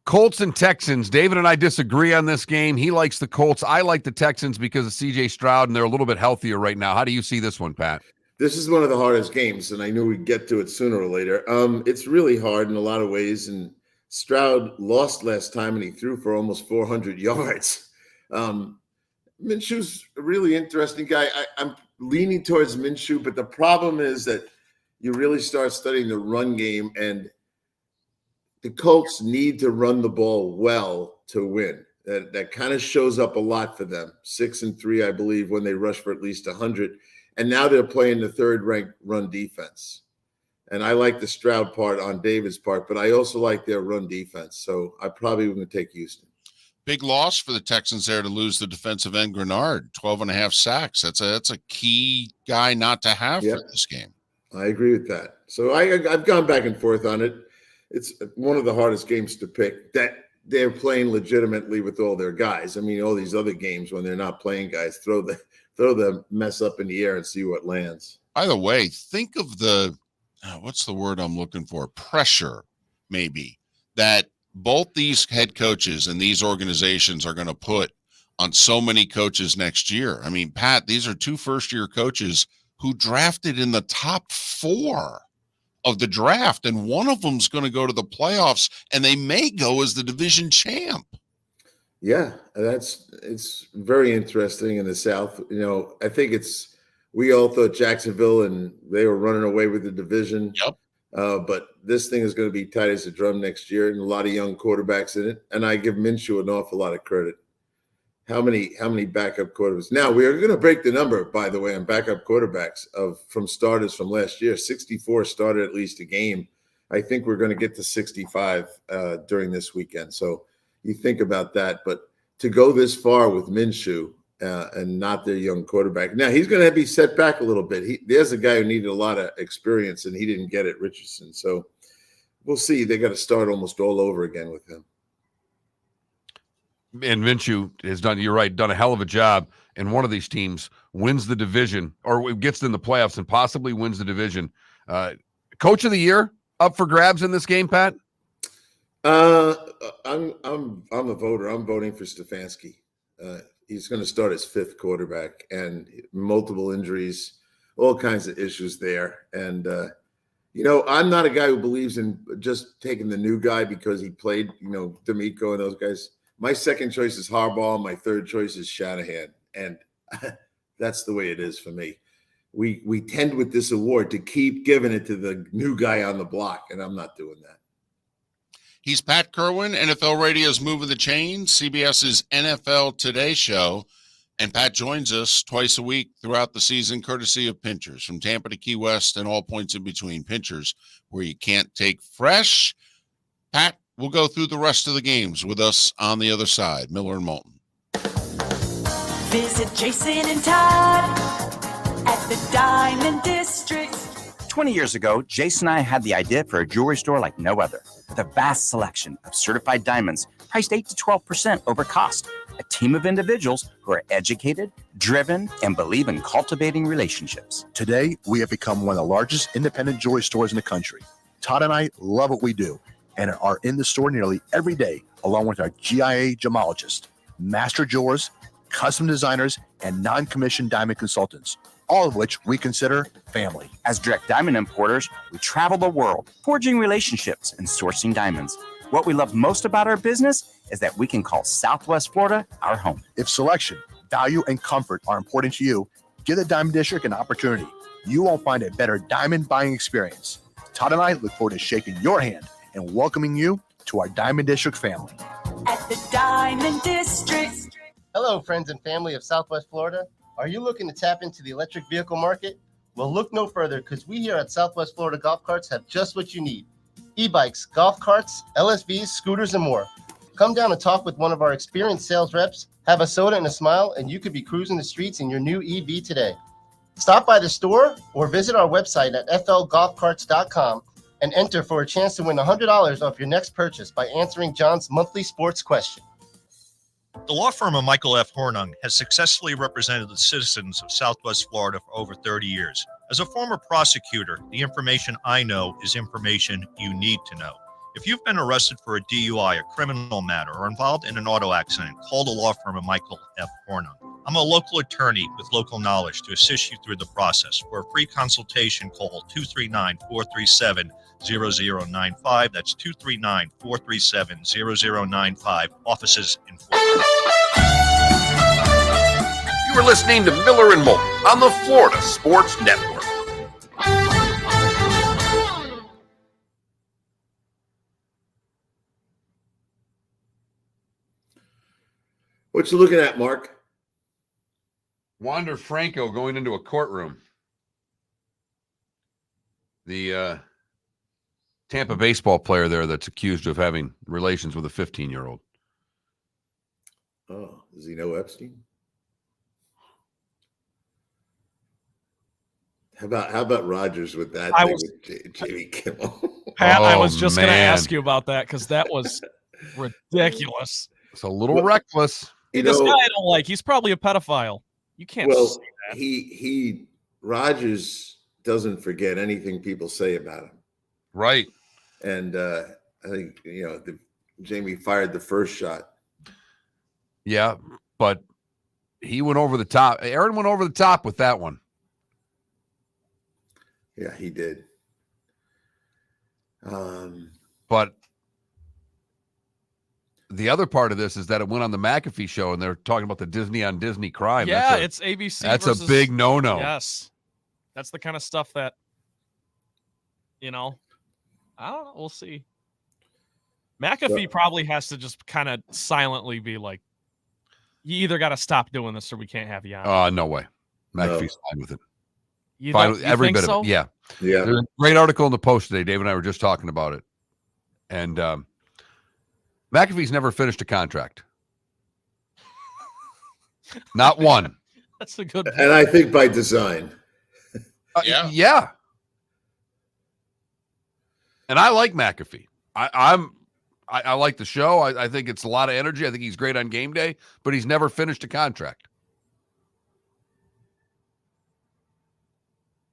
Colts and Texans. David and I disagree on this game. He likes the Colts. I like the Texans because of C.J. Stroud, and they're a little bit healthier right now. How do you see this one, Pat? This is one of the hardest games, and I knew we'd get to it sooner or later. It's really hard in a lot of ways, and Stroud lost last time, and he threw for almost 400 yards. Minshew's a really interesting guy. I'm leaning towards Minshew, but the problem is that you really start studying the run game, and the Colts need to run the ball well to win. That kind of shows up a lot for them. 6-3, I believe, when they rush for at least 100. And now they're playing the 3rd-ranked run defense. And I like the Stroud part on David's part, but I also like their run defense. So I probably would take Houston. Big loss for the Texans there to lose the defensive end Grenard, 12.5 sacks. That's a key guy not to have for this game. I agree with that. So I've gone back and forth on it. It's one of the hardest games to pick that they're playing legitimately with all their guys. I mean, all these other games when they're not playing guys, throw the mess up in the air and see what lands. By the way, think of the what's the word I'm looking for? Pressure, maybe, that both these head coaches and these organizations are going to put on so many coaches next year. I mean, Pat, these are 2 first-year coaches who drafted in the top 4 of the draft, and one of them's going to go to the playoffs, and they may go as the division champ. Yeah, it's very interesting in the South. I think we all thought Jacksonville and they were running away with the division. Yep. But this thing is going to be tight as a drum next year, and a lot of young quarterbacks in it. And I give Minshew an awful lot of credit. How many backup quarterbacks? Now we are going to break the number, by the way, on backup quarterbacks from starters from last year. 64 started at least a game. I think we're going to get to 65 during this weekend. So you think about that. But to go this far with Minshew and not their young quarterback, now he's going to be set back a little bit. There's a guy who needed a lot of experience, and he didn't get it, Richardson. So we'll see. They got to start almost all over again with him. And Minshew has done a hell of a job. And one of these teams wins the division or gets in the playoffs and possibly wins the division. Coach of the year up for grabs in this game, Pat? I'm a voter. I'm voting for Stefanski. He's going to start his 5th quarterback, and multiple injuries, all kinds of issues there. And I'm not a guy who believes in just taking the new guy because he played, D'Amico and those guys. My second choice is Harbaugh. My third choice is Shanahan. And that's the way it is for me. We tend with this award to keep giving it to the new guy on the block, and I'm not doing that. He's Pat Kirwan, NFL Radio's Moving the Chains, CBS's NFL Today show. And Pat joins us twice a week throughout the season, courtesy of Pinchers, from Tampa to Key West and all points in between. Pinchers, where you can't take fresh. Pat will go through the rest of the games with us on the other side. Miller and Moulton. Visit Jason and Todd at the Diamond District. 20 years ago, Jason and I had the idea for a jewelry store like no other, with a vast selection of certified diamonds priced 8 to 12% over cost. A team of individuals who are educated, driven, and believe in cultivating relationships. Today, we have become one of the largest independent jewelry stores in the country. Todd and I love what we do and are in the store nearly every day, along with our GIA gemologists, master jewelers, custom designers, and non-commissioned diamond consultants, all of which we consider family. As direct diamond importers, we travel the world, forging relationships and sourcing diamonds. What we love most about our business is that we can call Southwest Florida our home. If selection, value, and comfort are important to you, give the Diamond District an opportunity. You won't find a better diamond buying experience. Todd and I look forward to shaking your hand and welcoming you to our Diamond District family. At the Diamond District. Hello, friends and family of Southwest Florida. Are you looking to tap into the electric vehicle market? Well, look no further, because we here at Southwest Florida Golf Carts have just what you need. E-bikes, golf carts, LSVs, scooters, and more. Come down and talk with one of our experienced sales reps, have a soda and a smile, and you could be cruising the streets in your new EV today. Stop by the store or visit our website at flgolfcarts.com and enter for a chance to win $100 off your next purchase by answering John's monthly sports question. The law firm of Michael F. Hornung has successfully represented the citizens of Southwest Florida for over 30 years. As a former prosecutor, the information I know is information you need to know. If you've been arrested for a DUI, a criminal matter, or involved in an auto accident, call the law firm of Michael F. Hornung. I'm a local attorney with local knowledge to assist you through the process. For a free consultation, call 239-437-0095. That's 239-437-0095. Offices in Florida. You are listening to Miller and Moulton on the Florida Sports Network. What you looking at, Mark? Wander Franco going into a courtroom. The Tampa baseball player there that's accused of having relations with a 15-year-old. Oh, does he know Epstein? How about Rogers with that thing with Jimmy Kimmel? Pat, I was just going to ask you about that because that was ridiculous. It's a little reckless. This guy I don't like. He's probably a pedophile. You can't say that. He Rogers doesn't forget anything people say about him. Right. And I think, Jamie fired the first shot. Yeah, but he went over the top. Aaron went over the top with that one. Yeah, he did. But the other part of this is that it went on the McAfee show, and they're talking about the Disney on Disney crime. Yeah, it's ABC. That's a big no-no. Yes. That's the kind of stuff that, I don't know. We'll see. McAfee probably has to just kind of silently be like, you either got to stop doing this or we can't have you on. No way. McAfee's fine with it. You fine with every bit of it. Yeah. Yeah. There's a great article in the Post today. Dave and I were just talking about it. And McAfee's never finished a contract. Not one. That's a good point. And I think by design. Yeah. And I like McAfee. I like the show. I think it's a lot of energy. I think he's great on game day, but he's never finished a contract.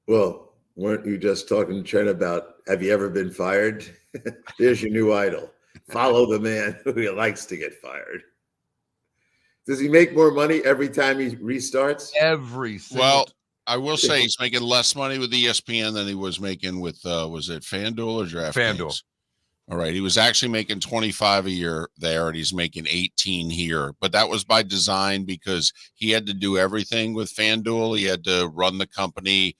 Well, weren't you just talking to Trent about, have you ever been fired? Here's your new idol. Follow the man who likes to get fired. Does he make more money every time he restarts? Every single Well, I will say he's making less money with ESPN than he was making with, was it FanDuel or DraftKings? FanDuel. All right. He was actually making 25 a year there, and he's making 18 here. But that was by design because he had to do everything with FanDuel. He had to run the company,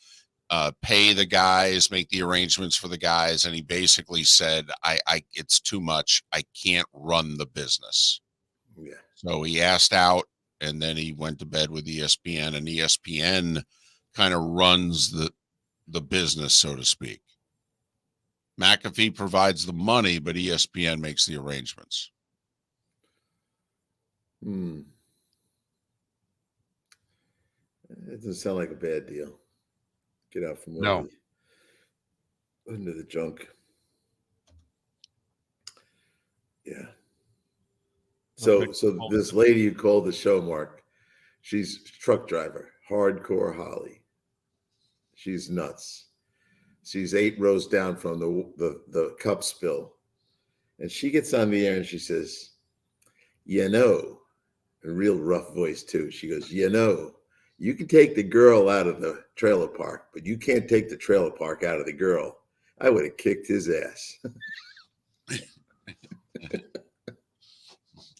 pay the guys, make the arrangements for the guys. And he basically said, it's too much. I can't run the business. Yeah. So he asked out and then he went to bed with ESPN, and ESPN kind of runs the business, so to speak. McAfee provides the money, but ESPN makes the arrangements. It doesn't sound like a bad deal. Get out from under the junk. Yeah. So this lady you called the show, Mark, she's a truck driver, hardcore Holly. She's nuts. She's 8 rows down from the cup spill. And she gets on the air and she says, you know, a real rough voice too. She goes, you know, you can take the girl out of the trailer park, but you can't take the trailer park out of the girl. I would have kicked his ass.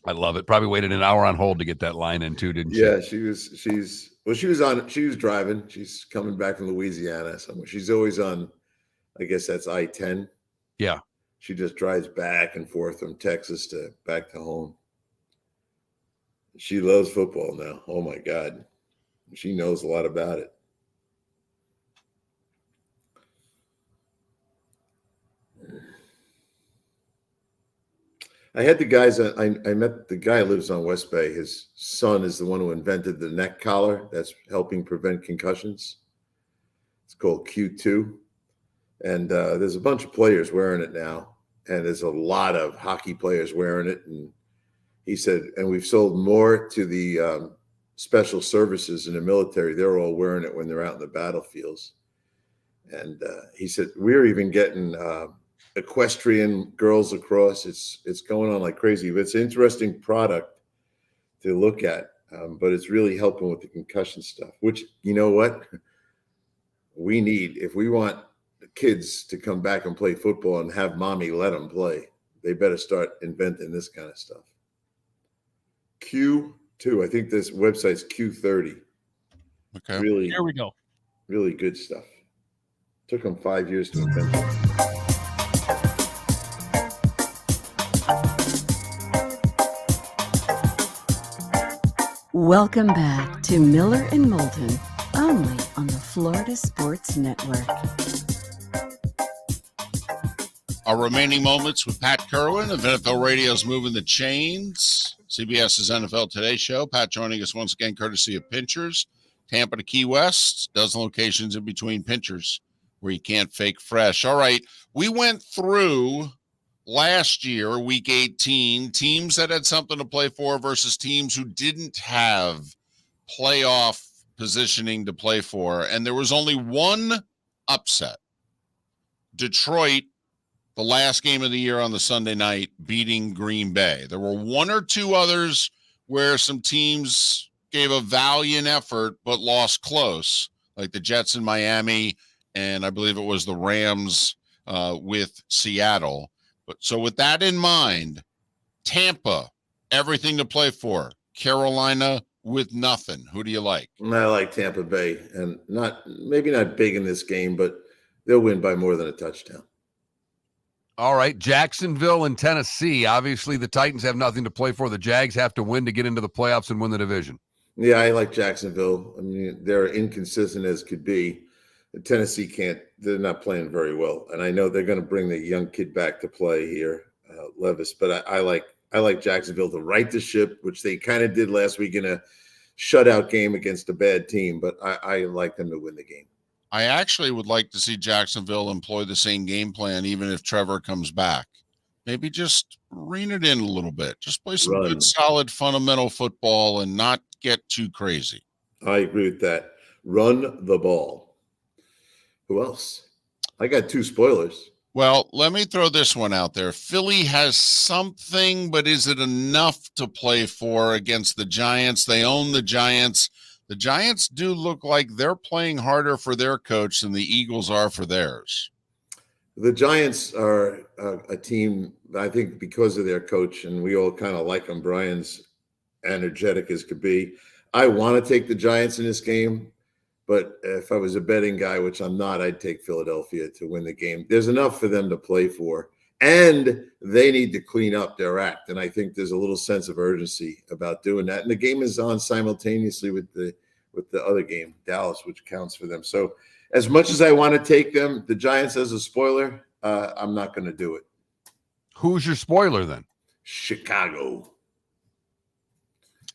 I love it. Probably waited an hour on hold to get that line in too, didn't she? Yeah, she was driving. She's coming back from Louisiana somewhere. She's always on, I guess that's I-10. Yeah. She just drives back and forth from Texas back to home. She loves football now. Oh my God. She knows a lot about it. I had the guys, I met the guy who lives on West Bay. His son is the one who invented the neck collar that's helping prevent concussions. It's called Q2. And there's a bunch of players wearing it now. And there's a lot of hockey players wearing it. And he said, and we've sold more to the special services in the military. They're all wearing it when they're out in the battlefields. And he said, we're even getting equestrian girls across. It's going on like crazy. But it's an interesting product to look at. But it's really helping with the concussion stuff, which, you know what? We need, if we want kids to come back and play football and have mommy let them play, they better start inventing this kind of stuff. Q2, I think this website's Q30. Okay. Really, Here we go. Really good stuff. Took them 5 years to invent it. Welcome back to Miller and Moulton, only on the Florida Sports Network. Our remaining moments with Pat Kirwan of NFL Radio's Moving the Chains, CBS's NFL Today show. Pat joining us once again, courtesy of Pinchers, Tampa to Key West, dozen locations in between Pinchers where you can't fake fresh. All right, we went through last year, week 18, teams that had something to play for versus teams who didn't have playoff positioning to play for, and there was only one upset. Detroit, the last game of the year on the Sunday night, beating Green Bay. There were one or two others where some teams gave a valiant effort but lost close, like the Jets in Miami, and I believe it was the Rams with Seattle. But so with that in mind, Tampa, everything to play for. Carolina with nothing. Who do you like? I like Tampa Bay, and maybe not big in this game, but they'll win by more than a touchdown. All right, Jacksonville and Tennessee. Obviously, the Titans have nothing to play for. The Jags have to win to get into the playoffs and win the division. Yeah, I like Jacksonville. I mean, they're inconsistent as could be. Tennessee they're not playing very well. And I know they're going to bring the young kid back to play here, Levis. But I like Jacksonville to right the ship, which they kind of did last week in a shutout game against a bad team. But I like them to win the game. I actually would like to see Jacksonville employ the same game plan, even if Trevor comes back. Maybe just rein it in a little bit. Just play some good, solid, fundamental football and not get too crazy. I agree with that. Run the ball. Who else? I got two spoilers. Well, let me throw this one out there. Philly has something, but is it enough to play for against the Giants? They own the Giants. The Giants do look like they're playing harder for their coach than the Eagles are for theirs. The Giants are a team, I think, because of their coach, and we all kind of like them. Brian's energetic as could be. I want to take the Giants in this game, but if I was a betting guy, which I'm not, I'd take Philadelphia to win the game. There's enough for them to play for. and they need to clean up their act. And I think there's a little sense of urgency about doing that. And the game is on simultaneously with the other game, Dallas, which counts for them. So as much as I want to take them, the Giants as a spoiler, I'm not going to do it. Who's your spoiler then? Chicago.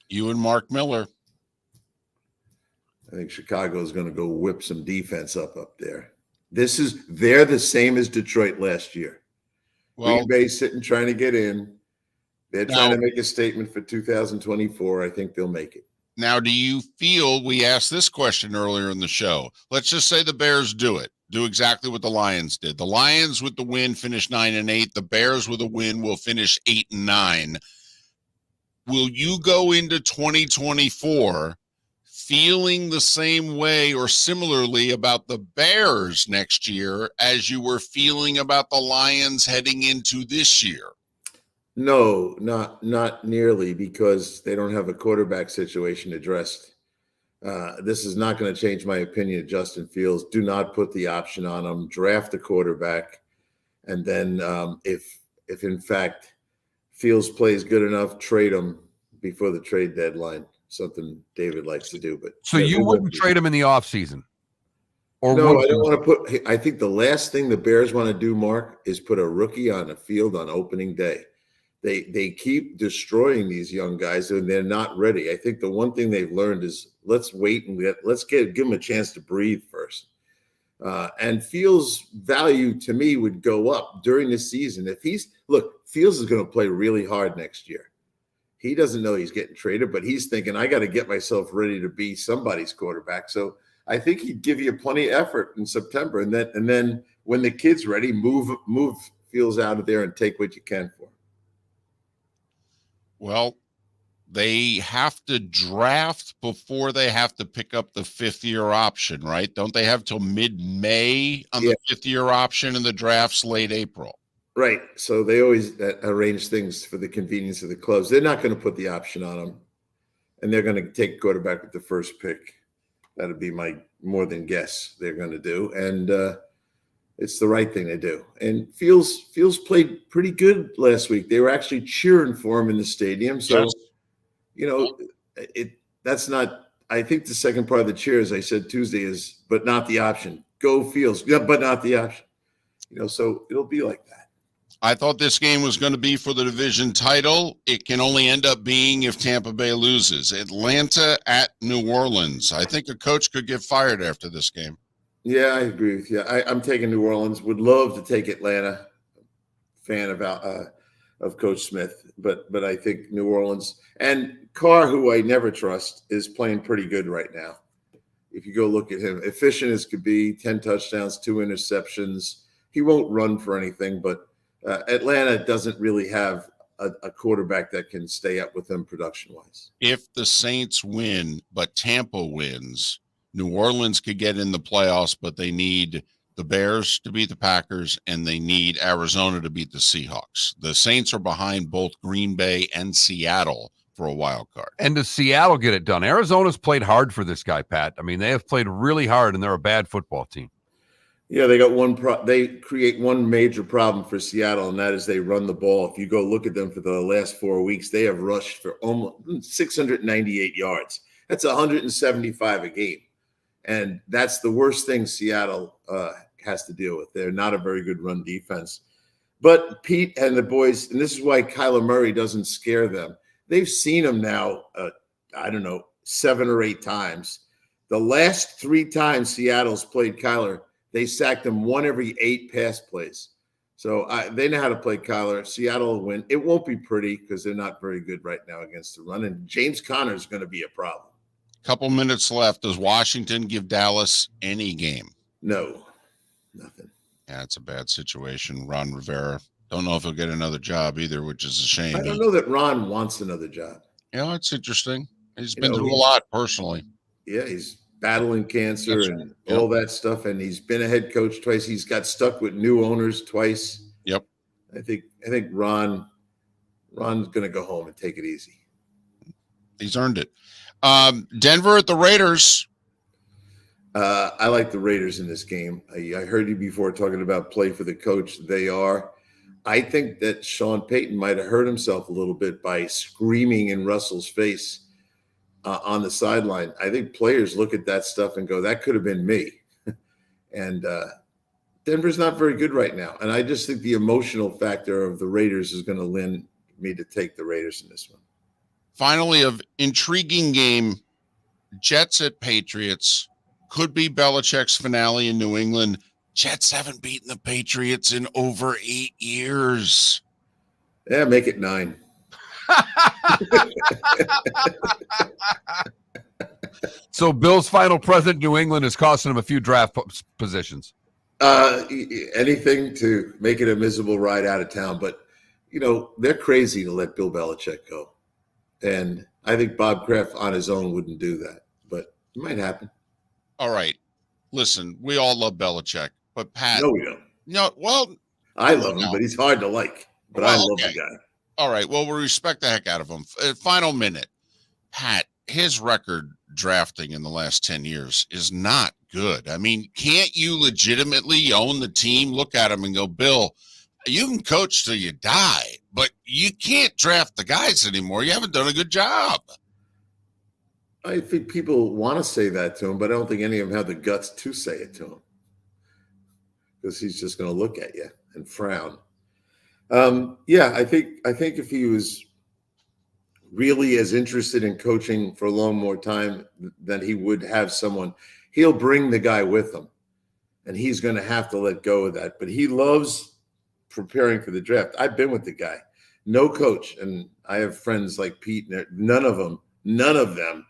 You and Mark Miller. I think Chicago is going to go whip some defense up there. They're the same as Detroit last year. Well, Green Bay sitting trying to get in. They're trying to make a statement for 2024. I think they'll make it. Now, do you feel, we asked this question earlier in the show, let's just say the Bears do exactly what the Lions did. The Lions with the win finish 9-8. The Bears with a win will finish 8-9. Will you go into 2024 feeling the same way or similarly about the Bears next year as you were feeling about the Lions heading into this year? No, not nearly, because they don't have a quarterback situation addressed. This is not going to change my opinion of Justin Fields. Do not put the option on him. Draft a quarterback, and then if in fact Fields plays good enough, trade him before the trade deadline. Something David likes to do. But so you wouldn't trade him in the offseason? Or no, I don't want to put. I think the last thing the Bears want to do, Mark, is put a rookie on the field on opening day. They keep destroying these young guys, and they're not ready. I think the one thing they've learned is let's wait and give them a chance to breathe first. And Fields' value to me would go up during the season if Fields is going to play really hard next year. He doesn't know he's getting traded, but he's thinking, I got to get myself ready to be somebody's quarterback. So I think he'd give you plenty of effort in September, and then when the kid's ready, move Fields out of there and take what you can for him. Well, they have to draft before they have to pick up the fifth-year option, right? Don't they have till mid-May on the fifth-year option, and the draft's late April? Right. So they always arrange things for the convenience of the clubs. They're not going to put the option on them, and they're going to take quarterback with the first pick. That would be my more than guess they're going to do. And it's the right thing to do. And Fields played pretty good last week. They were actually cheering for him in the stadium. So, that's not – I think the second part of the cheer, as I said Tuesday, is but not the option. Go Fields. Yeah, but not the option. So it'll be like that. I thought this game was going to be for the division title. It can only end up being if Tampa Bay loses. Atlanta at New Orleans. I think a coach could get fired after this game. Yeah, I agree with you. I'm taking New Orleans. Would love to take Atlanta. Fan of Coach Smith, but I think New Orleans and Carr, who I never trust, is playing pretty good right now. If you go look at him, efficient as could be, 10 touchdowns, 2 interceptions. He won't run for anything, but Atlanta doesn't really have a quarterback that can stay up with them production-wise. If the Saints win, but Tampa wins, New Orleans could get in the playoffs, but they need the Bears to beat the Packers, and they need Arizona to beat the Seahawks. The Saints are behind both Green Bay and Seattle for a wild card. And does Seattle get it done? Arizona's played hard for this guy, Pat. I mean, they have played really hard, and they're a bad football team. Yeah, they got they create one major problem for Seattle, and that is they run the ball. If you go look at them for the last 4 weeks, they have rushed for almost 698 yards. That's 175 a game. And that's the worst thing Seattle has to deal with. They're not a very good run defense. But Pete and the boys, and this is why Kyler Murray doesn't scare them. They've seen him now, 7 or 8 times. The last 3 times Seattle's played Kyler, they sacked him 1 every 8 pass plays. So they know how to play Kyler. Seattle will win. It won't be pretty because they're not very good right now against the run. And James Conner is going to be a problem. Couple minutes left. Does Washington give Dallas any game? No, nothing. Yeah, it's a bad situation. Ron Rivera. Don't know if he'll get another job either, which is a shame. I don't know that Ron wants another job. It's interesting. He's been through a lot personally. Yeah, he's battling cancer and all that stuff, and he's been a head coach twice. He's got stuck with new owners twice. Yep. I think Ron's going to go home and take it easy. He's earned it. Denver at the Raiders. I like the Raiders in this game. I heard you before talking about play for the coach. They are. I think that Sean Payton might have hurt himself a little bit by screaming in Russell's face on the sideline. I think players look at that stuff and go, that could have been me. And Denver's not very good right now. And I just think the emotional factor of the Raiders is going to lend me to take the Raiders in this one. Finally, of intriguing game, Jets at Patriots. Could be Belichick's finale in New England. Jets haven't beaten the Patriots in over 8 years. Yeah, make it 9. So Bill's final present New England is costing him a few draft positions. Anything to make it a miserable ride out of town. But, they're crazy to let Bill Belichick go. And I think Bob Kraft on his own wouldn't do that. But it might happen. All right. Listen, we all love Belichick. But Pat. No, we don't. No, well. I love him, but he's hard to like. But I love the guy. All right. Well, we respect the heck out of him. Final minute. Pat, his record drafting in the last 10 years is not good. I mean, can't you legitimately own the team? Look at him and go, Bill, you can coach till you die, but you can't draft the guys anymore. You haven't done a good job. I think people want to say that to him, but I don't think any of them have the guts to say it to him. Because he's just going to look at you and frown. I think if he was really as interested in coaching for a long more time than he would have someone, he'll bring the guy with him, and he's going to have to let go of that. But he loves preparing for the draft. I've been with the guy, no coach, and I have friends like Pete. None of them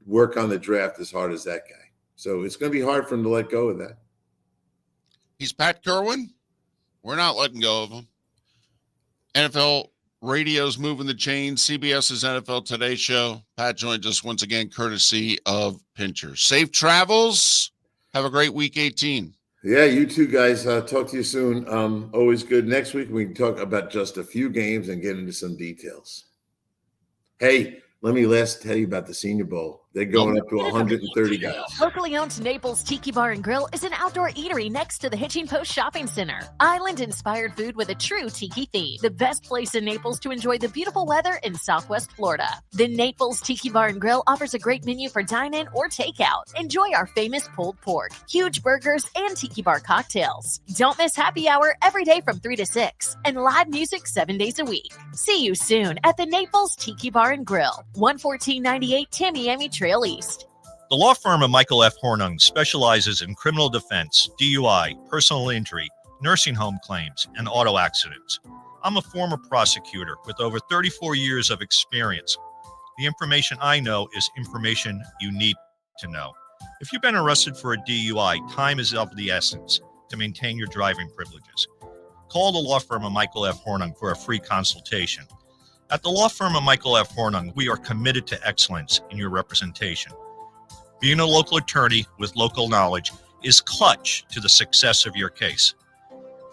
work on the draft as hard as that guy. So it's going to be hard for him to let go of that. He's Pat Kirwan. We're not letting go of him. NFL radio's moving the chain. CBS's NFL Today show. Pat joins us once again, courtesy of Pincher. Safe travels. Have a great week 18. Yeah, you too, guys. Talk to you soon. Always good. Next week, we can talk about just a few games and get into some details. Hey, let me tell you about the Senior Bowl. They're going up to 130 guys. Locally owned Naples Tiki Bar and Grill is an outdoor eatery next to the Hitching Post Shopping Center. Island-inspired food with a true tiki theme. The best place in Naples to enjoy the beautiful weather in Southwest Florida. The Naples Tiki Bar and Grill offers a great menu for dine-in or takeout. Enjoy our famous pulled pork, huge burgers, and tiki bar cocktails. Don't miss happy hour every day from 3 to 6 and live music 7 days a week. See you soon at the Naples Tiki Bar and Grill, 11498 Tamiami Trail East. The law firm of Michael F. Hornung specializes in criminal defense, DUI, personal injury, nursing home claims, and auto accidents. I'm a former prosecutor with over 34 years of experience. The information I know is information you need to know. If you've been arrested for a DUI, time is of the essence to maintain your driving privileges. Call the law firm of Michael F. Hornung for a free consultation. At the law firm of Michael F. Hornung, we are committed to excellence in your representation. Being a local attorney with local knowledge is clutch to the success of your case.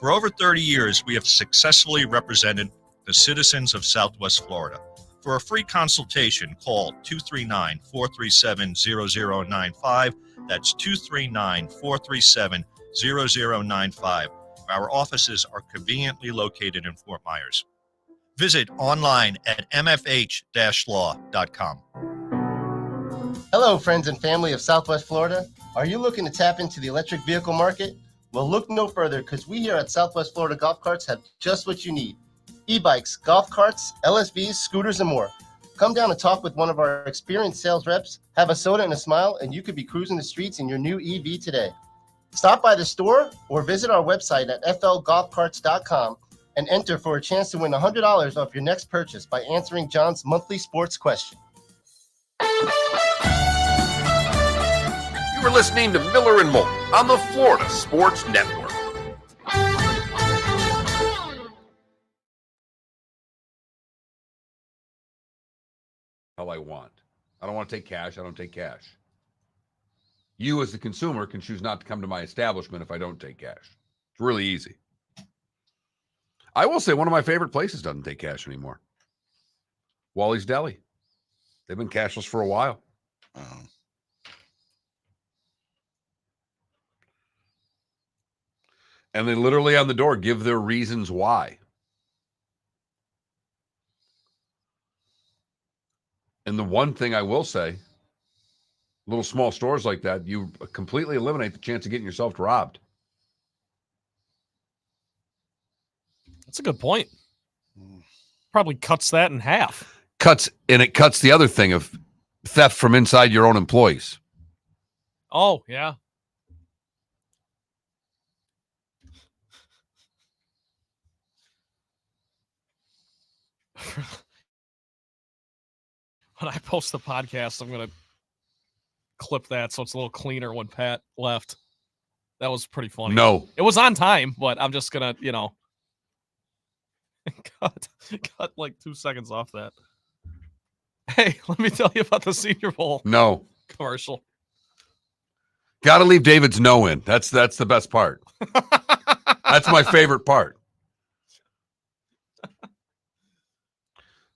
For over 30 years, we have successfully represented the citizens of Southwest Florida. For a free consultation, call 239-437-0095. That's 239-437-0095. Our offices are conveniently located in Fort Myers. Visit online at mfh-law.com. Hello, friends and family of Southwest Florida. Are you looking to tap into the electric vehicle market? Well, look no further, because we here at Southwest Florida Golf Carts have just what you need. E-bikes, golf carts, LSVs, scooters, and more. Come down and talk with one of our experienced sales reps, have a soda and a smile, and you could be cruising the streets in your new EV today. Stop by the store or visit our website at flgolfcarts.com and enter for a chance to win $100 off your next purchase by answering John's monthly sports question. You were listening to Miller and Moulton on the Florida Sports Network. All I want. I don't want to take cash. I don't take cash. You as the consumer can choose not to come to my establishment if I don't take cash. It's really easy. I will say one of my favorite places doesn't take cash anymore. Wally's Deli. They've been cashless for a while. And they literally on the door give their reasons why. And the one thing I will say, little small stores like that, you completely eliminate the chance of getting yourself robbed. That's a good point. Probably cuts that in half. It cuts the other thing of theft from inside your own employees. Oh, yeah. When I post the podcast, I'm going to clip that so it's a little cleaner when Pat left. That was pretty funny. No. It was on time, but I'm just going to, cut like 2 seconds off that. Hey, let me tell you about the Senior Bowl No. commercial. Got to leave David's no in. That's the best part. That's my favorite part.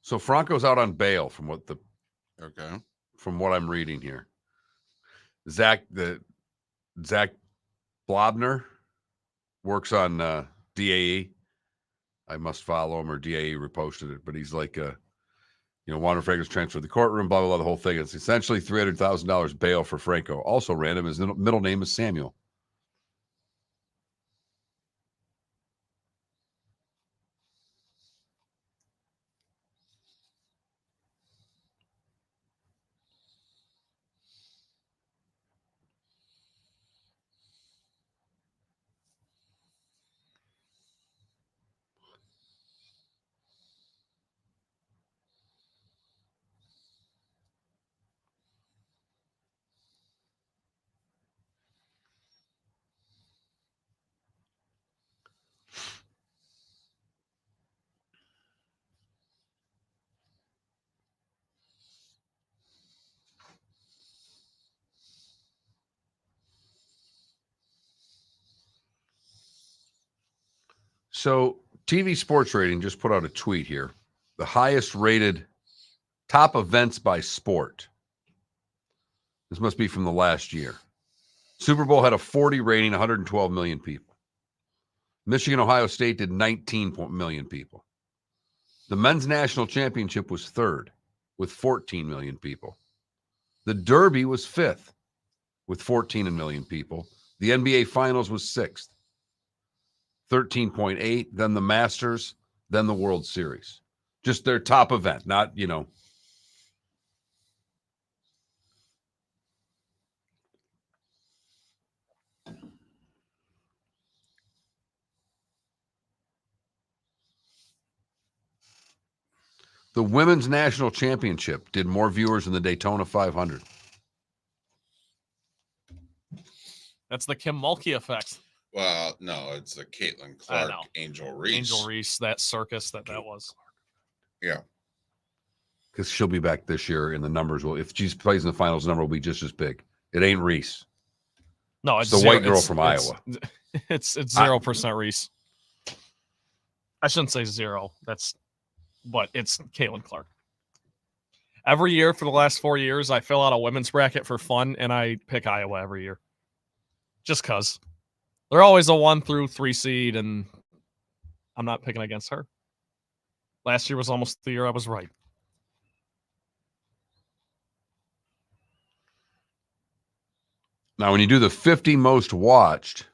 So Franco's out on bail from what I'm reading here. Zach Blobner works on DAE. I must follow him, or DAE reposted it, but he's like Wander Franco's transferred to the courtroom, blah, blah, blah, the whole thing. It's essentially $300,000 bail for Franco. Also random, his middle name is Samuel. So TV Sports Rating just put out a tweet here. The highest rated top events by sport. This must be from the last year. Super Bowl had a 40 rating, 112 million people. Michigan, Ohio State did 19 million people. The men's national championship was third with 14 million people. The Derby was fifth with 14 million people. The NBA Finals was sixth. 13.8, then the Masters, then the World Series. Just their top event, not, The Women's National Championship did more viewers than the Daytona 500. That's the Kim Mulkey effect. Well, no, it's the Caitlin Clark, Angel Reese. Angel Reese, that circus that was. Yeah. Because she'll be back this year, and the numbers will, if she plays in the finals, the number will be just as big. It ain't Reese. No, it's the white girl from Iowa. It's 0% Reese. I shouldn't say zero. But it's Caitlin Clark. Every year for the last 4 years, I fill out a women's bracket for fun, and I pick Iowa every year. Just because. They're always a 1 through 3 seed, and I'm not picking against her. Last year was almost the year I was right. Now, when you do the 50 most watched,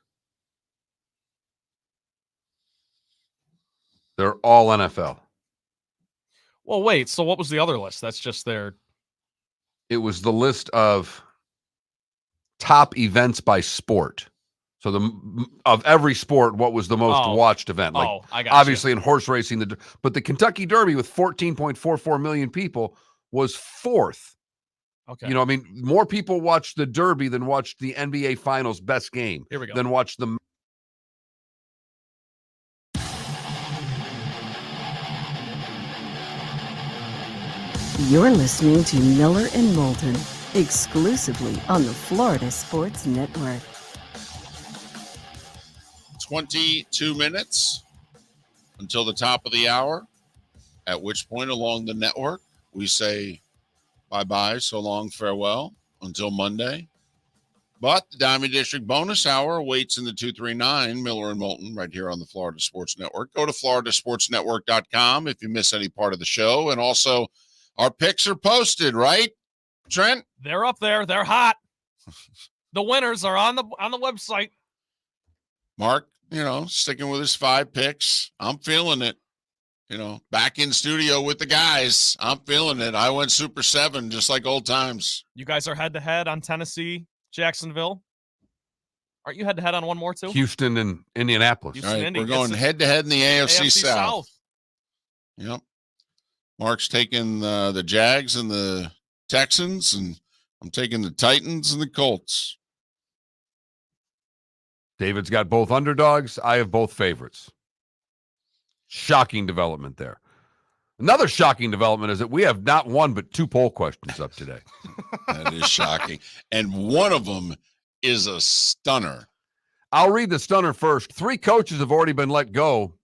they're all NFL. Well, wait. So what was the other list? That's just their... It was the list of top events by sport. So of every sport, what was the most watched event? Like I got obviously in horse racing, but the Kentucky Derby with 14.44 million people was fourth. Okay. More people watched the Derby than watched the NBA Finals best game. Here we go. Than watched the. You're listening to Miller and Moulton, exclusively on the Florida Sports Network. 22 minutes until the top of the hour, at which point along the network we say bye-bye, so long, farewell, until Monday. But the Diamond District bonus hour awaits in the 239, Miller and Moulton, right here on the Florida Sports Network. Go to floridasportsnetwork.com if you miss any part of the show. And also Our picks are posted, right, Trent? They're up there. They're hot. The winners are on the website. Mark, sticking with his 5 picks. I'm feeling it. Back in studio with the guys. I'm feeling it. I went Super 7 just like old times. You guys are head-to-head on Tennessee, Jacksonville. Aren't you head-to-head on one more, too? Houston and Indianapolis. All right, we're going head-to-head in the AFC South. Yep. Mark's taking the Jags and the Texans, and I'm taking the Titans and the Colts. David's got both underdogs. I have both favorites. Shocking development there. Another shocking development is that we have not one but 2 poll questions up today. That is shocking. And one of them is a stunner. I'll read the stunner first. 3 coaches have already been let go.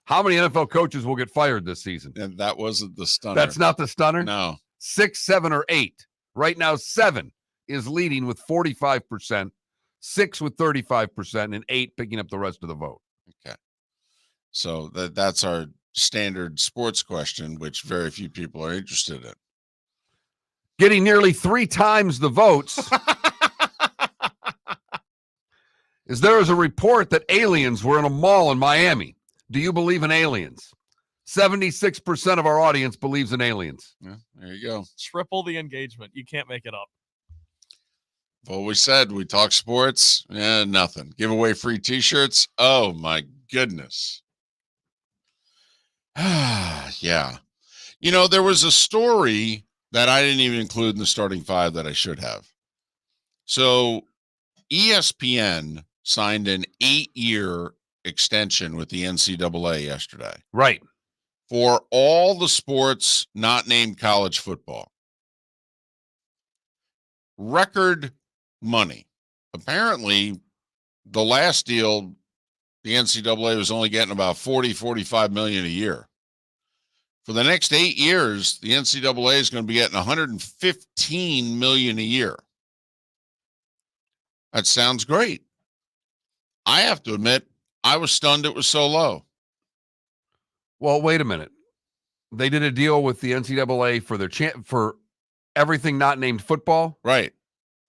How many NFL coaches will get fired this season? And that wasn't the stunner. That's not the stunner? No. 6, 7, or 8. Right now, 7 is leading with 45%, 6 with 35%, and 8 picking up the rest of the vote. Okay. So that's our standard sports question, which very few people are interested in. Getting nearly 3 times the votes is there is a report that aliens were in a mall in Miami. Do you believe in aliens? 76% of our audience believes in aliens. Yeah, there you go. Triple the engagement. You can't make it up. Well, we said we talk sports. Nothing. Give away free T-shirts. Oh, my goodness. Yeah. There was a story that I didn't even include in the starting 5 that I should have. So ESPN signed an 8-year extension with the NCAA yesterday. Right. For all the sports not named college football. Record money. Apparently, the last deal, the NCAA was only getting about 45 million a year. For the next 8 years, the NCAA is going to be getting 115 million a year. That sounds great. I have to admit, I was stunned it was so low. Well, wait a minute. They did a deal with the NCAA for their for everything not named football? Right.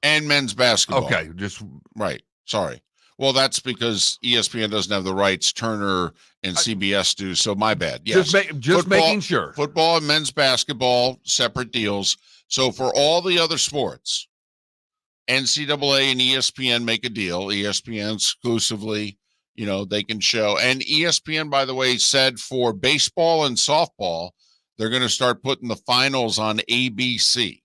And men's basketball. Okay, just right. Sorry. Well, that's because ESPN doesn't have the rights. Turner and CBS do. So my bad. Yes. Just making sure. Football and men's basketball, separate deals. So for all the other sports, NCAA and ESPN make a deal. ESPN exclusively, they can show. And ESPN, by the way, said for baseball and softball, they're going to start putting the finals on ABC.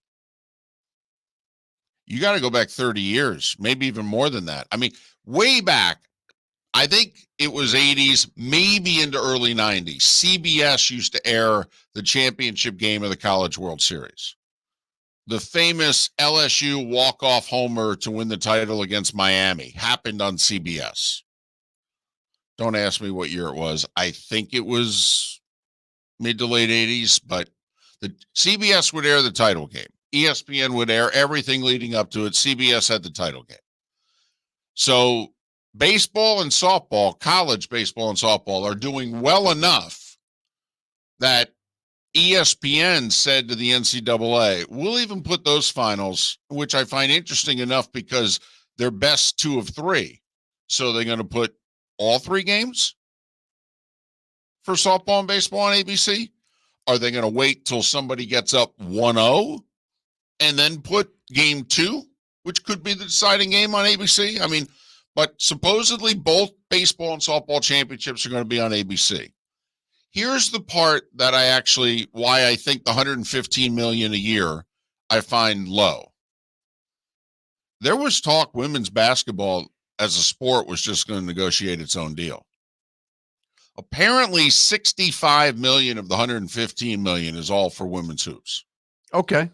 You got to go back 30 years, maybe even more than that. I mean, way back, I think it was 80s, maybe into early 90s. CBS used to air the championship game of the College World Series. The famous LSU walk-off homer to win the title against Miami happened on CBS. Don't ask me what year it was. I think it was mid to late 80s, but the CBS would air the title game. ESPN would air everything leading up to it. CBS had the title game. So baseball and softball, college baseball and softball, are doing well enough that ESPN said to the NCAA, we'll even put those finals, which I find interesting enough because they're best 2 of 3. So they're going to put all 3 games for softball and baseball on ABC? Are they going to wait till somebody gets up 1-0 and then put game 2, which could be the deciding game on ABC? I mean, but supposedly both baseball and softball championships are going to be on ABC. Here's the part that why I think the 115 million a year I find low. There was talk women's basketball as a sport was just going to negotiate its own deal. Apparently 65 million of the 115 million is all for women's hoops. Okay.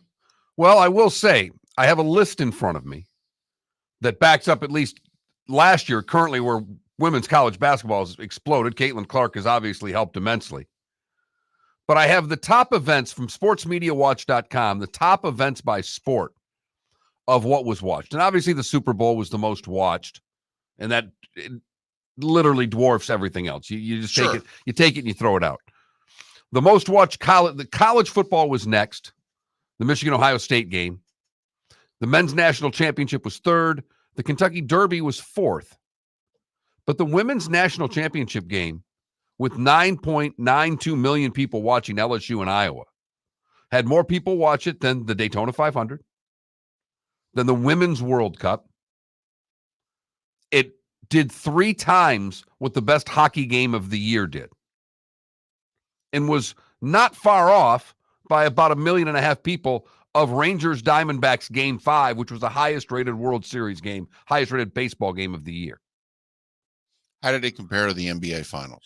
Well, I will say I have a list in front of me that backs up at least last year, currently where women's college basketball has exploded. Caitlin Clark has obviously helped immensely. But I have the top events from sportsmediawatch.com, the top events by sport of what was watched. And obviously the Super Bowl was the most watched, and that literally dwarfs everything else. You just take it and you throw it out. The most watched college football was next, The Michigan-Ohio State game. The men's national championship was third. The Kentucky Derby was fourth. But the women's national championship game, with 9.92 million people watching LSU and Iowa, had more people watch it than the Daytona 500, than the Women's World Cup. It did 3 times what the best hockey game of the year did, and was not far off by about 1.5 million people of Rangers Diamondbacks Game 5, which was the highest rated World Series game, highest rated baseball game of the year. How did it compare to the NBA Finals?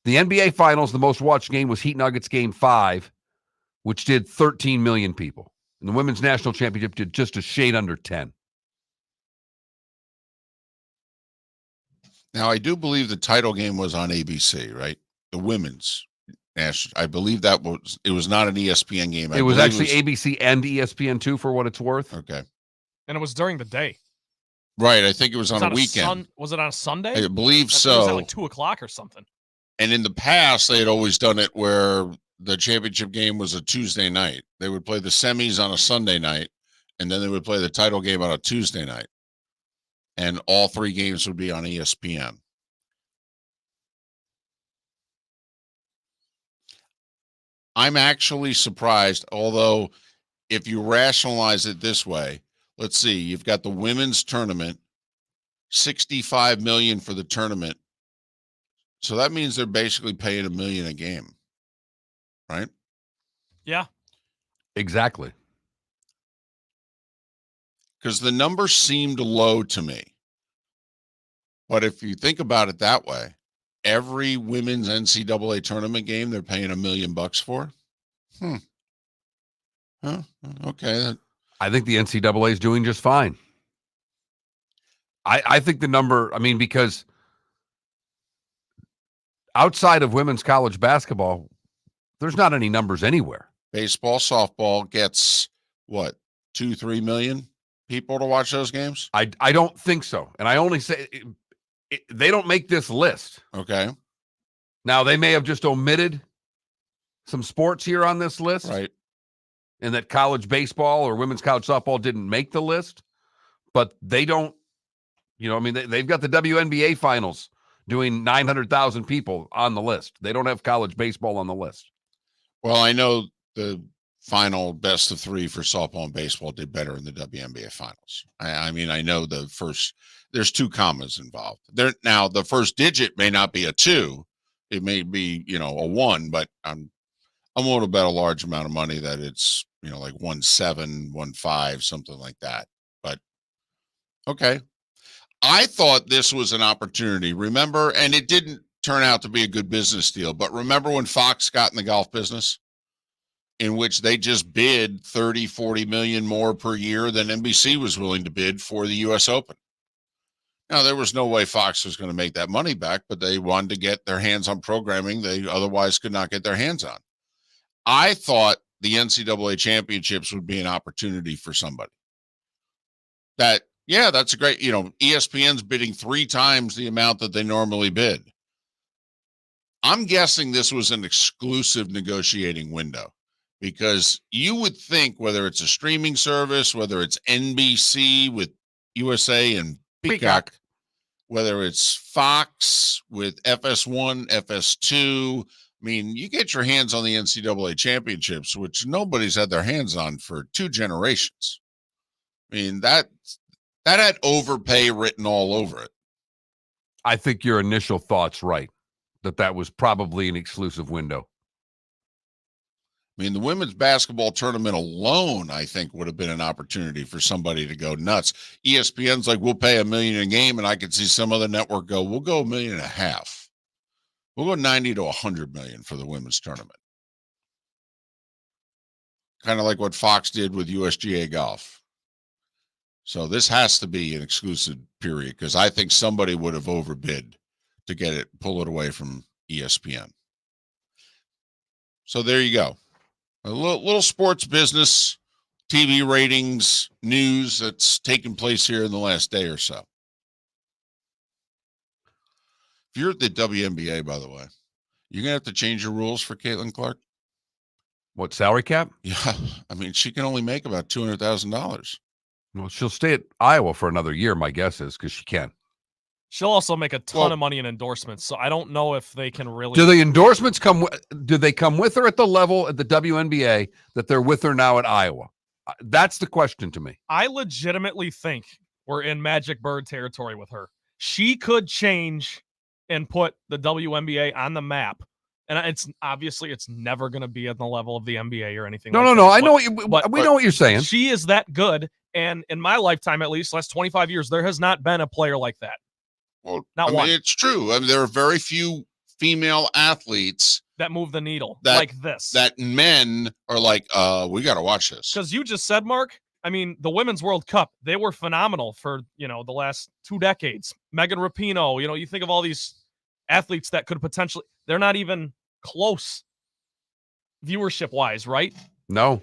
The NBA Finals, the most watched game was Heat Nuggets Game 5, which did 13 million people. And the Women's National Championship did just a shade under 10. Now, I do believe the title game was on ABC, right? The women's national. I believe it was not an ESPN game. It was actually ABC and ESPN2 for what it's worth. Okay. And it was during the day. Right. I think it was on a weekend. Was it on a Sunday? I believe so. It was at like 2:00 or something. And in the past, they had always done it where the championship game was a Tuesday night. They would play the semis on a Sunday night, and then they would play the title game on a Tuesday night. And all 3 games would be on ESPN. I'm actually surprised, although if you rationalize it this way, let's see, you've got the women's tournament, $65 million for the tournament. So that means they're basically paying $1 million a game, right? Yeah. Exactly. Because the number seemed low to me. But if you think about it that way, every women's NCAA tournament game they're paying $1 million for. Huh. Okay. I think the NCAA is doing just fine. I think the number, because outside of women's college basketball, there's not any numbers anywhere. Baseball, softball gets what, 2-3 million people to watch those games? I don't think so. And I only say they don't make this list. Okay. Now, they may have just omitted some sports here on this list. Right. And that college baseball or women's college softball didn't make the list. But they don't, they've got the WNBA finals doing 900,000 people on the list. They don't have college baseball on the list. Well, I know the final best of 3 for softball and baseball did better in the WNBA finals. I know there's 2 commas involved. Now, the first digit may not be a 2. It may be, a 1, but I'm willing to bet a large amount of money that it's, like 1-7, 1-5, something like that. But okay. I thought this was an opportunity. Remember, and it didn't turn out to be a good business deal, but remember when Fox got in the golf business, in which they just bid 30-40 million more per year than NBC was willing to bid for the US Open. Now, there was no way Fox was going to make that money back, but they wanted to get their hands on programming they otherwise could not get their hands on. I thought the NCAA championships would be an opportunity for somebody. That's a great, ESPN's bidding 3 times the amount that they normally bid. I'm guessing this was an exclusive negotiating window, because you would think, whether it's a streaming service, whether it's NBC with USA and Peacock, whether it's Fox with FS1, FS2, you get your hands on the NCAA championships, which nobody's had their hands on for 2 generations. That had overpay written all over it. I think your initial thought's right, that was probably an exclusive window. The women's basketball tournament alone, I think, would have been an opportunity for somebody to go nuts. ESPN's like, we'll pay $1 million a game, and I could see some other network go, we'll go $1.5 million. We'll go 90 to 100 million for the women's tournament. Kind of like what Fox did with USGA golf. So this has to be an exclusive period, because I think somebody would have overbid to pull it away from ESPN. So there you go. A little sports business, TV ratings, news that's taken place here in the last day or so. If you're at the WNBA, by the way, you're going to have to change your rules for Caitlin Clark. What, salary cap? Yeah, I mean, she can only make about $200,000. Well, she'll stay at Iowa for another year, my guess is, because she can. She'll also make a ton of money in endorsements, so I don't know if they can really. Do the endorsements do they come with her at the level at the WNBA that they're with her now at Iowa? That's the question to me. I legitimately think we're in Magic Bird territory with her. She could change and put the WNBA on the map. And it's obviously it's never going to be at the level of the NBA or anything. No. I know we know what you're saying. She is that good, and in my lifetime, at least last 25 years, there has not been a player like that. Well, not one. It's true. I mean, there are very few female athletes that move the needle like this. That men are like, we got to watch this. Because you just said, Mark. I mean, the Women's World Cup, they were phenomenal for the last 2 decades. Megan Rapinoe, you think of all these athletes that could potentially. They're not even close viewership wise, right? No.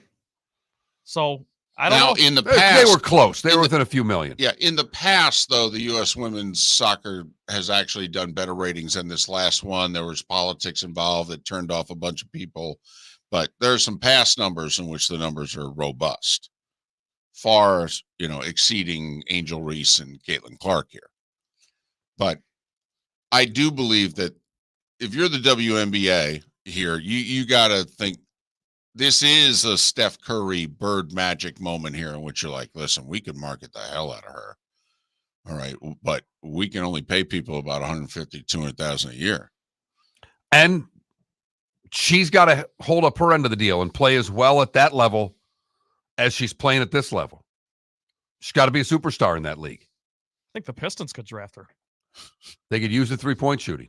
So I don't know. In the past, they were close. They were within a few million. Yeah. In the past, though, the U.S. women's soccer has actually done better ratings than this last one. There was politics involved that turned off a bunch of people, but there are some past numbers in which the numbers are robust, far exceeding Angel Reese and Caitlin Clark here. But I do believe that if you're the WNBA here, you got to think this is a Steph Curry Bird Magic moment here in which you're like, listen, we could market the hell out of her. All right. But we can only pay people about 150, 200,000 a year. And she's got to hold up her end of the deal and play as well at that level as she's playing at this level. She's got to be a superstar in that league. I think the Pistons could draft her. They could use the 3-point shooting.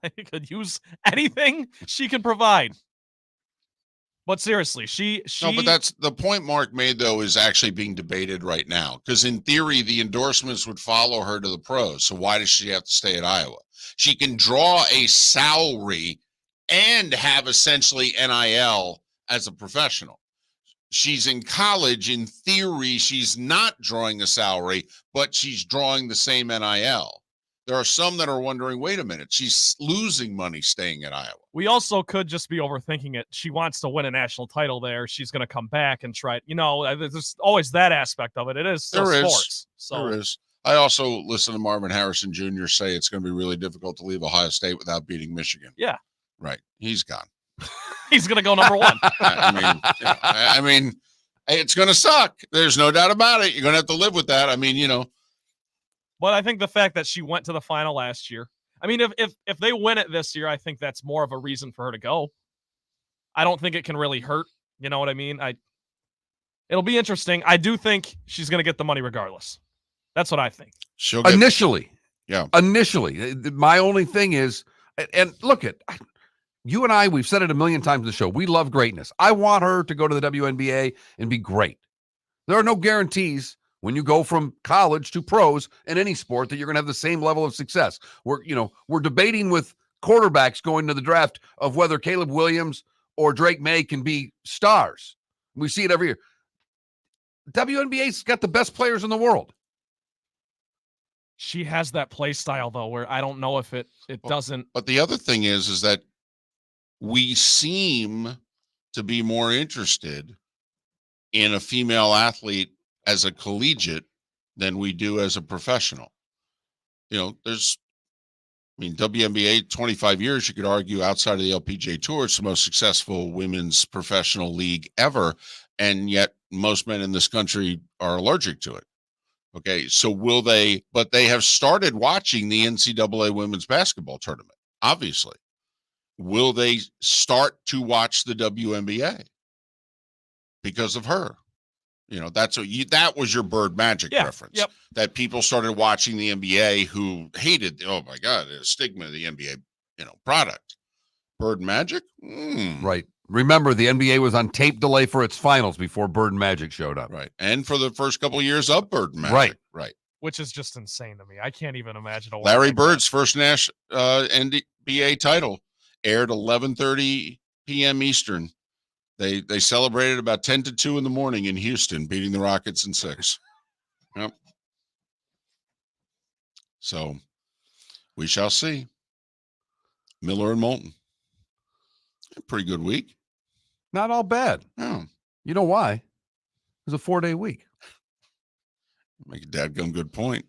They could use anything she can provide. But seriously, she. No, but that's the point Mark made, though, is actually being debated right now. Because in theory, the endorsements would follow her to the pros. So why does she have to stay at Iowa? She can draw a salary and have essentially NIL as a professional. She's in college. In theory, she's not drawing a salary, but she's drawing the same NIL. There are some that are wondering, wait a minute, she's losing money staying at Iowa. We also could just be overthinking it. She wants to win a national title there. She's going to come back and try it. There's always that aspect of it. It is still sports. There is. I also listened to Marvin Harrison Jr. say it's going to be really difficult to leave Ohio State without beating Michigan. Yeah. Right. He's gone. He's going to go number one. I mean, it's going to suck. There's no doubt about it. You're going to have to live with that. I mean, But I think the fact that she went to the final last year, I mean, if they win it this year, I think that's more of a reason for her to go. I don't think it can really hurt. You know what I mean? It'll be interesting. I do think she's going to get the money regardless. That's what I think. Initially. Yeah. Initially. My only thing is, and look at you and I, we've said it a million times in the show. We love greatness. I want her to go to the WNBA and be great. There are no guarantees when you go from college to pros in any sport that you're going to have the same level of success. We're debating with quarterbacks going to the draft of whether Caleb Williams or Drake May can be stars. We see it every year. WNBA's got the best players in the world. She has that play style, though, where I don't know if it doesn't. But the other thing is that we seem to be more interested in a female athlete as a collegiate than we do as a professional. WNBA, 25 years, you could argue outside of the LPGA Tour, it's the most successful women's professional league ever. And yet most men in this country are allergic to it. Okay. So but they have started watching the NCAA women's basketball tournament, obviously. Will they start to watch the WNBA because of her? That was your Bird Magic reference. Yep. That people started watching the NBA who hated, oh my God, the stigma of the NBA, product. Bird Magic? Right. Remember, the NBA was on tape delay for its finals before Bird Magic showed up. Right. And for the first couple of years of Bird Magic. Right. Which is just insane to me. I can't even imagine. Larry Bird's first national NBA title aired 11:30 p.m. Eastern. They celebrated about 10 to 2 in the morning in Houston, beating the Rockets in 6. Yep. So we shall see. Miller and Moulton. A pretty good week. Not all bad. Oh, You know why? It was a 4-day week. make a dadgum good point.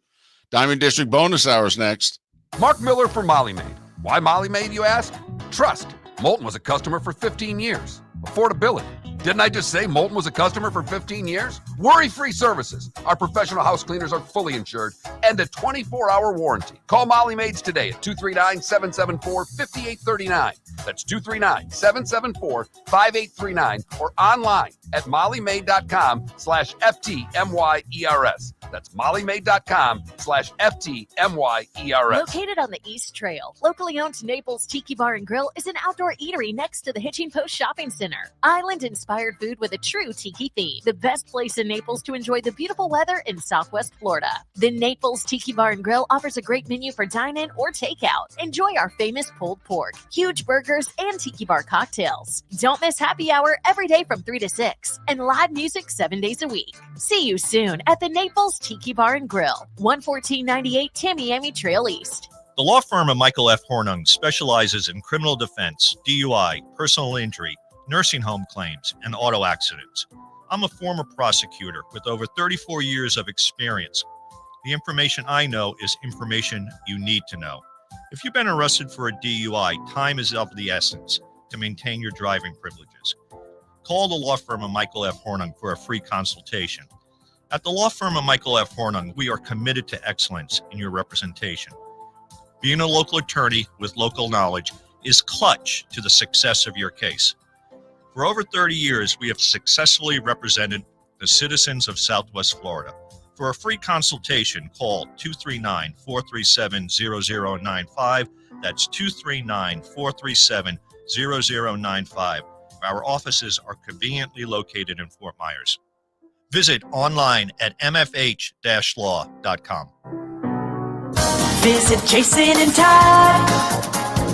Diamond District bonus hours next. Mark Miller for Molly Maid. Why Molly Maid, you ask? Trust. Moulton was a customer for 15 years. Affordability. Didn't I just say Moulton was a customer for 15 years? Worry-free services. Our professional house cleaners are fully insured and a 24-hour warranty. Call Molly Maids today at 239-774-5839. That's 239-774-5839 or online at mollymaid.com/FTMYERS. That's mollymaid.com/FTMYERS. Located on the East Trail, locally owned Naples Tiki Bar and Grill is an outdoor eatery next to the Hitching Post Shopping Center. Island-inspired food with a true tiki theme. The best place in Naples to enjoy the beautiful weather in Southwest Florida. The Naples Tiki Bar and Grill offers a great menu for dine-in or takeout. Enjoy our famous pulled pork, huge burgers, and tiki bar cocktails. Don't miss happy hour every day from 3 to 6 and live music 7 days a week. See you soon at the Naples Tiki Bar and Grill, 11498 Tamiami Trail East. The law firm of Michael F. Hornung specializes in criminal defense, DUI, personal injury, nursing home claims, and auto accidents. I'm a former prosecutor with over 34 years of experience. The information I know is information you need to know. If you've been arrested for a DUI, time is of the essence to maintain your driving privileges. Call the law firm of Michael F. Hornung for a free consultation. At the law firm of Michael F. Hornung, we are committed to excellence in your representation. Being a local attorney with local knowledge is clutch to the success of your case. For over 30 years, we have successfully represented the citizens of Southwest Florida. For a free consultation, call 239-437-0095. That's 239-437-0095. Our offices are conveniently located in Fort Myers. Visit online at mfh-law.com. Visit Jason and Todd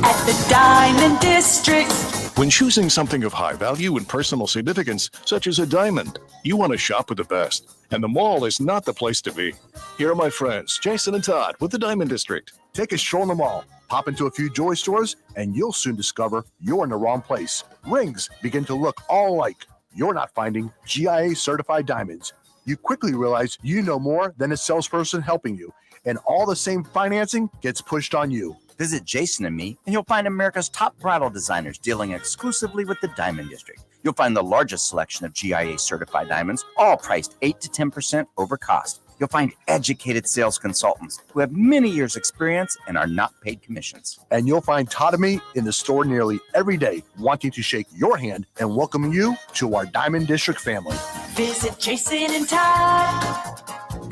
at the Diamond District. When choosing something of high value and personal significance, such as a diamond, you want to shop with the best. And the mall is not the place to be. Here are my friends, Jason and Todd with the Diamond District. Take a stroll in the mall, pop into a few joy stores, and you'll soon discover you're in the wrong place. Rings begin to look all alike. You're not finding GIA certified diamonds. You quickly realize you know more than a salesperson helping you, and all the same financing gets pushed on you. Visit Jason and me, and you'll find America's top bridal designers dealing exclusively with the Diamond District. You'll find the largest selection of GIA certified diamonds, all priced 8 to 10% over cost. You'll find educated sales consultants who have many years' experience and are not paid commissions. And you'll find Todd and me in the store nearly every day, wanting to shake your hand and welcome you to our Diamond District family. Visit Jason and Todd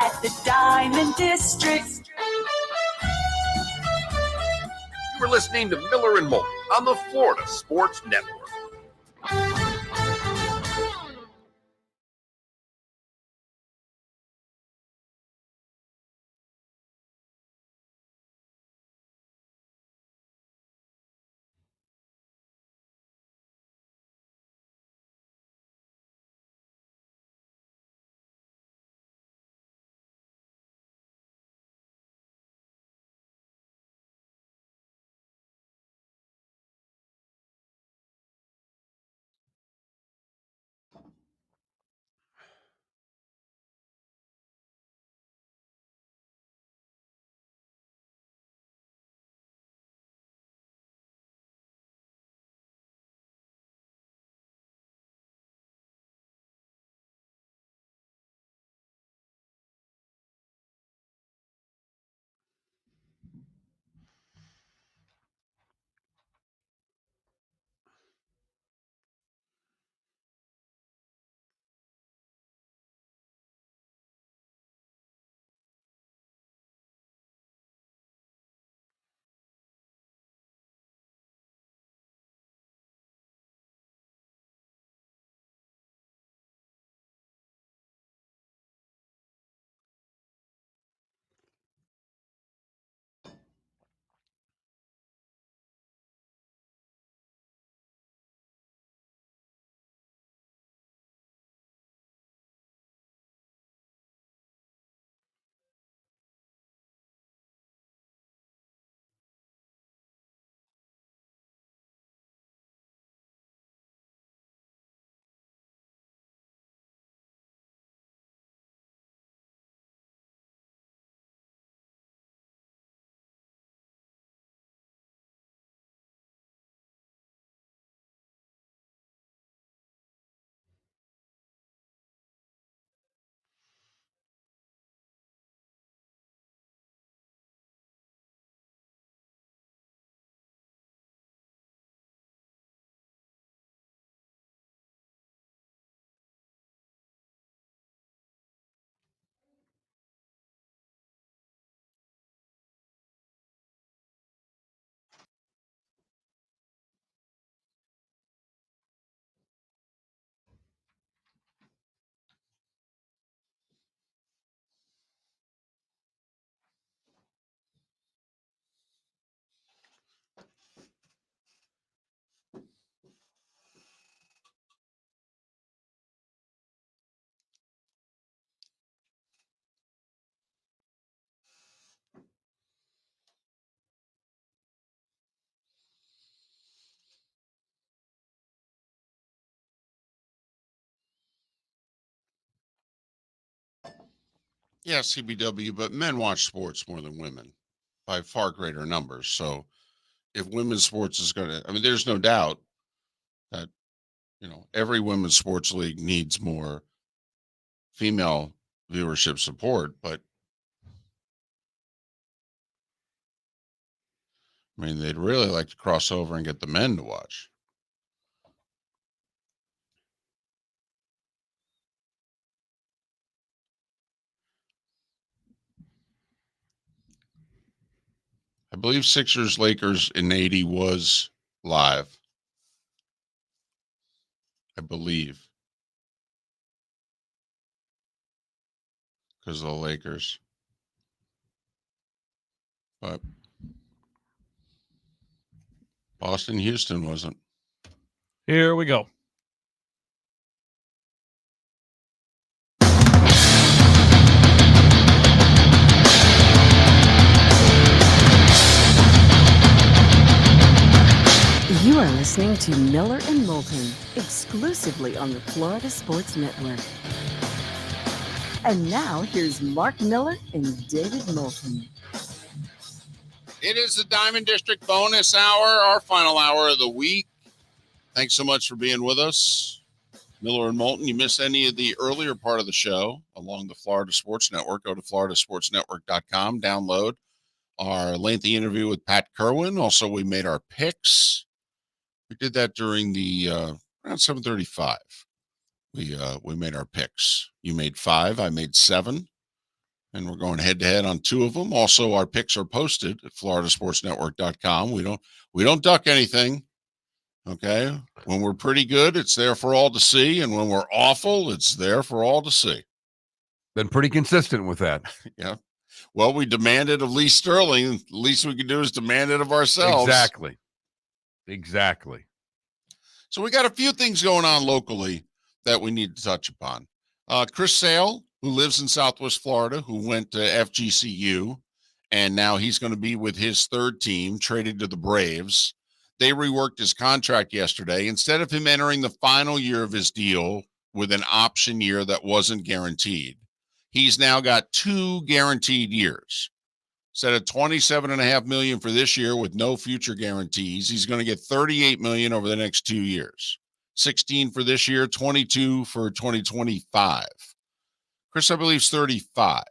at the Diamond District. You were listening to Miller and Moulton on the Florida Sports Network. Yeah, CBW, but men watch sports more than women by far greater numbers. So if women's sports is going to, I mean, there's no doubt that, every women's sports league needs more female viewership support, but I mean, they'd really like to cross over and get the men to watch. I believe Sixers Lakers in 80 was live. I believe. Because of the Lakers. But Boston, Houston wasn't. Here we go. You are listening to Miller and Moulton, exclusively on the Florida Sports Network. And now here's Mark Miller and David Moulton. It is the Diamond District bonus hour, our final hour of the week. Thanks so much for being with us. Miller and Moulton, you missed any of the earlier part of the show along the Florida Sports Network, go to floridasportsnetwork.com, download our lengthy interview with Pat Kirwan. Also, we made our picks. We did that during the around 7:35. We made our picks. You made 5, I made 7, and we're going head to head on 2 of them. Also, our picks are posted at floridasportsnetwork.com. We don't duck anything. Okay. When we're pretty good, it's there for all to see. And when we're awful, it's there for all to see. Been pretty consistent with that. Yeah. Well, we demanded of Lee Sterling. The least we can do is demand it of ourselves. Exactly. So we got a few things going on locally that we need to touch upon. Chris Sale, who lives in Southwest Florida, who went to FGCU, and now he's going to be with his third team, traded to the Braves. They reworked his contract yesterday. Instead of him entering the final year of his deal with an option year that wasn't guaranteed, he's now got 2 guaranteed years. Instead of $27.5 million for this year with no future guarantees, he's going to get $38 million over the next 2 years. 16 for this year, 22 for 2025. Chris, I believe, is 35.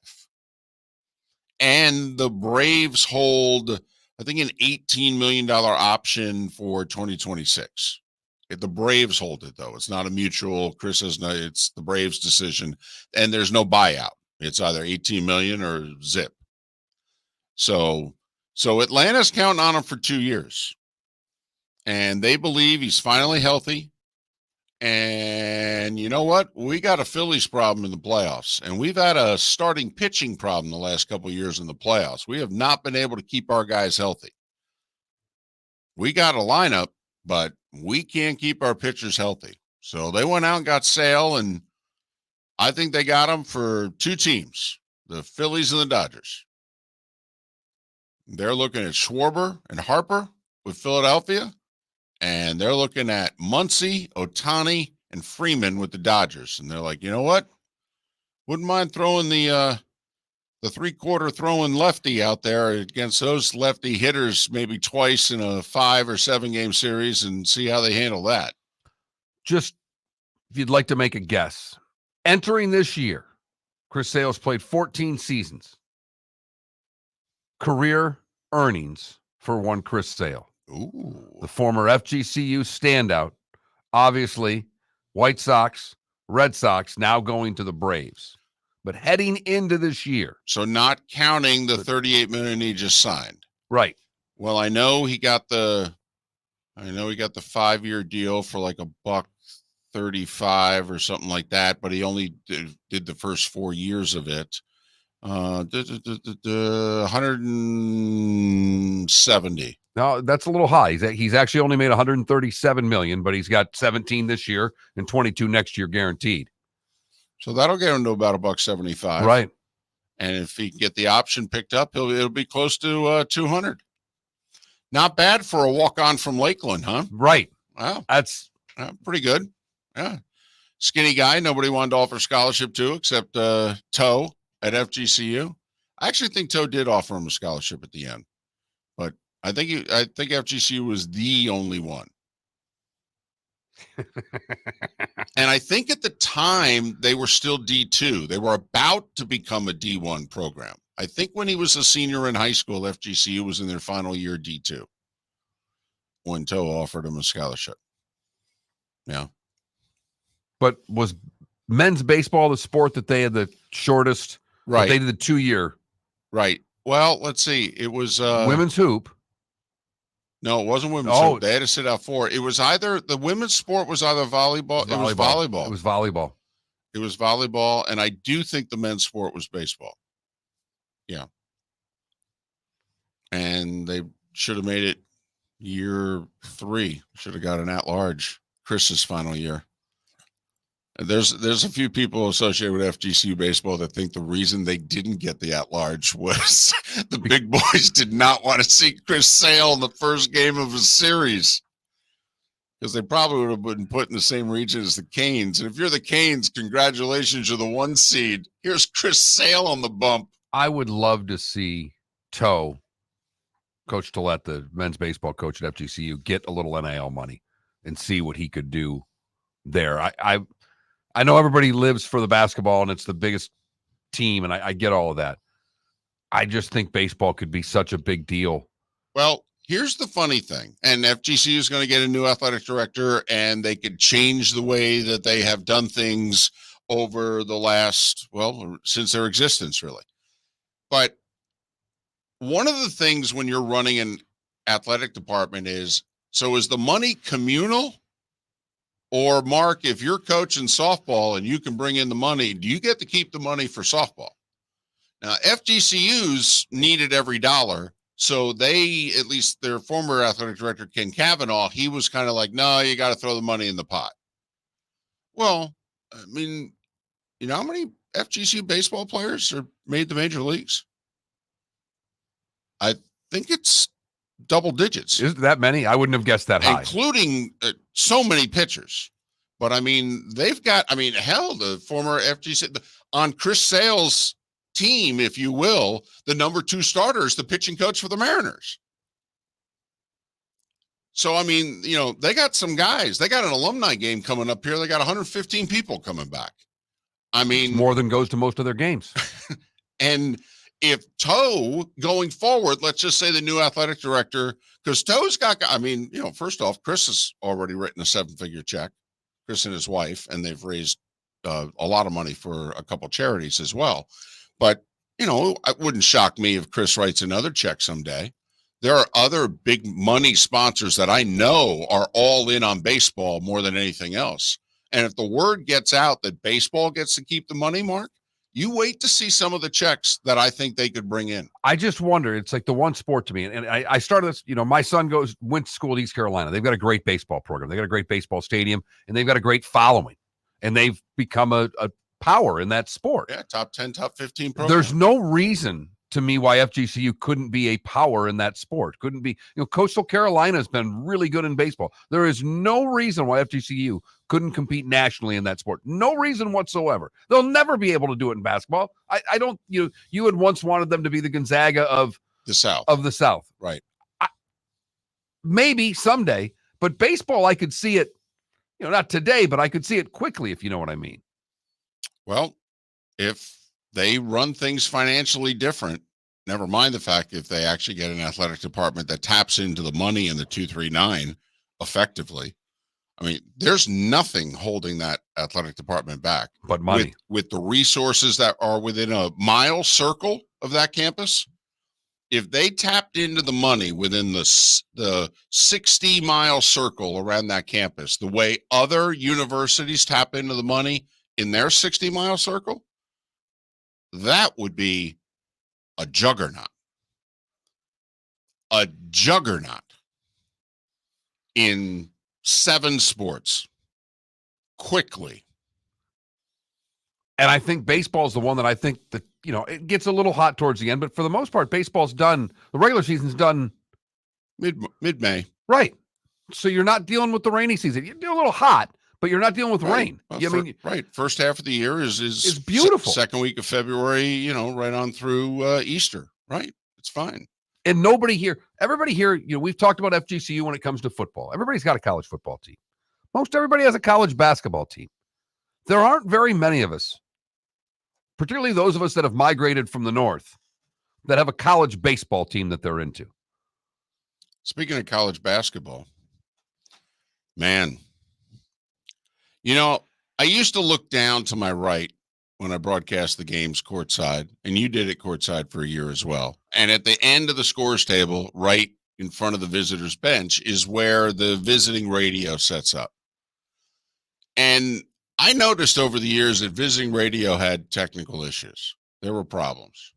And the Braves hold, I think, an $18 million option for 2026. The Braves hold it, though. It's not a mutual. Chris says no, it's the Braves' decision, and there's no buyout. It's either $18 million or zip. So Atlanta's counting on him for 2 years, and they believe he's finally healthy. And you know what? We got a Phillies problem in the playoffs, and we've had a starting pitching problem the last couple of years in the playoffs. We have not been able to keep our guys healthy. We got a lineup, but we can't keep our pitchers healthy. So they went out and got Sale, and I think they got him for 2 teams, the Phillies and the Dodgers. They're looking at Schwarber and Harper with Philadelphia, and they're looking at Muncy, Ohtani, and Freeman with the Dodgers. And they're like, you know what? Wouldn't mind throwing the 3-quarter throwing lefty out there against those lefty hitters maybe twice in a 5 or 7 game series and see how they handle that. Just if you'd like to make a guess, entering this year, Chris Sale's played 14 seasons. Career earnings for one Chris Sale. Ooh. The former FGCU standout, obviously White Sox, Red Sox, now going to the Braves. But heading into this year. So not counting the $38 million he just signed. Right. Well, I know he got the 5-year deal for like $135 or something like that, but he only did the first 4 years of it. 170. Now that's a little high. He's actually only made $137 million, but he's got 17 this year and 22 next year guaranteed. So that'll get him to about $175. Right. And if he can get the option picked up, it'll be close to 200. Not bad for a walk-on from Lakeland, huh? Right. Wow. That's pretty good. Yeah. Skinny guy. Nobody wanted to offer scholarship to except Toe at FGCU. I actually think Toe did offer him a scholarship at the end, but I think FGCU was the only one. And I think at the time they were still D2. They were about to become a D1 program. I think when he was a senior in high school, FGCU was in their final year D2 when Toe offered him a scholarship. Yeah. But was men's baseball the sport that they had the shortest? Right. They did the 2-year. Right. Well, let's see. It was women's hoop. No, it wasn't women's hoop. They had to sit out 4. It was either the women's sport was either volleyball. It was volleyball. It was volleyball. It was volleyball, and I do think the men's sport was baseball. Yeah. And they should have made it year 3. Should have got an at-large. Chris's final year. There's a few people associated with FGCU baseball that think the reason they didn't get the at-large was the big boys did not want to see Chris Sale in the first game of a series because they probably would have been put in the same region as the Canes. And if you're the Canes, congratulations, you're the 1 seed. Here's Chris Sale on the bump. I would love to see Toe, Coach Tillett, the men's baseball coach at FGCU, get a little NIL money and see what he could do there. I know everybody lives for the basketball and it's the biggest team, and I get all of that. I just think baseball could be such a big deal. Well, here's the funny thing, and FGCU is going to get a new athletic director, and they could change the way that they have done things over the last, well, since their existence, really. But one of the things when you're running an athletic department is the money communal? Or, Mark, if you're coaching softball and you can bring in the money, do you get to keep the money for softball? Now, FGCU's needed every dollar, so they, at least their former athletic director, Ken Cavanaugh, he was kind of like, no, you got to throw the money in the pot. Well, I mean, you know how many FGCU baseball players are made the major leagues? I think it's double digits. Is that many? I wouldn't have guessed that high. Including so many pitchers. But, I mean, they've got, hell, the former FGC, on Chris Sale's team, if you will, the number 2 starter is the pitching coach for the Mariners. So, they got some guys. They got an alumni game coming up here. They got 115 people coming back. It's more than goes to most of their games. And if Toe going forward, let's just say the new athletic director, because Toe's got, first off, Chris has already written a 7-figure check, Chris and his wife, and they've raised a lot of money for a couple charities as well. But, it wouldn't shock me if Chris writes another check someday. There are other big money sponsors that I know are all in on baseball more than anything else. And if the word gets out that baseball gets to keep the money, Mark, you wait to see some of the checks that I think they could bring in. I just wonder. It's like the one sport to me. And I started this, my son went to school at East Carolina. They've got a great baseball program. They got a great baseball stadium, and they've got a great following. And they've become a power in that sport. Yeah, top 10, top 15 program. There's no reason to me why FGCU couldn't be a power in that sport. Couldn't be, Coastal Carolina has been really good in baseball. There is no reason why FGCU couldn't compete nationally in that sport. No reason whatsoever. They'll never be able to do it in basketball. I don't, you had once wanted them to be the Gonzaga of the South. Right. Maybe someday, but baseball, I could see it, not today, but I could see it quickly, if you know what I mean. Well, if they run things financially different, never mind the fact if they actually get an athletic department that taps into the money in the 239 effectively. There's nothing holding that athletic department back but money. With the resources that are within a mile circle of that campus. If they tapped into the money within the 60-mile circle around that campus, the way other universities tap into the money in their 60-mile circle, that would be a juggernaut. A juggernaut in 7 sports quickly. And I think baseball is the one that I think that, it gets a little hot towards the end, but for the most part, baseball's done. The regular season's done mid-May. Right. So you're not dealing with the rainy season. You're a little hot, but you're not dealing with rain. Well, I mean, right. First half of the year is beautiful. Second week of February, right on through Easter. Right. It's fine. And everybody here, we've talked about FGCU when it comes to football. Everybody's got a college football team. Most everybody has a college basketball team. There aren't very many of us, particularly those of us that have migrated from the north, that have a college baseball team that they're into. Speaking of college basketball, man, I used to look down to my right when I broadcast the games courtside, and you did it courtside for a year as well. And at the end of the scores table, right in front of the visitor's bench, is where the visiting radio sets up. And I noticed over the years that visiting radio had technical issues. There were problems.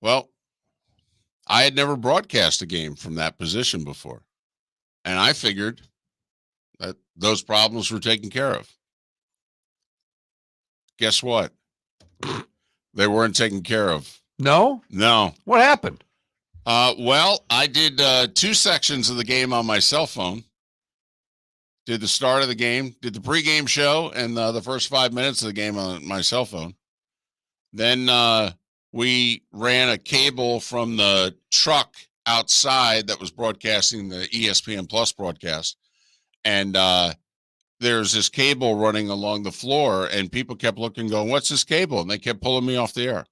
Well, I had never broadcast a game from that position before. And I figured that those problems were taken care of. Guess what? They weren't taken care of. No? No. What happened? Well, I did 2 sections of the game on my cell phone. Did the start of the game, did the pregame show, and the first 5 minutes of the game on my cell phone. Then we ran a cable from the truck outside that was broadcasting the ESPN Plus broadcast. And there's this cable running along the floor, and people kept looking, going, what's this cable? And they kept pulling me off the air.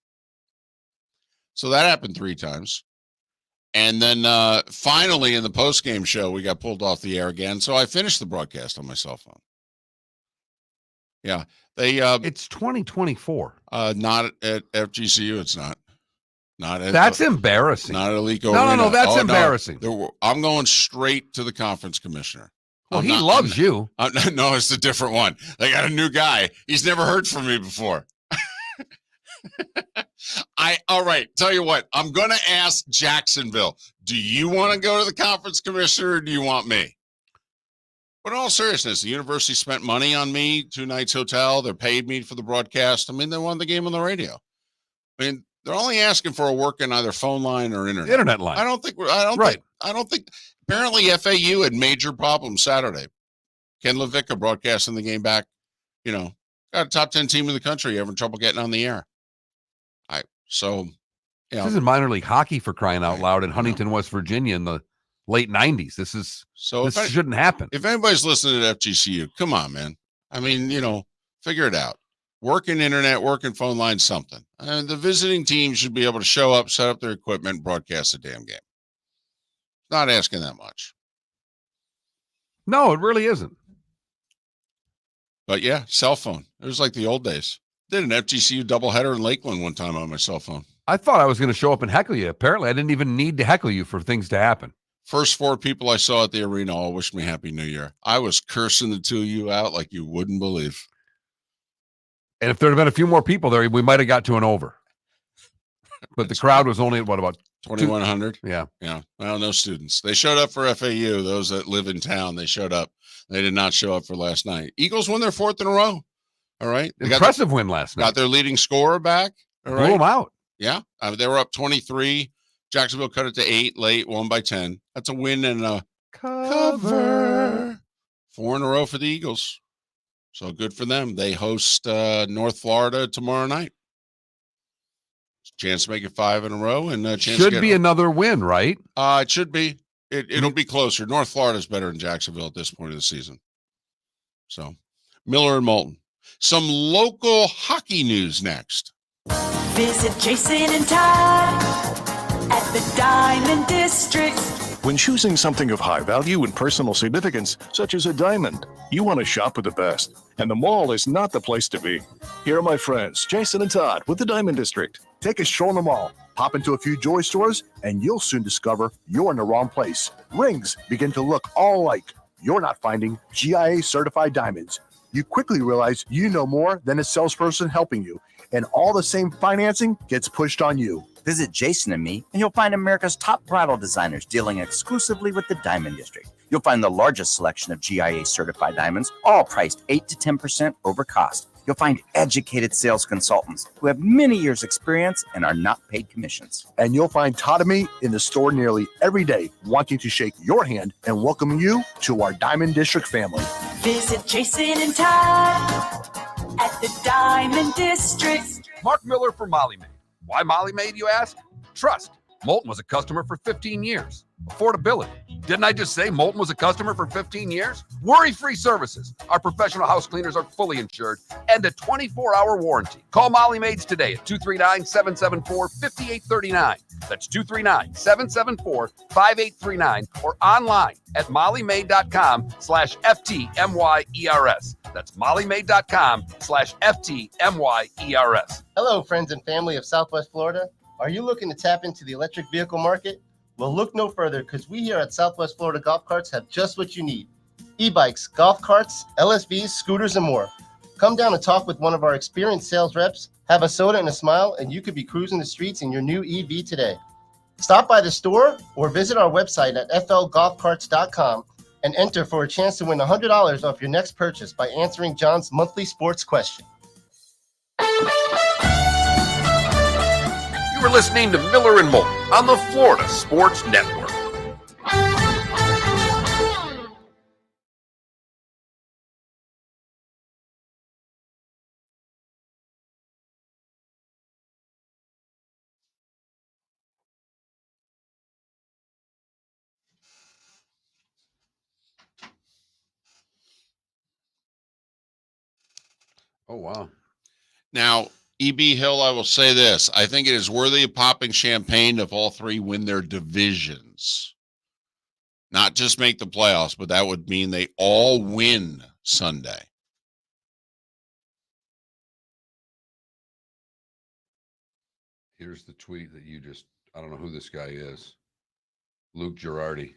So that happened 3 times. And then finally in the post-game show, we got pulled off the air again. So I finished the broadcast on my cell phone. Yeah. It's 2024. Not at FGCU. It's not. Not at That's embarrassing. Not at Alico No, Arena. no, that's embarrassing. No. I'm going straight to the conference commissioner. Well, he loves you. No, it's a different one. They got a new guy. He's never heard from me before. All right. Tell you what, I'm going to ask Jacksonville. Do you want to go to the conference commissioner or do you want me? But in all seriousness, the university spent money on me, 2 nights hotel. They paid me for the broadcast. I mean, they won the game on the radio. I mean, they're only asking for a work in either phone line or internet line. I don't think. Apparently FAU had major problems Saturday. Ken LaVicka broadcasting the game back. Got a top 10 team in the country having trouble getting on the air. This is minor league hockey, for crying out loud, in Huntington, West Virginia in the late 90s. This shouldn't happen. If anybody's listening to FGCU, come on, man. I mean, figure it out. Working internet, working phone lines, something. The visiting team should be able to show up, set up their equipment, and broadcast a damn game. Not asking that much. No, it really isn't. But yeah, cell phone. It was like the old days. Did an FGCU doubleheader in Lakeland one time on my cell phone. I thought I was going to show up and heckle you. Apparently, I didn't even need to heckle you for things to happen. First 4 people I saw at the arena all wished me Happy New Year. I was cursing the 2 of you out like you wouldn't believe. And if there had been a few more people there, we might have got to an over. But the crowd was only at about 2,100? Yeah. Yeah. Well, no students. They showed up for FAU. Those that live in town, they showed up. They did not show up for last night. Eagles won their 4th in a row. All right. Impressive win last night. Got their leading scorer back. All right. Blew them out. Yeah. They were up 23. Jacksonville cut it to 8 late, won by 10. That's a win and a cover. 4 in a row for the Eagles. So good for them. They host North Florida tomorrow night. Chance to make it 5 in a row, and a chance should be another win, right? It should be. It'll be closer. North Florida's better than Jacksonville at this point of the season. So, Miller and Moulton. Some local hockey news next. Visit Jason and Todd at the Diamond District. When choosing something of high value and personal significance, such as a diamond, you want to shop with the best. And the mall is not the place to be. Here are my friends, Jason and Todd with the Diamond District. Take a stroll in the mall, pop into a few joy stores, and you'll soon discover you're in the wrong place. Rings begin to look all alike. You're not finding GIA certified diamonds. You quickly realize you know more than a salesperson helping you, and all the same financing gets pushed on you. Visit Jason and me, and you'll find America's top bridal designers dealing exclusively with the Diamond District. You'll find the largest selection of GIA certified diamonds, all priced 8 to 10% over cost. You'll find educated sales consultants who have many years' experience and are not paid commissions. And you'll find Todd and me in the store nearly every day, wanting to shake your hand and welcome you to our Diamond District family. Visit Jason and Todd at the Diamond District. Mark Miller for Molly Maid. Why Molly Maid, you ask? Trust. Moulton was a customer for 15 years. Affordability. Didn't I just say Moulton was a customer for 15 years? Worry-free services. Our professional house cleaners are fully insured and a 24-hour warranty. Call Molly Maids today at 239-774-5839. That's 239-774-5839 or online at mollymaid.com/FTMYERS. That's mollymaid.com/FTMYERS. Hello, friends and family of Southwest Florida. Are you looking to tap into the electric vehicle market? Well, look no further, because we here at Southwest Florida Golf Carts have just what you need. E-bikes, golf carts, LSVs, scooters, and more. Come down and talk with one of our experienced sales reps, have a soda and a smile, and you could be cruising the streets in your new EV today. Stop by the store or visit our website at flgolfcarts.com and enter for a chance to win $100 off your next purchase by answering John's monthly sports question. You were listening to Miller and Moulton on the Florida Sports Network. Oh, wow. Now, E.B. Hill, I will say this. I think it is worthy of popping champagne if all three win their divisions. Not just make the playoffs, but that would mean they all win Sunday. Here's the tweet that I don't know who this guy is. Luke Girardi.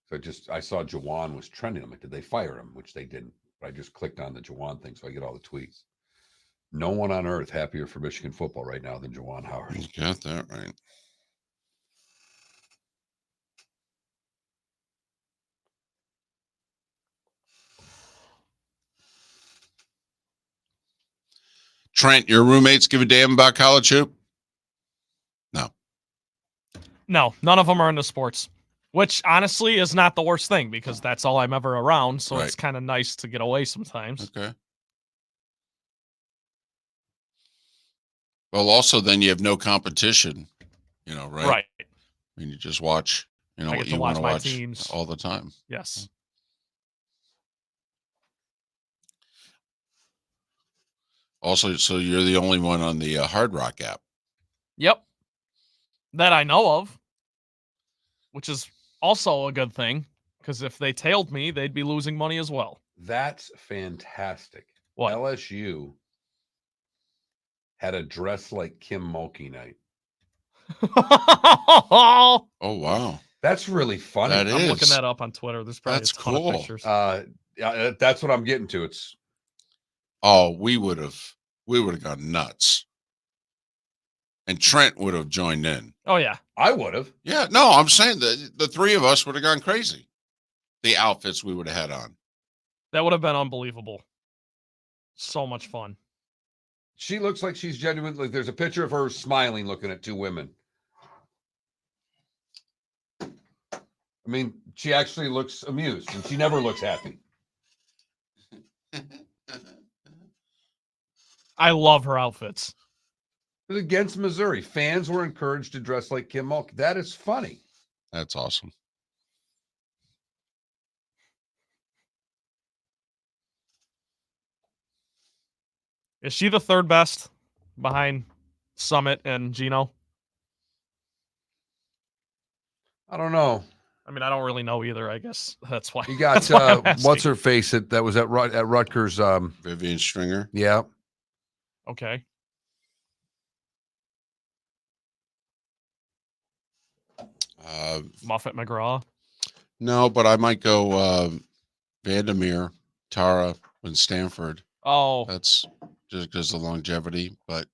So I saw Jawan was trending. I'm like, did they fire him? Which they didn't. But I just clicked on the Jawan thing, so I get all the tweets. No one on earth happier for Michigan football right now than Jawan Howard. You got that right. Trent, your roommates give a damn about college hoop? No, none of them are into sports, which honestly is not the worst thing because that's all I'm ever around. So it's kind of nice to get away sometimes. Okay. Well, also then you have no competition, right? Right. I mean, you just watch, what you want to watch teams all the time. Yes. Also, so you're the only one on the Hard Rock app. Yep. That I know of, which is also a good thing because if they tailed me, they'd be losing money as well. That's fantastic. What? LSU had a dress like Kim Mulkey night. Oh, wow. That's really funny. I'm looking that up on Twitter. There's probably a ton of pictures. Yeah, that's what I'm getting to. We would have gone nuts. And Trent would have joined in. Oh, yeah. I would have. Yeah, no, I'm saying that the three of us would have gone crazy. The outfits we would have had on. That would have been unbelievable. So much fun. She looks like she's genuinely, there's a picture of her smiling looking at two women. I mean, she actually looks amused and she never looks happy. I love her outfits. Against Missouri, fans were encouraged to dress like Kim Mulkey. That is funny. That's awesome. Is she the third best behind Summit and Gino? I don't know. I mean, I don't really know either. I guess that's why. You got what's her face that was at Rutgers? Vivian Stringer. Yeah. Okay. Muffet McGraw. No, but I might go Vandermeer, Tara, and Stanford. Oh, that's just because of longevity. But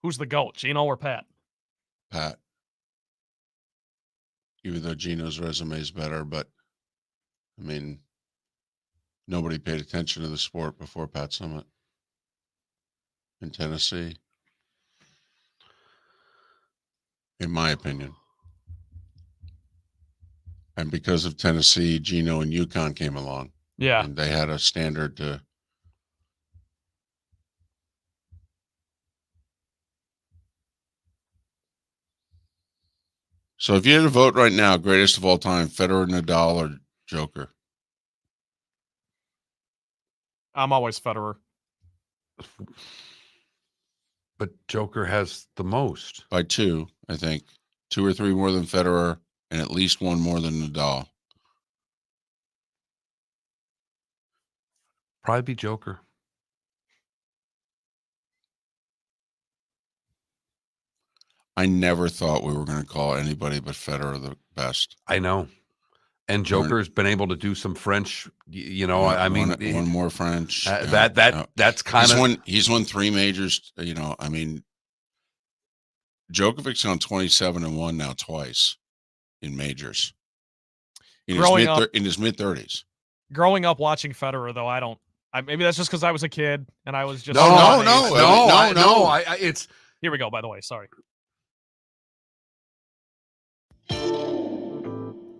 who's the GOAT, Gino or Pat? Pat. Even though Gino's resume is better, but I mean, nobody paid attention to the sport before Pat Summitt in Tennessee. In my opinion. And because of Tennessee, Geno and UConn came along. Yeah. And they had a standard to. So if you had to vote right now, greatest of all time, Federer, Nadal, or Joker? I'm always Federer. But Joker has the most. By 2, I think. 2 or 3 more than Federer, and at least 1 more than Nadal. Probably be Joker. I never thought we were going to call anybody but Federer the best. I know. And Joker's been able to do some French, I mean, one more French. That's kind of. He's won 3 majors. I mean, Djokovic's on 27-1 now twice in majors. In his mid 30s. Growing up watching Federer, though, maybe that's just because I was a kid and I was just No. It's here we go. By the way, sorry.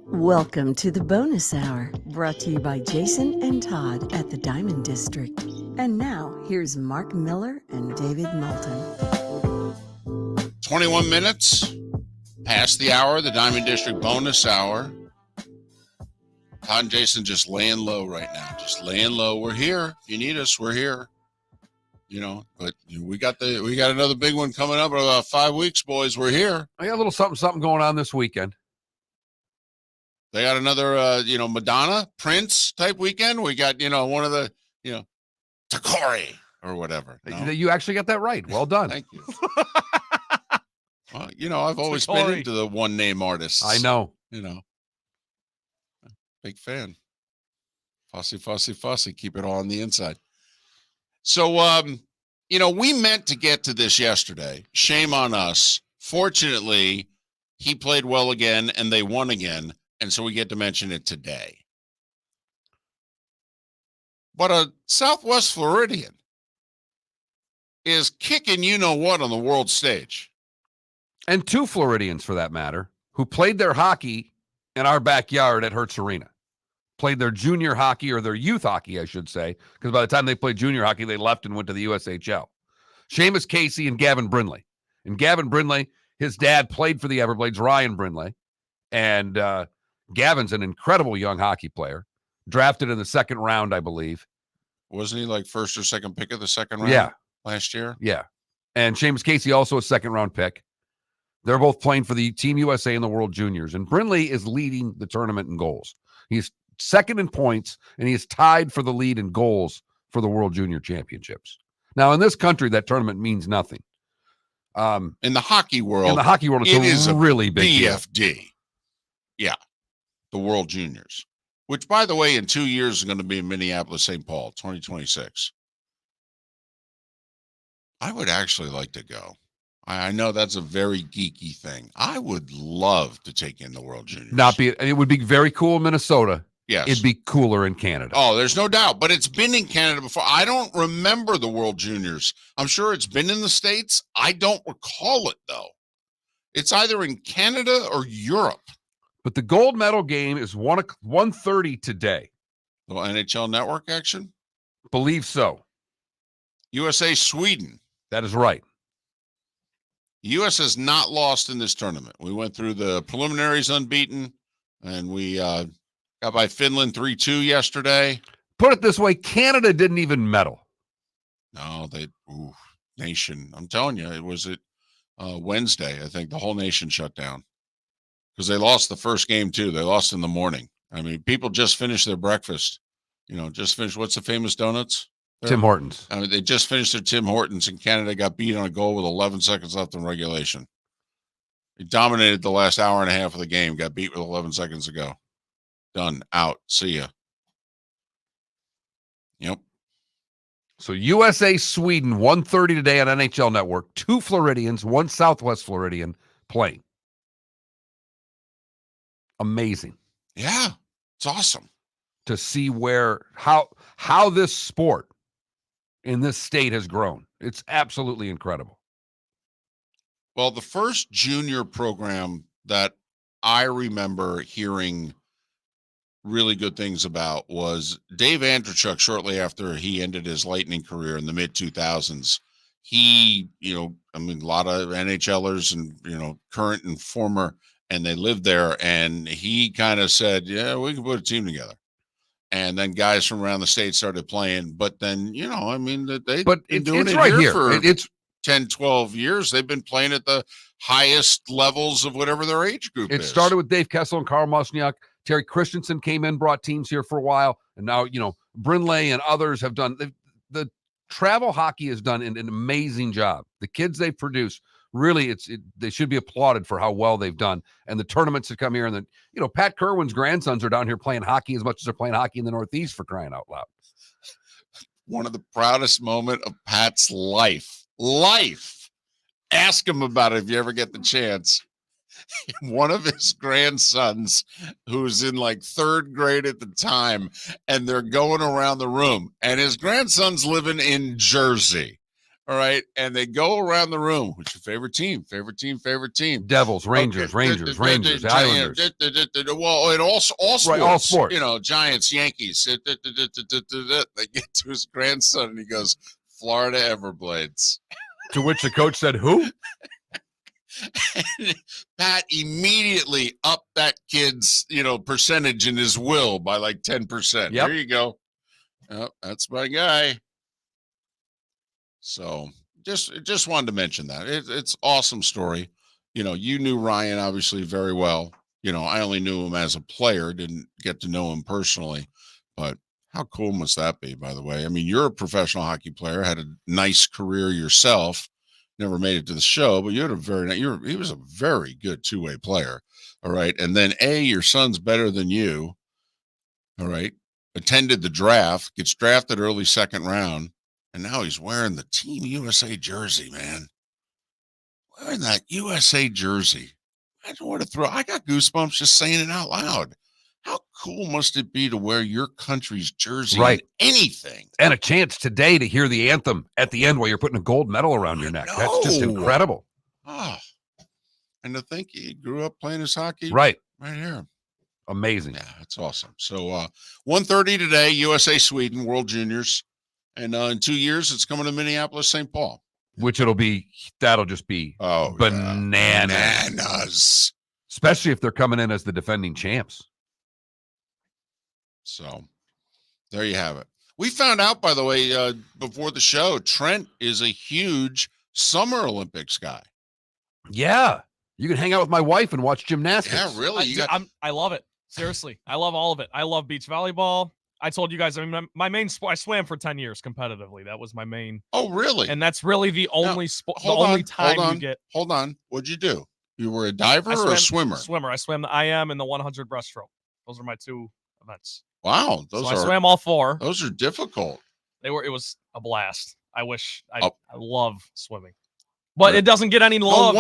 Welcome to the bonus hour, brought to you by Jason and Todd at the Diamond District. And now, here's Mark Miller and David Moulton. 21 minutes past the hour, the Diamond District bonus hour. Todd and Jason just laying low right now. Just laying low. We're here. If you need us, we're here. But we got another big one coming up in about 5 weeks, boys. We're here. I got a little something going on this weekend. They got another, Madonna, Prince type weekend. We got, one of the, Takori or whatever. No? You actually got that right. Well done. Thank you. Well, I've always been into the one name artists. I know. Big fan. Fussy. Keep it all on the inside. So, we meant to get to this yesterday. Shame on us. Fortunately, he played well again and they won again. And so we get to mention it today. But a Southwest Floridian is kicking you-know-what on the world stage. And 2 Floridians, for that matter, who played their hockey in our backyard at Hertz Arena. Played their junior hockey, or their youth hockey, I should say, because by the time they played junior hockey, they left and went to the USHL. Seamus Casey and Gavin Brindley. And Gavin Brindley, his dad played for the Everblades, Ryan Brindley. And Gavin's an incredible young hockey player. Drafted in the 2nd round, I believe. Wasn't he like first or second pick of the 2nd round last year? Yeah. And Seamus Casey, also a 2nd round pick. They're both playing for the Team USA in the World Juniors. And Brindley is leading the tournament in goals. He's 2nd in points, and he is tied for the lead in goals for the World Junior Championships. Now, in this country, that tournament means nothing. In the hockey world, it's a really big BFD. deal. Yeah. The World Juniors, which, by the way, in 2 years is going to be in Minneapolis, St. Paul, 2026. I would actually like to go. I know that's a very geeky thing. I would love to take in the World Juniors. It would be very cool in Minnesota. Yes. It'd be cooler in Canada. Oh, there's no doubt. But it's been in Canada before. I don't remember the World Juniors. I'm sure it's been in the States. I don't recall it, though. It's either in Canada or Europe. But the gold medal game is 1:30 today. The NHL Network action? Believe so. USA, Sweden. That is right. The U.S. has not lost in this tournament. We went through the preliminaries unbeaten, and we got by Finland 3-2 yesterday. Put it this way, Canada didn't even medal. No, nation. I'm telling you, it was Wednesday. I think the whole nation shut down because they lost the first game, too. They lost in the morning. I mean, people just finished their breakfast. Just finished. What's the famous donuts? Tim Hortons. I mean, they just finished their Tim Hortons, and Canada got beat on a goal with 11 seconds left in regulation. They dominated the last hour and a half of the game, got beat with 11 seconds to go. Done. Out. See ya. Yep. So USA, Sweden, 1:30 today on NHL Network. 2 Floridians, 1 Southwest Floridian playing. Amazing. Yeah. It's awesome. To see how this sport in this state has grown. It's absolutely incredible. Well, the first junior program that I remember hearing really good things about was Dave Andrechuk, shortly after he ended his Lightning career in the mid 2000s. He, a lot of NHLers and, current and former, and they lived there. And he kind of said, yeah, we can put a team together. And then guys from around the state started playing. But then, they've been doing it's it right here. for It's 10, 12 years. They've been playing at the highest levels of whatever their age group is. It started with Dave Kessel and Carl Mosniak. Terry Christensen came in, brought teams here for a while. And now, Brinley and others have done the travel hockey has done an amazing job. The kids they produce, really, they should be applauded for how well they've done. And the tournaments that come here, and then, Pat Kirwan's grandsons are down here playing hockey as much as they're playing hockey in the Northeast, for crying out loud. One of the proudest moment of Pat's life. Ask him about it if you ever get the chance. One of his grandsons, who's in like third grade at the time, and they're going around the room, and his grandson's living in Jersey. All right. And they go around the room. What's your favorite team? Favorite team. Devils, Rangers, Rangers, Islanders. Well, it all sports. Right, all sports. Giants, Yankees. They get to his grandson, and he goes, Florida Everblades. To which the coach said, who? Pat immediately upped that kid's, percentage in his will by like 10%. Yep. There you go. Oh, that's my guy. So just wanted to mention that. It's awesome story. You knew Ryan obviously very well. I only knew him as a player, didn't get to know him personally, but how cool must that be, by the way? I mean, you're a professional hockey player, had a nice career yourself, never made it to the show, but you had he was a very good two-way player. All right. And then your son's better than you. All right. Attended the draft, gets drafted early second round. And now he's wearing the Team USA jersey, man. Wearing that USA jersey. I don't want to I got goosebumps just saying it out loud. How cool must it be to wear your country's jersey? Right. In anything. And a chance today to hear the anthem at the end while you're putting a gold medal around your neck. That's just incredible. And to think he grew up playing his hockey. Right here. Amazing. Yeah, that's awesome. So 1:30 today, USA Sweden World Juniors. And in 2 years, it's coming to Minneapolis, St. Paul. Which that'll just be bananas. Especially if they're coming in as the defending champs. So there you have it. We found out, by the way, before the show, Trent is a huge Summer Olympics guy. Yeah. You can hang out with my wife and watch gymnastics. Yeah, really? I love it. Seriously. I love all of it. I love beach volleyball. I told you guys, my main sport, I swam for 10 years competitively. That was my main. Oh, really? And that's really the only sport, you get. Hold on. What'd you do? You were a diver or a swimmer? Swimmer. I swam the IM and the 100 breaststroke. Those are my two events. Wow. I swam all four. Those are difficult. It was a blast. I love swimming. But it doesn't get any love.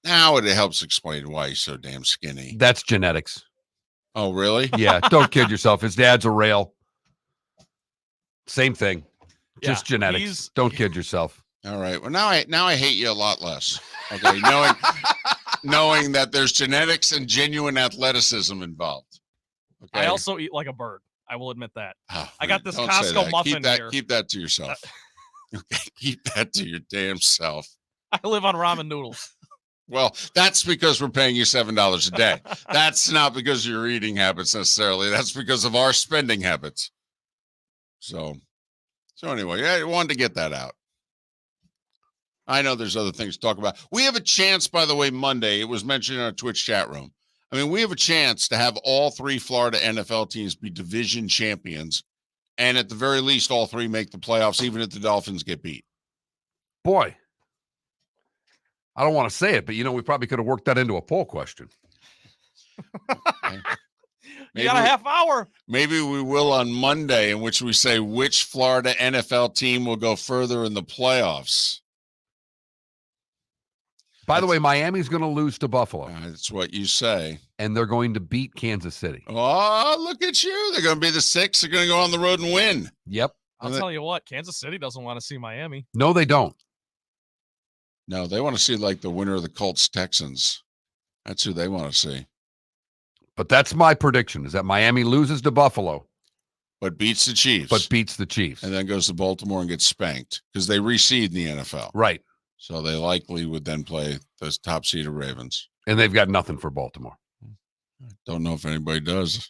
Now it helps explain why he's so damn skinny. That's genetics. Oh, really? Yeah, don't kid yourself. His dad's a rail. Same thing. Just genetics. Don't kid yourself. All right. Well, now I hate you a lot less. Okay, knowing that there's genetics and genuine athleticism involved. Okay? I also eat like a bird. I will admit that. Oh, I got this don't say Costco that. muffin here. Keep that to yourself. Okay, keep that to your damn self. I live on ramen noodles. Well, that's because we're paying you $7 a day. That's not because of your eating habits necessarily. That's because of our spending habits. So anyway, I wanted to get that out. I know there's other things to talk about. We have a chance, by the way, Monday. It was mentioned in our Twitch chat room. I mean, we have a chance to have all three Florida NFL teams be division champions. And at the very least, all three make the playoffs, even if the Dolphins get beat. Boy. I don't want to say it, but we probably could have worked that into a poll question. You got a half hour. Maybe we will on Monday, in which we say which Florida NFL team will go further in the playoffs. By the way, Miami's going to lose to Buffalo. That's what you say. And they're going to beat Kansas City. Oh, look at you. They're going to be the 6. They're going to go on the road and win. Yep. I'll tell you what, Kansas City doesn't want to see Miami. No, they don't. No, they want to see like the winner of the Colts Texans. That's who they want to see. But that's my prediction, is that Miami loses to Buffalo. But beats the Chiefs. And then goes to Baltimore and gets spanked because they reseed in the NFL. Right. So they likely would then play the top seeded Ravens. And they've got nothing for Baltimore. Don't know if anybody does.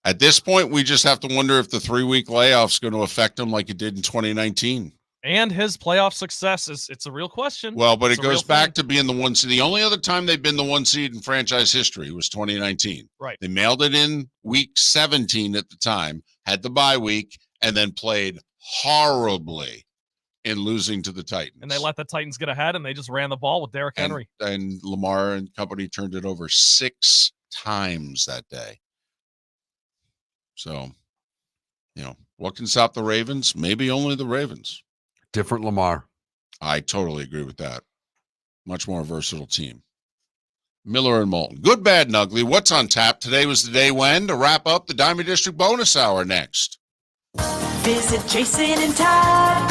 At this point, we just have to wonder if the 3-week layoff's going to affect him like it did in 2019. And his playoff success it's a real question. Well, but It's it a real goes back thing. to being the one seed. The only other time they've been the one seed in franchise history was 2019. Right. They mailed it in week 17 at the time, had the bye week, and then played horribly in losing to the Titans. And they let the Titans get ahead, and they just ran the ball with Derrick Henry. And Lamar and company turned it over 6 times that day. So, what can stop the Ravens? Maybe only the Ravens. Different Lamar. I totally agree with that. Much more versatile team. Miller and Moulton. Good, bad, and ugly. What's on tap? Today was the day when to wrap up the Diamond District bonus hour next. Visit Jason and Todd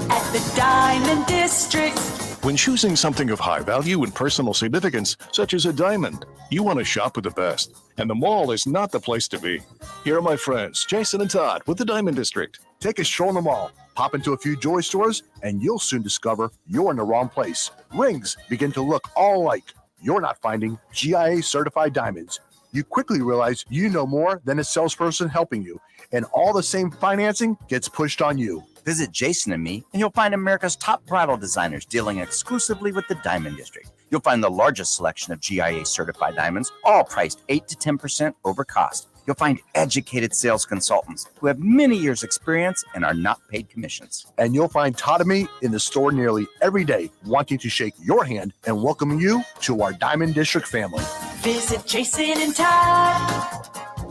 at the Diamond District. When choosing something of high value and personal significance, such as a diamond, you want to shop with the best. And the mall is not the place to be. Here are my friends, Jason and Todd with the Diamond District. Take a stroll in the mall, pop into a few joy stores, and you'll soon discover you're in the wrong place. Rings begin to look all alike. You're not finding GIA certified diamonds. You quickly realize you know more than a salesperson helping you, and all the same financing gets pushed on you. Visit Jason and me, and you'll find America's top bridal designers dealing exclusively with the Diamond District. You'll find the largest selection of GIA certified diamonds, all priced 8 to 10% over cost. You'll find educated sales consultants who have many years' experience and are not paid commissions. And you'll find Todd and me in the store nearly every day, wanting to shake your hand and welcome you to our Diamond District family. Visit Jason and Todd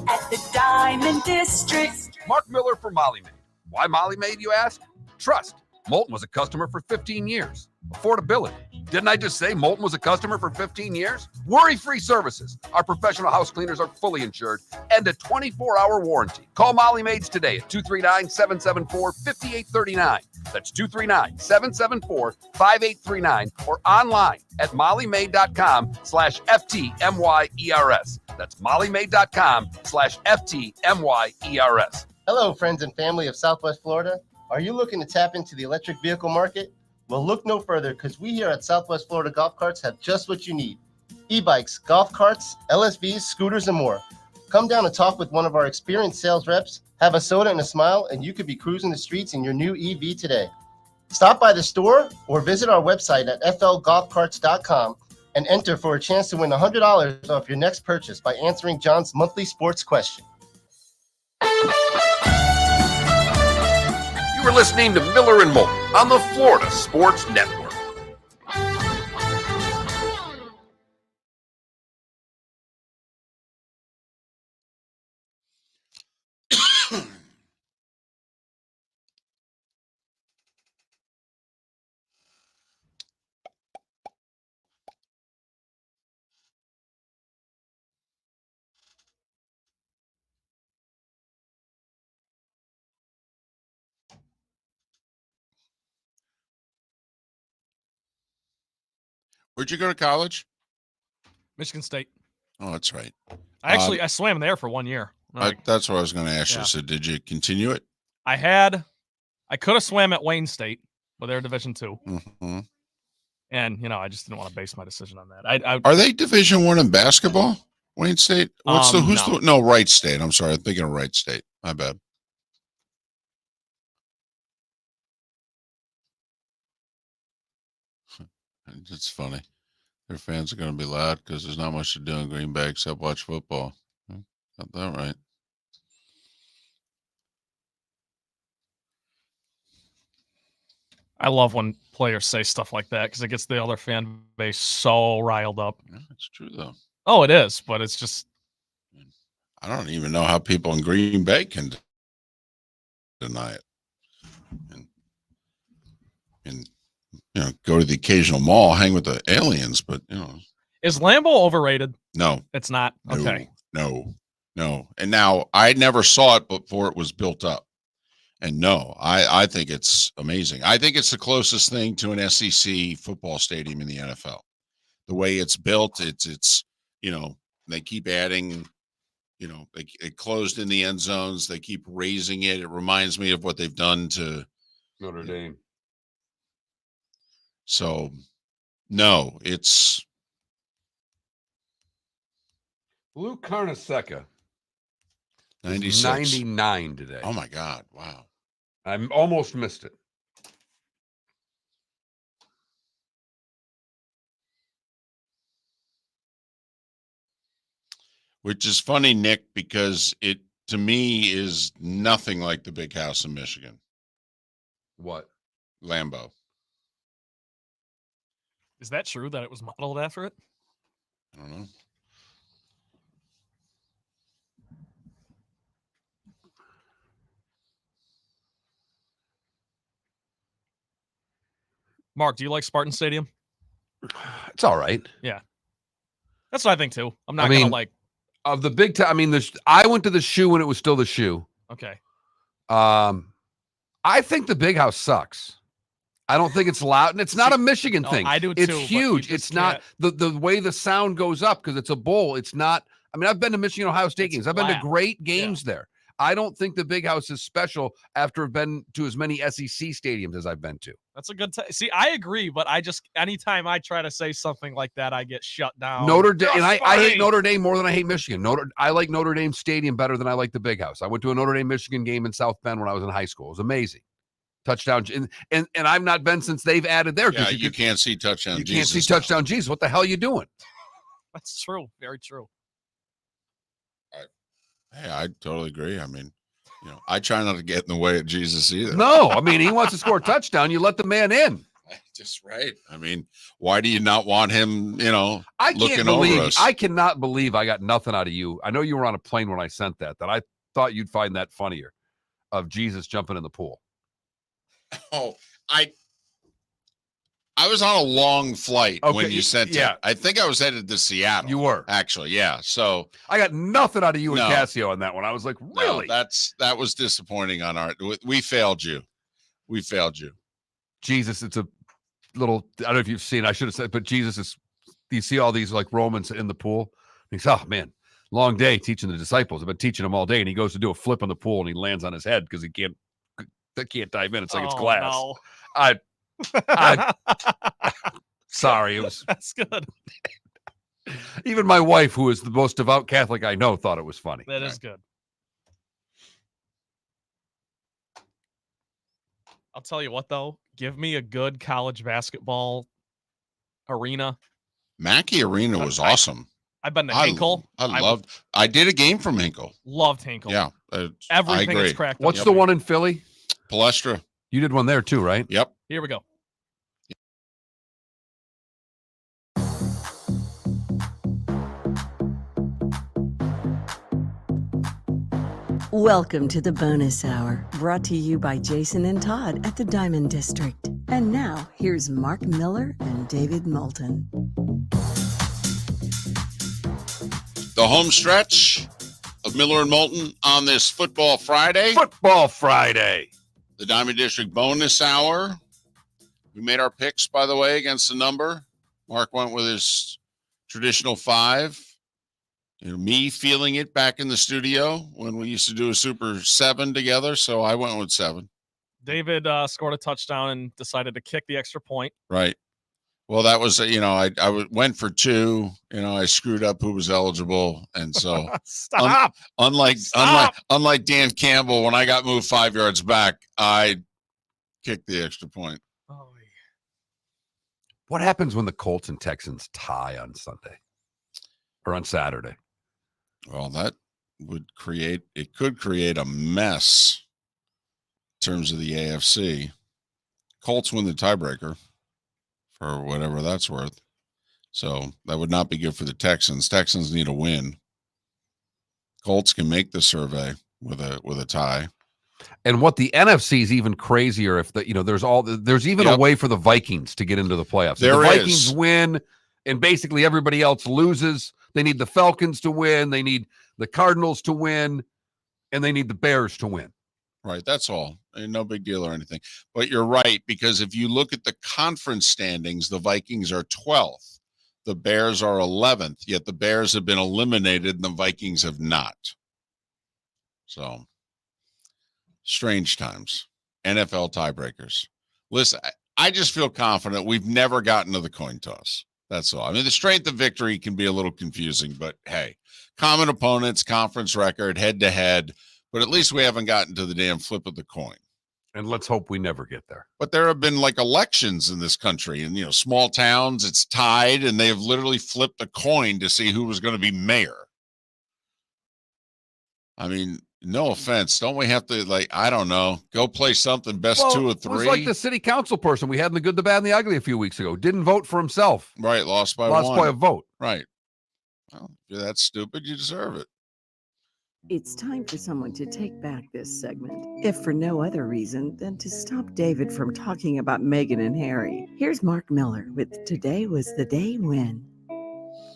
at the Diamond District. Mark Miller for Molly Maid. Why Molly Maid, you ask? Trust. Moulton was a customer for 15 years. Affordability. Didn't I just say Moulton was a customer for 15 years? Worry-free services. Our professional house cleaners are fully insured and a 24-hour warranty. Call Molly Maids today at 239-774-5839. That's 239-774-5839 or online at mollymaid.com/FTMYERS. That's mollymaid.com/FTMYERS. Hello, friends and family of Southwest Florida. Are you looking to tap into the electric vehicle market? Well, look no further, because we here at Southwest Florida Golf Carts have just what you need. E-bikes, golf carts, LSVs, scooters, and more. Come down and talk with one of our experienced sales reps, have a soda and a smile, and you could be cruising the streets in your new EV today. Stop by the store or visit our website at flgolfcarts.com and enter for a chance to win $100 off your next purchase by answering John's monthly sports question. You are listening to Miller and Moulton on the Florida Sports Network. Where'd you go to college? Michigan State. Oh, that's right. I swam there for 1 year. That's what I was going to ask you. Yeah. So did you continue it? I could have swam at Wayne State, but they're Division II. Mm-hmm. And, I just didn't want to base my decision on that. Are they Division I in basketball? Wayne State? No. Wright State. I'm sorry. I'm thinking of Wright State. My bad. It's funny. Their fans are going to be loud because there's not much to do in Green Bay except watch football. Got that right. I love when players say stuff like that because it gets the other fan base so riled up. Yeah, it's true, though. Oh, it is, but it's just. I don't even know how people in Green Bay can deny it. And go to the occasional mall, hang with the aliens, but, Is Lambeau overrated? No. It's not? Okay. No. And now, I never saw it before it was built up. And no, I think it's amazing. I think it's the closest thing to an SEC football stadium in the NFL. The way it's built, it's They keep adding, they closed in the end zones. They keep raising it. It reminds me of what they've done to Notre Dame. So, no, it's Luke Carnesecca. 96. 99 today. Oh my God. Wow. I almost missed it. Which is funny, Nick, because it to me is nothing like the big house in Michigan. What? Lambeau. Is that true that it was modeled after it? I don't know. Mark, do you like Spartan Stadium? It's all right. Yeah. That's what I think too. I'm not gonna like of the big time. I mean, I went to the Shoe when it was still the Shoe. okay. I think the big house sucks. I don't think it's loud, and it's not a Michigan thing. I do It's too, but huge. you It's just not the way the sound goes up because it's a bowl. It's not. I mean, I've been to Michigan Ohio State games. I've been to flat. great games there. I don't think the big house is special after I've been to as many SEC stadiums as I've been to. That's a good see, I agree, but I just anytime I try to say something like that, I get shut down. Notre Dame, You're and I hate funny. Notre Dame more than I hate Michigan. I like Notre Dame Stadium better than I like the big house. I went to a Notre Dame Michigan game in South Bend when I was in high school. It was amazing. Touchdown, and I've not been since they've added there. Yeah, you can't see touchdown. You Jesus can't see touchdown Jesus. What the hell are you doing? That's true. Very true. Hey, I totally agree. I mean, I try not to get in the way of Jesus either. No, I mean, he wants to score a touchdown. You let the man in. Just right. I mean, why do you not want him, I looking can't over believe. us? I cannot believe I got nothing out of you. I know you were on a plane when I sent that I thought you'd find that funnier of Jesus jumping in the pool. Oh, I was on a long flight when you sent yeah. it. I think I was headed to Seattle. You were. Actually, yeah. So I got nothing out of you No. and Cassio on that one. I was like, really? no, that was disappointing on our we failed you. We failed you. Jesus, it's a little, I don't know if you've seen, I should have said, but Jesus is, you see all these like Romans in the pool. And he's, oh man, long day teaching the disciples. I've been teaching them all day. And he goes to do a flip in the pool and he lands on his head because they can't dive in. It's like it's glass. No. I sorry. It was, That's good. even my wife, who is the most devout Catholic I know, thought it was funny. That is good. I'll tell you what, though. Give me a good college basketball arena. Mackey Arena was awesome. I've been to Hinkle. I did a game from Hinkle. Loved Hinkle. Yeah. Everything I is agree. cracked up. What's the one in Philly? Palestra. You did one there too, right? Yep. Here we go. Welcome to the bonus hour, brought to you by Jason and Todd at the Diamond District. And now, here's Mark Miller and David Moulton. The home stretch of Miller and Moulton on this Football Friday. Football Friday. The Diamond District bonus hour. We made our picks, by the way, against the number. Mark went with his traditional 5. Me feeling it back in the studio when we used to do a Super 7 together. So I went with 7. David scored a touchdown and decided to kick the extra point. Right. Well, that was, I went for 2. I screwed up who was eligible. And so Stop. unlike Dan Campbell, when I got moved 5 yards back, I kicked the extra point. Oh, yeah. What happens when the Colts and Texans tie on Sunday or on Saturday? Well, that could create a mess in terms of the AFC. Colts win the tiebreaker for whatever that's worth. So that would not be good for the Texans. Texans need a win. Colts can make the survey with a tie. And what the NFC is even crazier if there's even a way for the Vikings to get into the playoffs. If the Vikings win and basically everybody else loses. They need the Falcons to win. They need the Cardinals to win, and they need the Bears to win. Right. That's all. No big deal or anything. But you're right, because if you look at the conference standings, the Vikings are 12th. The Bears are 11th, yet the Bears have been eliminated and the Vikings have not. So, strange times. NFL tiebreakers. Listen, I just feel confident we've never gotten to the coin toss. That's all. I mean, the strength of victory can be a little confusing, but hey, common opponents, conference record, head-to-head, but at least we haven't gotten to the damn flip of the coin. And let's hope we never get there. But there have been like elections in this country and, small towns, it's tied, and they have literally flipped a coin to see who was going to be mayor. I mean, no offense. Don't we have to, I don't know, go play something best 2 or 3? It was like the city council person we had in The Good, the Bad, and the Ugly a few weeks ago. Didn't vote for himself. Right, lost by a vote. Right. Well, if you're that stupid, you deserve it. It's time for someone to take back this segment, if for no other reason than to stop David from talking about Meghan and Harry. Here's Mark Miller with Today Was the Day When.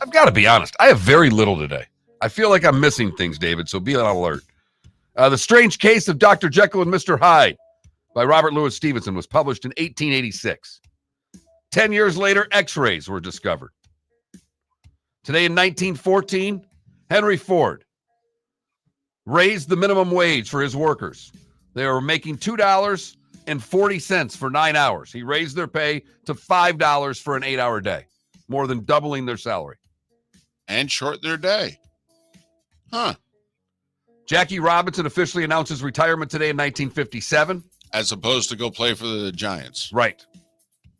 I've got to be honest. I have very little today. I feel like I'm missing things, David, so be on alert. The Strange Case of Dr. Jekyll and Mr. Hyde by Robert Louis Stevenson was published in 1886. 10 years later, X-rays were discovered. Today in 1914, Henry Ford raised the minimum wage for his workers. They were making $2.40 for 9 hours. He raised their pay to $5 for an 8-hour day, more than doubling their salary. And shorten their day. Huh. Jackie Robinson officially announced his retirement today in 1957. As opposed to go play for the Giants. Right.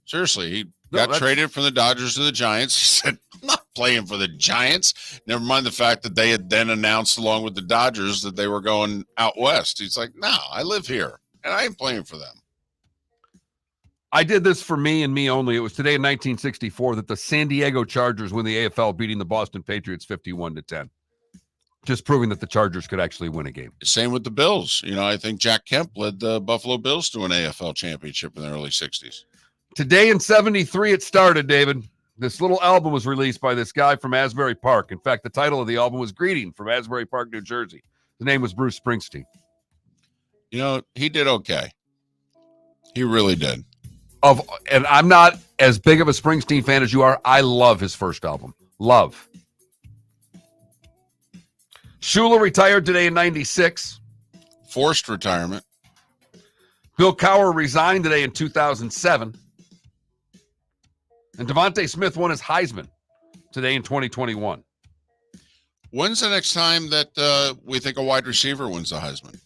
Seriously, he got traded from the Dodgers to the Giants. He said, I'm not playing for the Giants. Never mind the fact that they had then announced along with the Dodgers that they were going out west. He's like, no, I live here, and I ain't playing for them. I did this for me and me only. It was today in 1964 that the San Diego Chargers win the AFL, beating the Boston Patriots 51-10. Just proving that the Chargers could actually win a game. Same with the Bills. I think Jack Kemp led the Buffalo Bills to an AFL championship in the early 60s. Today in 73, it started, David. This little album was released by this guy from Asbury Park. In fact, the title of the album was Greeting from Asbury Park, New Jersey. The name was Bruce Springsteen. He did okay. He really did. And I'm not as big of a Springsteen fan as you are. I love his first album. Love. Shula retired today in 96. Forced retirement. Bill Cowher resigned today in 2007. And Devontae Smith won his Heisman today in 2021. When's the next time that we think a wide receiver wins the Heisman?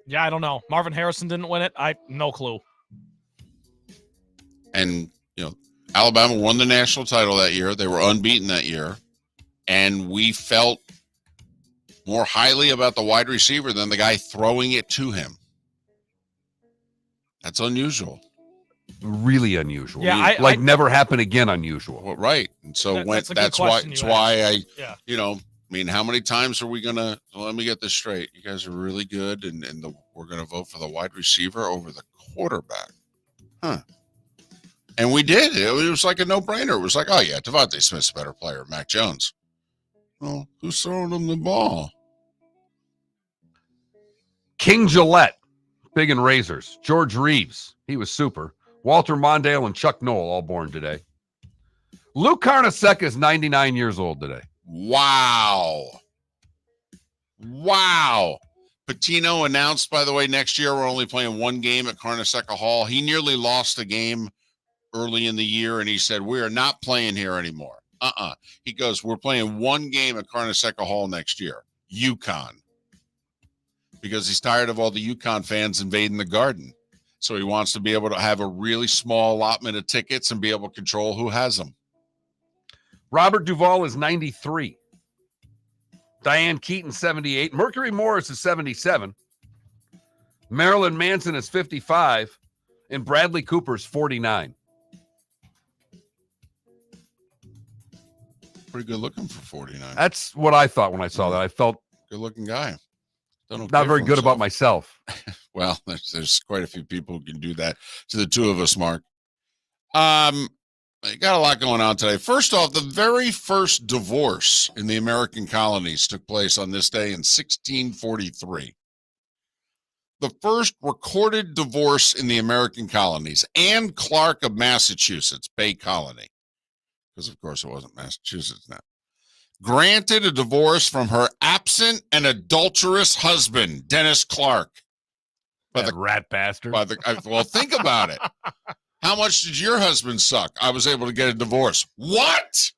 Yeah, I don't know. Marvin Harrison didn't win it. No clue. And, Alabama won the national title that year. They were unbeaten that year. And we felt more highly about the wide receiver than the guy throwing it to him. That's unusual. Really unusual. Yeah, never happen again unusual. Well, right. And so that's why how many times are we going to, let me get this straight. You guys are really good. And we're going to vote for the wide receiver over the quarterback. Huh. And we did. It was like a no-brainer. It was like, oh, yeah, Devontae Smith's a better player. Mac Jones. Well, who's throwing him the ball? King Gillette, big in razors. George Reeves, he was super. Walter Mondale and Chuck Noll, all born today. Lou Carnesecca is 99 years old today. Wow. Patino announced, by the way, next year we're only playing one game at Carnesecca Hall. He nearly lost a game early in the year, and he said, we are not playing here anymore. He goes, we're playing one game at Carnesecca Hall next year, UConn, because he's tired of all the UConn fans invading the Garden. So he wants to be able to have a really small allotment of tickets and be able to control who has them. Robert Duvall is 93. Diane Keaton, 78. Mercury Morris is 77. Marilyn Manson is 55. And Bradley Cooper is 49. Pretty good looking for 49. That's what I thought when I saw that. I felt good looking guy. Not very good about myself. Well, there's quite a few people who can do that to the two of us, Mark. Got a lot going on today. First off, the very first divorce in the American colonies took place on this day in 1643. the first recorded divorce in the American colonies. Anne Clark of Massachusetts, Bay Colony, because of course it wasn't Massachusetts now, granted a divorce from her absent and adulterous husband, Dennis Clark. That rat bastard. Well, think about it. How much did your husband suck? I was able to get a divorce. What?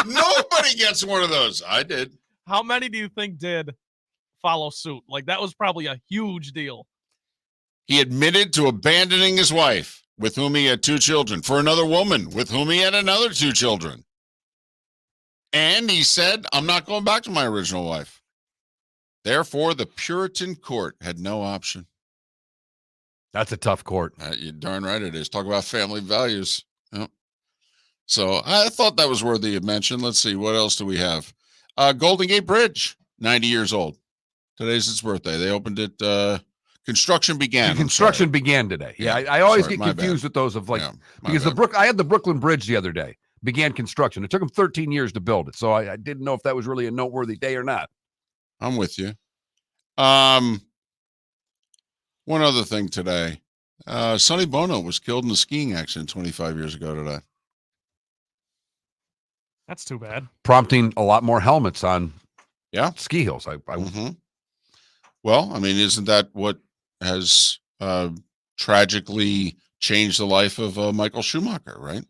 Nobody gets one of those. I did. How many do you think did follow suit? Like, that was probably a huge deal. He admitted to abandoning his wife, with whom he had 2 children, for another woman, with whom he had another 2 children. And he said, I'm not going back to my original wife. Therefore, the Puritan court had no option. That's a tough court. You're darn right it is. Talk about family values. Yep. So I thought that was worthy of mention. Let's see. What else do we have? Golden Gate Bridge, 90 years old. Today's its birthday. They opened it. Construction began. Construction began today. Yeah, I always Sorry, get my confused bad. with those of like, Yeah, because I had the Brooklyn Bridge the other day. Began construction. It took them 13 years to build it. So I didn't know if that was really a noteworthy day or not. I'm with you. One other thing today. Sonny Bono was killed in a skiing accident 25 years ago today. That's too bad. Prompting a lot more helmets on ski hills. Well, I mean, isn't that what has tragically changed the life of Michael Schumacher, right?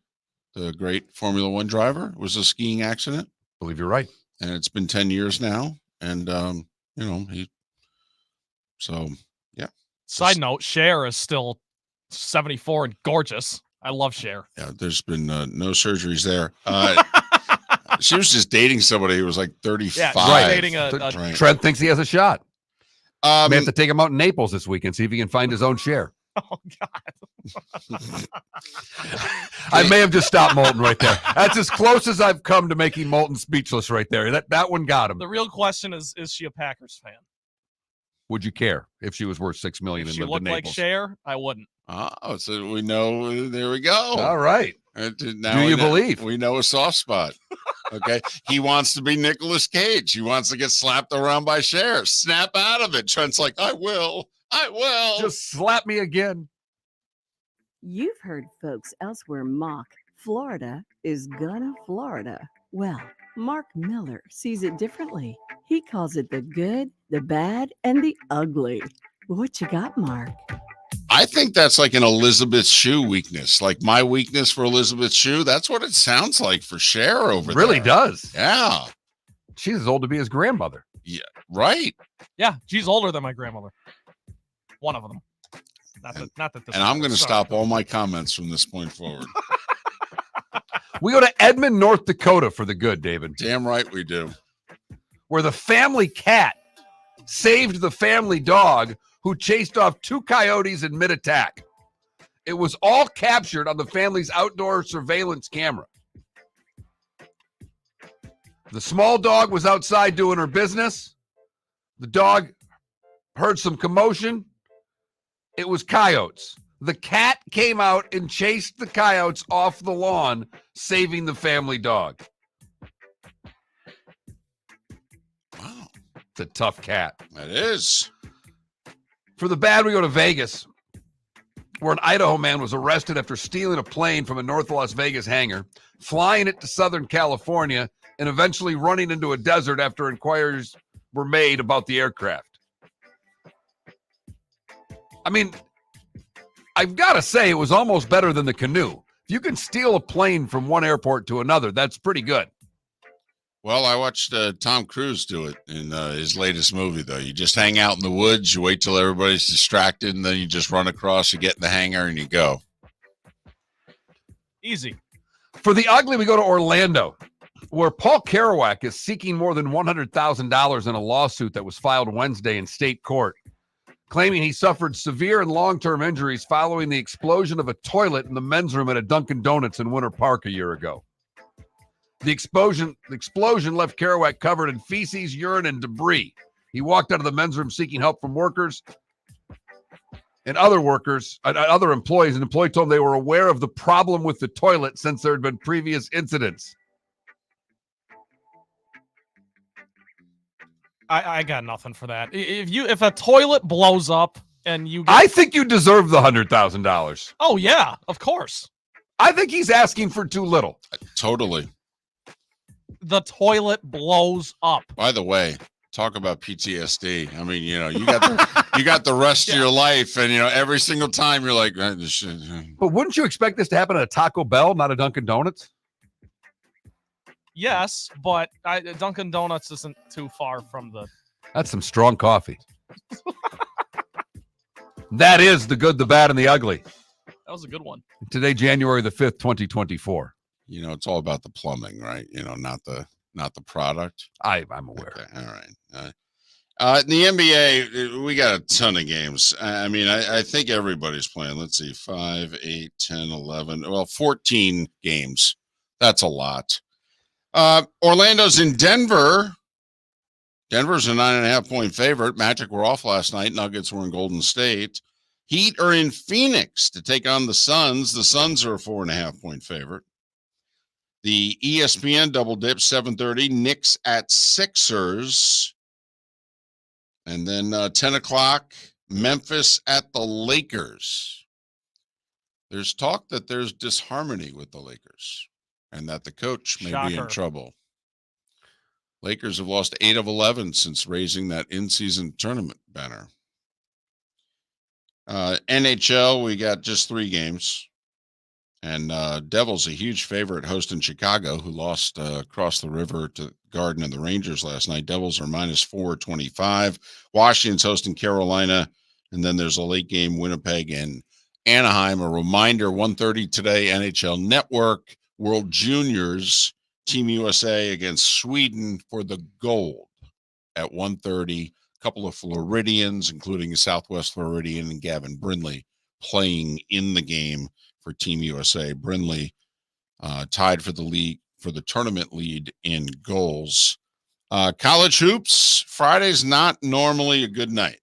The great Formula One driver. It was a skiing accident. I believe you're right. And it's been 10 years now. And, yeah. Side note, Cher is still 74 and gorgeous. I love Cher. Yeah, there's been no surgeries there. She was just dating somebody who was like 35. Yeah, she's dating Trent thinks he has a shot. May have to take him out in Naples this weekend, see if he can find his own share. Oh, God. I may have just stopped Moulton right there. That's as close as I've come to making Moulton speechless right there. That one got him. The real question is she a Packers fan? Would you care if she was worth $6 million If and she lived in looked like Naples? Cher, I wouldn't. Oh, so we know. There we go. All right. Now Do you believe? We know a soft spot. Okay. He wants to be Nicolas Cage. He wants to get slapped around by Cher. Snap out of it. Trent's like, I will. Just slap me again. You've heard folks elsewhere mock Florida is gonna Florida. Well, Mark Miller sees it differently. He calls it the good, the bad, and the ugly. What you got, Mark? I think that's like an Elizabeth Shue weakness. Like my weakness for Elizabeth Shue. That's what it sounds like for Cher over there. Really does. Yeah. She's as old to be his grandmother. Yeah. Right. Yeah, she's older than my grandmother. One of them. Not that this. And I'm going to stop all my comments from this point forward. We go to Edmond, North Dakota for the good, David. Damn right we do. Where the family cat saved the family dog who chased off 2 coyotes in mid-attack. It was all captured on the family's outdoor surveillance camera. The small dog was outside doing her business. The dog heard some commotion. It was coyotes. The cat came out and chased the coyotes off the lawn, saving the family dog. Wow. It's a tough cat. It is. For the bad, we go to Vegas, where an Idaho man was arrested after stealing a plane from a North Las Vegas hangar, flying it to Southern California, and eventually running into a desert after inquiries were made about the aircraft. I mean, I've got to say it was almost better than the canoe. If you can steal a plane from one airport to another, that's pretty good. Well, I watched Tom Cruise do it in his latest movie, though. You just hang out in the woods, you wait till everybody's distracted, and then you just run across, you get in the hangar, and you go. Easy. For the ugly, we go to Orlando, where Paul Kerouac is seeking more than $100,000 in a lawsuit that was filed Wednesday in state court, claiming he suffered severe and long-term injuries following the explosion of a toilet in the men's room at a Dunkin' Donuts in Winter Park a year ago. The explosion left Kerouac covered in feces, urine, and debris. He walked out of the men's room seeking help from workers and other employees. An employee told him they were aware of the problem with the toilet since there had been previous incidents. I got nothing for that. If a toilet blows up and you, I think you deserve the $100,000. Oh yeah, of course. I think he's asking for too little. Totally. The toilet blows up. By the way, talk about PTSD. I mean, you got the rest of your life, and every single time you're like, this shit. But wouldn't you expect this to happen at a Taco Bell, not a Dunkin' Donuts? Yes, but Dunkin' Donuts isn't too far from the. That's some strong coffee. That is the good, the bad, and the ugly. That was a good one. Today, January the 5th, 2024. It's all about the plumbing, right? Not the product. I'm aware. Okay, all right. In the NBA, we got a ton of games. I mean, I think everybody's playing. Let's see, 5, 8, 10, 11. Well, 14 games. That's a lot. Orlando's in Denver. Denver's a 9.5-point favorite. Magic were off last night. Nuggets were in Golden State. Heat are in Phoenix to take on the Suns. The Suns are a 4.5-point favorite. The ESPN double dip, 7:30. Knicks at Sixers. And then 10 o'clock, Memphis at the Lakers. There's talk that there's disharmony with the Lakers and that the coach may be in Shocker. trouble. Lakers have lost 8 of 11 since raising that in-season tournament banner. NHL, we got just 3 games. And Devils, a huge favorite, hosting Chicago, who lost across the river to Garden and the Rangers last night. Devils are minus 425. Washington's hosting Carolina. And then there's a late game, Winnipeg and Anaheim. A reminder, 1:30 today, NHL Network, World Juniors, Team USA against Sweden for the gold at 1:30. A couple of Floridians, including a Southwest Floridian and Gavin Brindley, playing in the game for Team USA. Brindley tied for the tournament lead in goals. College hoops, Friday's not normally a good night.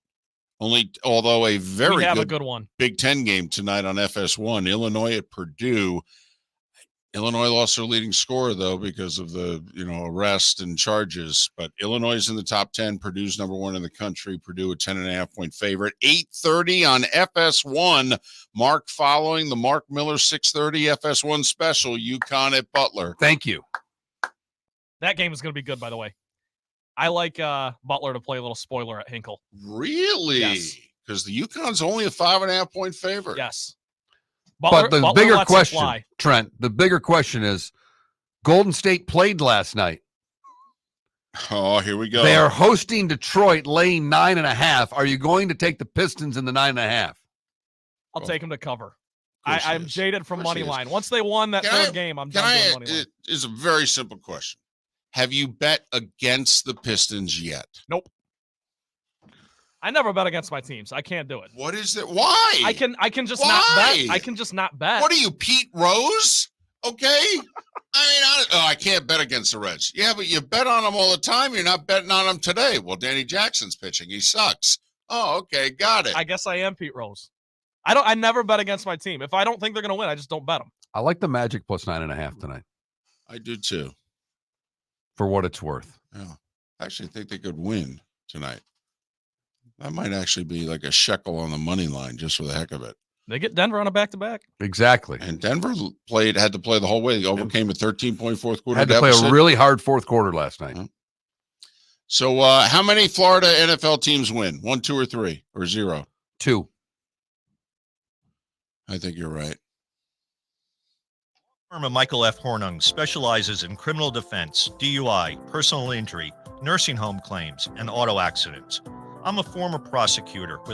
Although a very good one. Big Ten game tonight on FS1. Illinois at Purdue. Illinois lost their leading scorer, though, because of the arrest and charges. But Illinois is in the top 10. Purdue's number 1 in the country. Purdue a 10.5-point favorite. 8:30 on FS1. Mark following the Mark Miller 6:30 FS1 special. UConn at Butler. Thank you. That game is going to be good, by the way. I like Butler to play a little spoiler at Hinkle. Really? Yes. Because the UConn's only a 5.5-point favorite. Yes. But the Butler bigger lets it question, fly. Trent, the bigger question is Golden State played last night. Oh, here we go. They are hosting Detroit, laying 9.5. Are you going to take the Pistons in the 9.5? I'll take him to cover. course he I'm is. jaded from Of course money he is. line. Once they won that third game, I'm done doing money line. It is a very simple question. Have you bet against the Pistons yet? Nope. I never bet against my teams. I can't do it. What is it? Why? I can just Why? not bet. I can just not bet. What are you, Pete Rose? Okay. I can't bet against the Reds. Yeah, but you bet on them all the time. You're not betting on them today. Well, Danny Jackson's pitching. He sucks. Oh, okay. Got it. I guess I am Pete Rose. I never bet against my team. If I don't think they're going to win, I just don't bet them. I like the Magic plus 9.5 tonight. I do too. For what it's worth. Yeah. I actually think they could win tonight. That might actually be like a shekel on the money line just for the heck of it. They get Denver on a back-to-back. Exactly. And Denver had to play the whole way. They overcame a 13-point fourth quarter Had to play deficit. a really hard fourth quarter last night. So how many Florida NFL teams win? 1, 2, or 3, or 0? 2. I think you're right. Firm of Michael F. Hornung specializes in criminal defense, DUI, personal injury, nursing home claims, and auto accidents. I'm a former prosecutor with